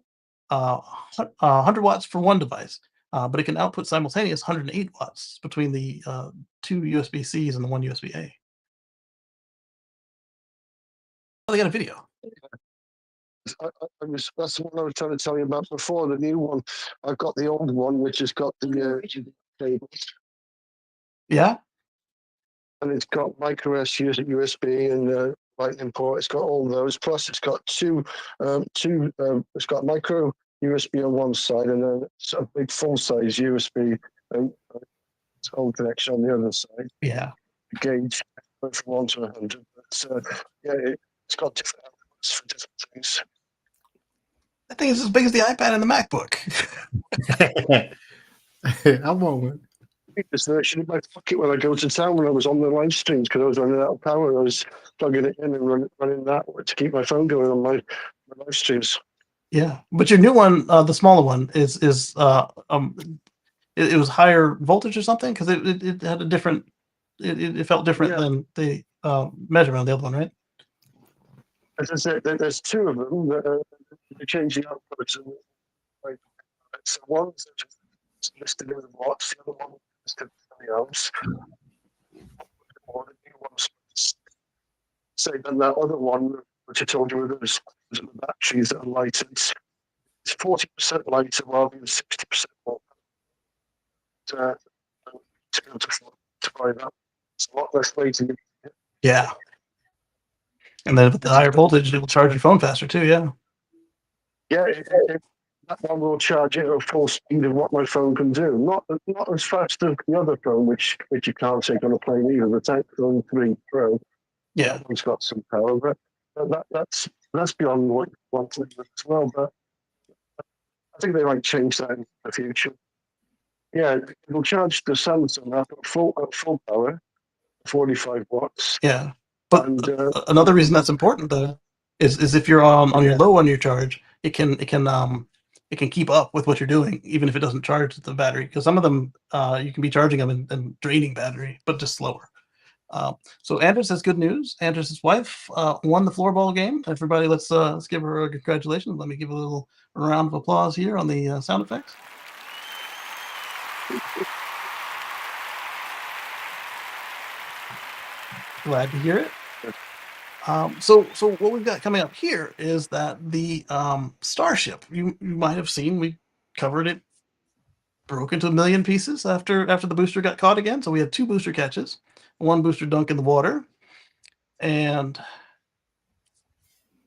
100 watts for one device, but it can output simultaneous 108 watts between the two USB Cs and the one USB A. Oh, they got a video. That's the one I was trying to tell you about before. The new one, I've got the old one, which has got the cables. Yeah. And it's got micro USB and Lightning port. It's got all those. Plus, it's got it's got micro USB on one side and then it's a big full size USB and its whole connection on the other side. Yeah. Gauge from 1 to 100. But yeah, it's got different outlets for different things. I think it's as big as the iPad and the MacBook. I want one. It's actually in my pocket when I go to town when I was on the live streams because I was running out of power. I was plugging it in and running that to keep my phone going on my live streams. Yeah, but your new one, the smaller one, it was higher voltage or something because it had a different. It felt different than the measurement on the other one, right? As I said, there's two of them that they change the outputs. And, so one's just listed in the watts, the other one listed in the amps. Or the new one's say than that other one, which I told you were those the batteries that are lighter. It's 40% lighter while being 60% more. To be able to buy that, it's a lot less weight. Yeah. And then with the higher voltage, it will charge your phone faster too. Yeah. Yeah, that one will charge it at full speed of what my phone can do. Not as fast as the other phone, which you can't take on a plane either. The Phone 3 Pro. Yeah, that one's got some power, but that's beyond what you want to do as well. But I think they might change that in the future. Yeah, it'll charge the Samsung up at full power, 45 watts. Yeah, but another reason that's important though is if you're on your low on your charge, it can keep up with what you're doing even if it doesn't charge the battery because some of them you can be charging them and draining battery, but just slower. So Andres has good news. Andres' wife won the floorball game. Everybody, let's give her a congratulations. Let me give a little round of applause here on the sound effects. Glad to hear it. So what we've got coming up here is that the Starship, you might have seen, we covered it, broke into a million pieces after the booster got caught again. So we had 2 booster catches, 1 booster dunk in the water, and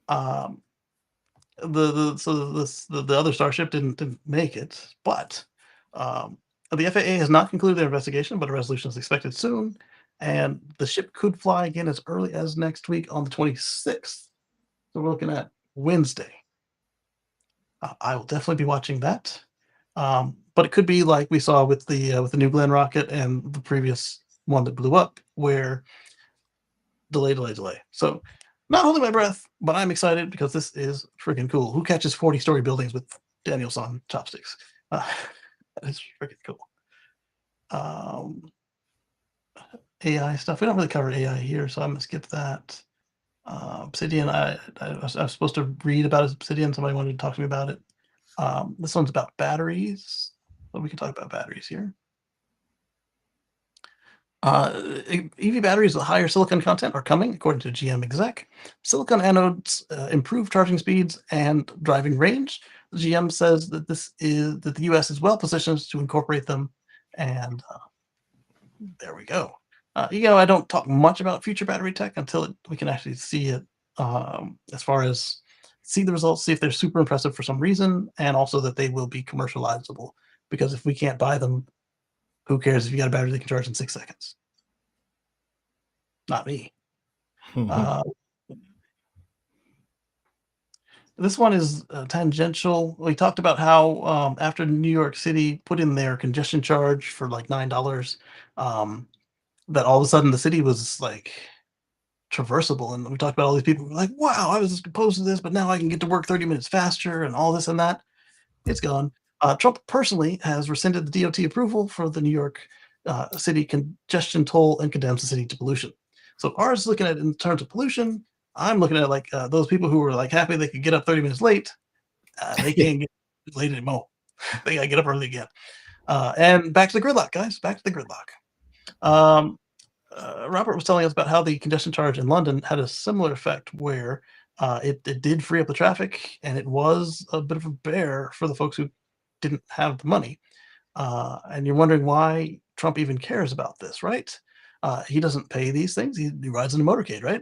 the other Starship didn't make it, but the FAA has not concluded their investigation, but a resolution is expected soon, and the ship could fly again as early as next week on the 26th. So we're looking at Wednesday. I will definitely be watching that, but it could be like we saw with the New Glenn rocket and the previous one that blew up, where delay. So not holding my breath, but I'm excited because this is freaking cool. Who catches 40-story buildings with Danielson chopsticks? That is freaking cool. AI stuff. We don't really cover AI here, so I'm gonna skip that. Obsidian. I was supposed to read about Obsidian. Somebody wanted to talk to me about it. This one's about batteries. Well, we can talk about batteries here. EV batteries with higher silicon content are coming, according to GM exec. Silicon anodes improve charging speeds and driving range. GM says that the US is well positioned to incorporate them, and there we go. I don't talk much about future battery tech until we can actually see it, as far as see the results, see if they're super impressive for some reason, and also that they will be commercializable. Because if we can't buy them, who cares if you got a battery that can charge in 6 seconds? Not me. This one is tangential. We talked about how after New York City put in their congestion charge for like $9, that all of a sudden the city was like traversable. And we talked about all these people who were like, wow, I was opposed to this, but now I can get to work 30 minutes faster and all this and that. It's gone. Trump personally has rescinded the DOT approval for the New York City congestion toll and condemns the city to pollution. So ours is looking at it in terms of pollution. I'm looking at like those people who were like happy they could get up 30 minutes late. They can't get late anymore. They gotta get up early again. And back to the gridlock, guys. Back to the gridlock. Robert was telling us about how the congestion charge in London had a similar effect where it did free up the traffic, and it was a bit of a bear for the folks who didn't have the money. And you're wondering why Trump even cares about this, right? He doesn't pay these things. He rides in a motorcade, right?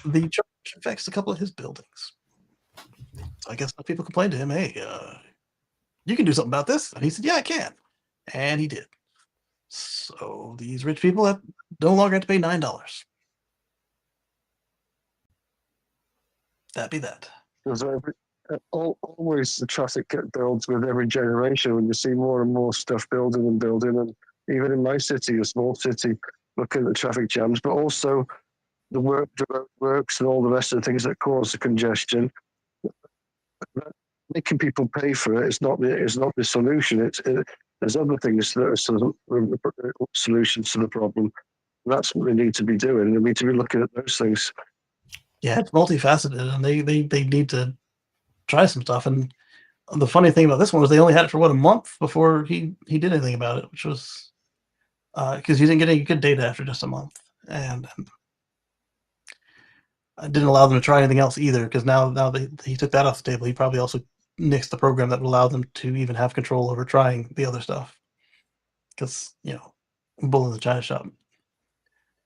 The charge affects a couple of his buildings. So I guess people complained to him, hey, you can do something about this. And he said, yeah, I can. And he did. So these rich people have no longer have to pay $9. That be that. There's always the traffic builds with every generation when you see more and more stuff building and building. And even in my city, a small city, looking at the traffic jams, but also the works and all the rest of the things that cause the congestion. Making people pay for it is not the solution. There's other things that are solutions to the problem. That's what they need to be doing. They need to be looking at those things. Yeah, it's multifaceted, and they need to try some stuff. And the funny thing about this one was they only had it for a month before he did anything about it, which was because he didn't get any good data after just a month, and I didn't allow them to try anything else either. Because now he took that off the table, he probably also nixed the program that would allow them to even have control over trying the other stuff. Because bull in the china shop.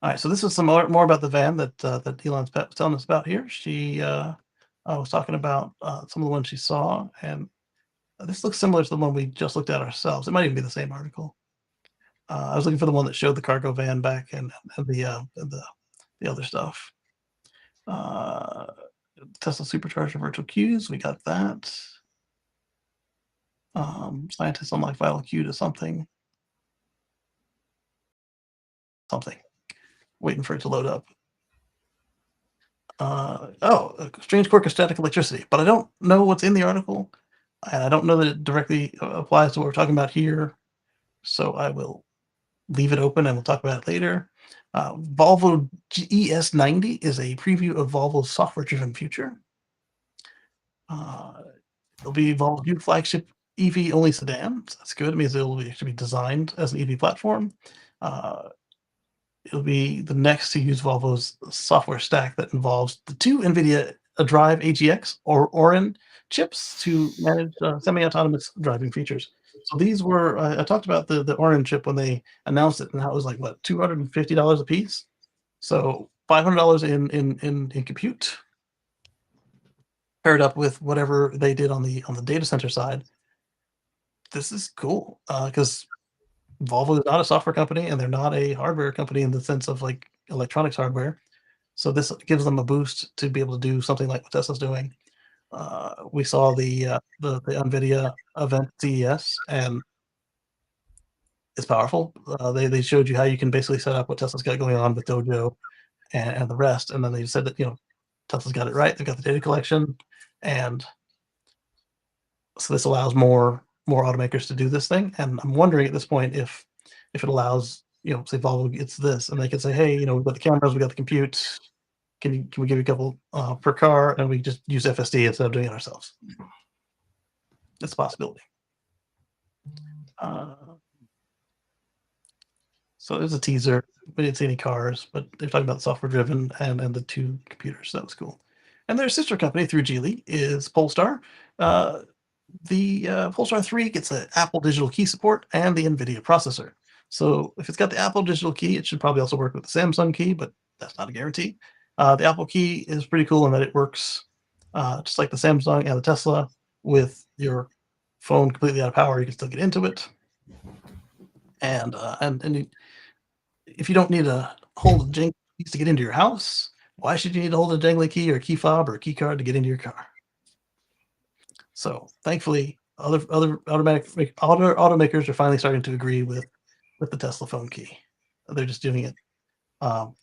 All right, so this is some more about the van that Elon's telling us about here. She was talking about some of the ones she saw, and this looks similar to the one we just looked at ourselves. It might even be the same article. I was looking for the one that showed the cargo van back and the other stuff. Tesla supercharger virtual queues, we got that. Scientists unlock vital queue to something. Waiting for it to load up. A strange quirk of static electricity, but I don't know what's in the article, and I don't know that it directly applies to what we're talking about here, so I will leave it open and we'll talk about it later. Volvo ES90 is a preview of Volvo's software-driven future. It'll be Volvo's new flagship EV-only sedan. So that's good. It means it'll actually be designed as an EV platform. It'll be the next to use Volvo's software stack that involves the two NVIDIA Drive AGX or Orin chips to manage semi-autonomous driving features. So these were I talked about the Orin chip when they announced it, and that was like what, $250 a piece. So $500 in compute, paired up with whatever they did on the data center side. This is cool because Volvo is not a software company, and they're not a hardware company in the sense of like electronics hardware. So this gives them a boost to be able to do something like what Tesla's doing. We saw the NVIDIA event CES, and it's powerful. They showed you how you can basically set up what Tesla's got going on with Dojo and the rest, and then they said that Tesla's got it right. They've got the data collection, and so this allows more automakers to do this thing. And I'm wondering at this point if it allows, say Volvo gets this, and they can say, hey, we've got the cameras, we've got the compute. Can we give you a couple per car, and we just use FSD instead of doing it ourselves? That's a possibility. So there's a teaser. We didn't see any cars, but they're talking about software driven and the two computers. So that was cool. And their sister company through Geely is Polestar. The Polestar 3 gets an Apple digital key support and the NVIDIA processor. So if it's got the Apple digital key, it should probably also work with the Samsung key, but that's not a guarantee. The Apple key is pretty cool in that it works just like the Samsung and the Tesla. With your phone completely out of power, you can still get into it. And if you don't need to hold a jingly keys to get into your house, why should you need to hold a jingly key or a key fob or a key card to get into your car? So thankfully, other automakers are finally starting to agree with the Tesla phone key. They're just doing it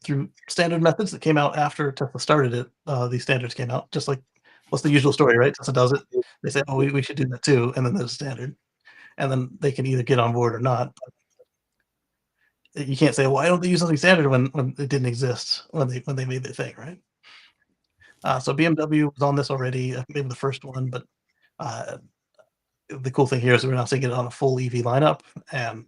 through standard methods that came out after Tesla started it. These standards came out, just like What's the usual story, right? Tesla does it. They say, "Oh, we should do that too," and then there's a standard, and then they can either get on board or not. But you can't say, "Why don't they use something standard when it didn't exist when they made the thing," right? So BMW was on this already, maybe the first one, but uh, the cool thing here is we're now seeing it on a full EV lineup, and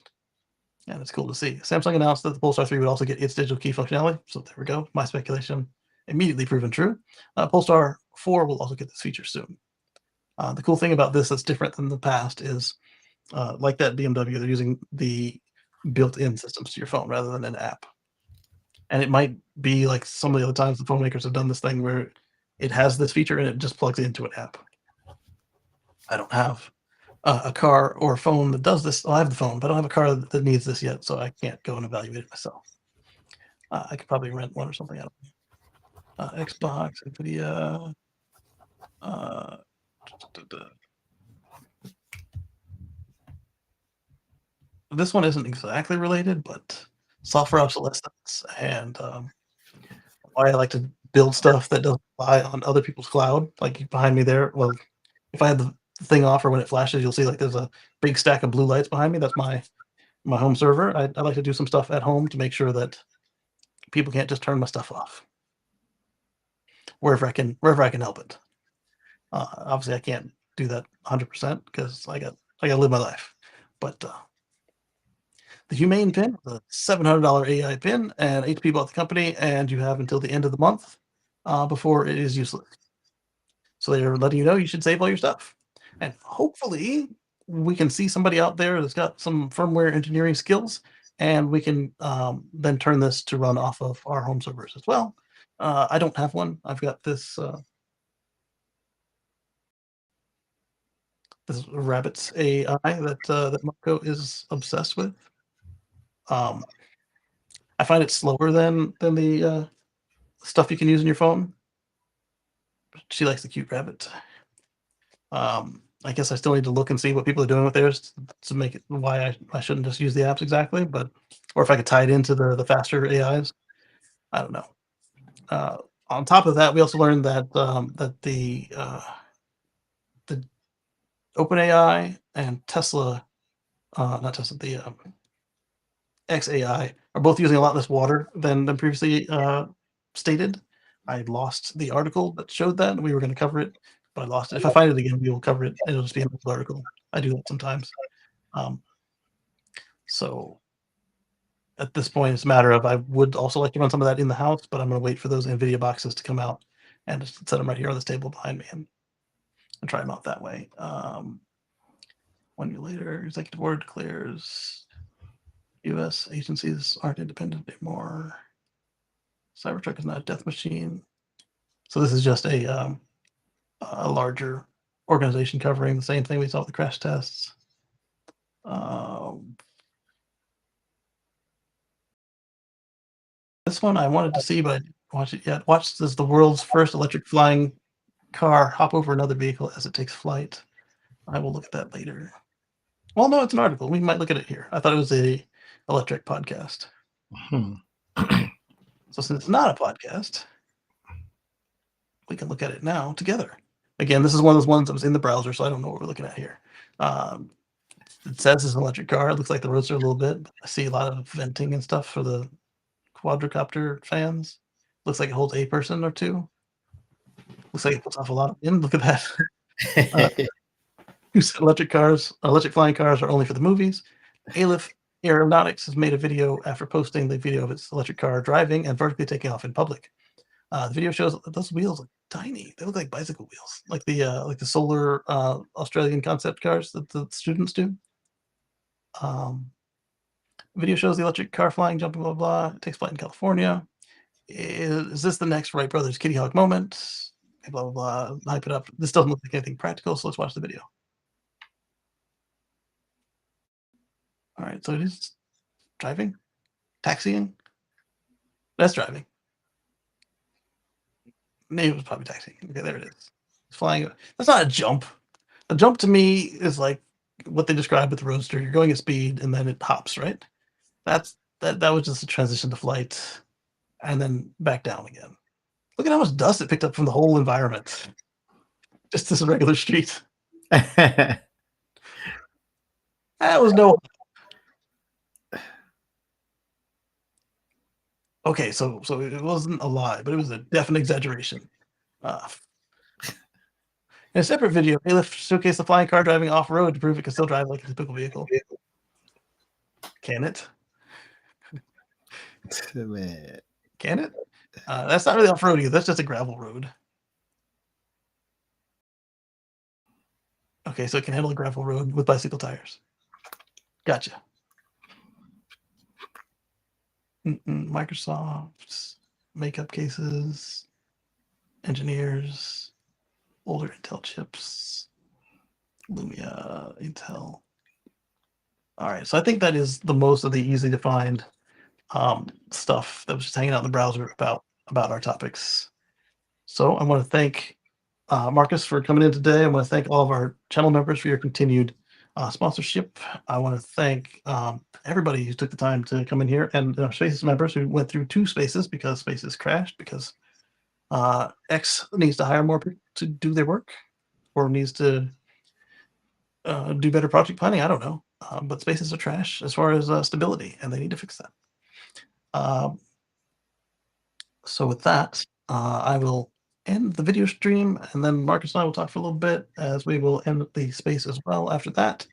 it's cool to see. Samsung announced that the Polestar 3 would also get its digital key functionality, so there we go. My speculation immediately proven true. Polestar 4 will also get this feature soon. The cool thing about this that's different than the past is, like that BMW, they're using the built-in systems to your phone rather than an app. And it might be like some of the other times the phone makers have done this thing where it has this feature and it just plugs into an app. I don't have a car or a phone that does this. Well, I have the phone, but I don't have a car that needs this yet, so I can't go and evaluate it myself. I could probably rent one or something out of Xbox, Nvidia. This one isn't exactly related, but software obsolescence and why I like to build stuff that doesn't rely on other people's cloud. Like behind me there, well, if I had the thing off or when it flashes, you'll see like there's a big stack of blue lights behind me. That's my home server. I like to do some stuff at home to make sure that people can't just turn my stuff off wherever I can help it. Obviously, I can't do that 100% because I got to live my life. But the Humane pin, the $700 AI pin, and HP bought the company, and you have until the end of the month before it is useless. So they're letting you know you should save all your stuff, and hopefully we can see somebody out there that's got some firmware engineering skills, and we can then turn this to run off of our home servers as well. I don't have one. I've got this this Rabbit's AI that Marco is obsessed with. I find it slower than the stuff you can use in your phone. She likes the cute rabbit. I guess I still need to look and see what people are doing with theirs to make it why I shouldn't just use the apps exactly, but or if I could tie it into the faster AIs. I don't know. On top of that, we also learned that that the OpenAI and Tesla, not Tesla, the XAI are both using a lot less water than previously stated. I lost the article that showed that, and we were going to cover it, but I lost it. If I find it again, we will cover it. It'll just be an old article. I do that sometimes. So at this point, it's a matter of I would also like to run some of that in the house, but I'm going to wait for those NVIDIA boxes to come out and just set them right here on this table behind me and try them out that way. 1 year later, executive order declares U.S. agencies aren't independent anymore. Cybertruck is not a death machine. So this is just a larger organization covering the same thing we saw with the crash tests. This one I wanted to see, but I didn't watch it yet. Watch this: the world's first electric flying car hop over another vehicle as it takes flight. I will look at that later. Well, no, it's an article. We might look at it here. I thought it was a electric podcast. So since it's not a podcast, we can look at it now together. Again, this is one of those ones that was in the browser, so I don't know what we're looking at here. It says it's an electric car. It looks like the Roadster a little bit. But I see a lot of venting and stuff for the quadricopter fans. Looks like it holds a person or two. Looks like it puts off a lot of wind. Look at that. Who said electric flying cars are only for the movies? Aleph Aeronautics has made a video after posting the video of its electric car driving and vertically taking off in public. The video shows that those wheels look tiny. They look like bicycle wheels, like the solar Australian concept cars that the students do. Video shows the electric car flying, jumping, blah, blah, blah. It takes flight in California. Is this the next Wright Brothers Kitty Hawk moment? Blah, blah, blah. Hype it up. This doesn't look like anything practical, so let's watch the video. All right, so it is driving, taxiing. That's driving. Maybe it was probably taxiing. Okay, there it is. It's flying. That's not a jump. A jump to me is like what they described with the Roadster. You're going at speed and then it hops, right? That was just a transition to flight and then back down again. Look at how much dust it picked up from the whole environment. Just as a regular street. That was no. Okay, so it wasn't a lie, but it was a definite exaggeration. In a separate video, Bailiff showcased the flying car driving off-road to prove it can still drive like a typical vehicle. Can it? Man. Can it? That's not really off-road either. That's just a gravel road. Okay, so it can handle a gravel road with bicycle tires. Gotcha. Microsoft, makeup cases, engineers, older Intel chips, Lumia, Intel. All right, so I think that is the most of the easy to find stuff that was just hanging out in the browser about our topics. So I want to thank Marcus for coming in today. I want to thank all of our channel members for your continued sponsorship. I want to thank everybody who took the time to come in here, and Spaces members who went through 2 spaces because Spaces crashed because X needs to hire more people to do their work, or needs to do better project planning. I don't know, but Spaces are trash as far as stability, and they need to fix that. So with that, I will end the video stream, and then Marcus and I will talk for a little bit as we will end the space as well after that.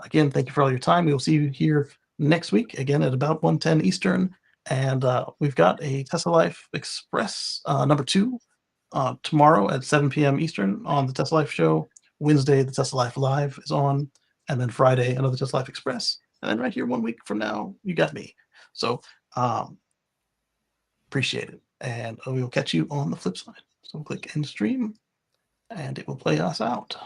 Again, thank you for all your time. We will see you here next week, again at about 1:10 Eastern. And we've got a Tesla Life Express number 2 tomorrow at 7 p.m. Eastern on the Tesla Life Show. Wednesday, the Tesla Life Live is on. And then Friday, another Tesla Life Express. And then right here 1 week from now, you got me. So appreciate it. And we will catch you on the flip side. So click end stream, and it will play us out.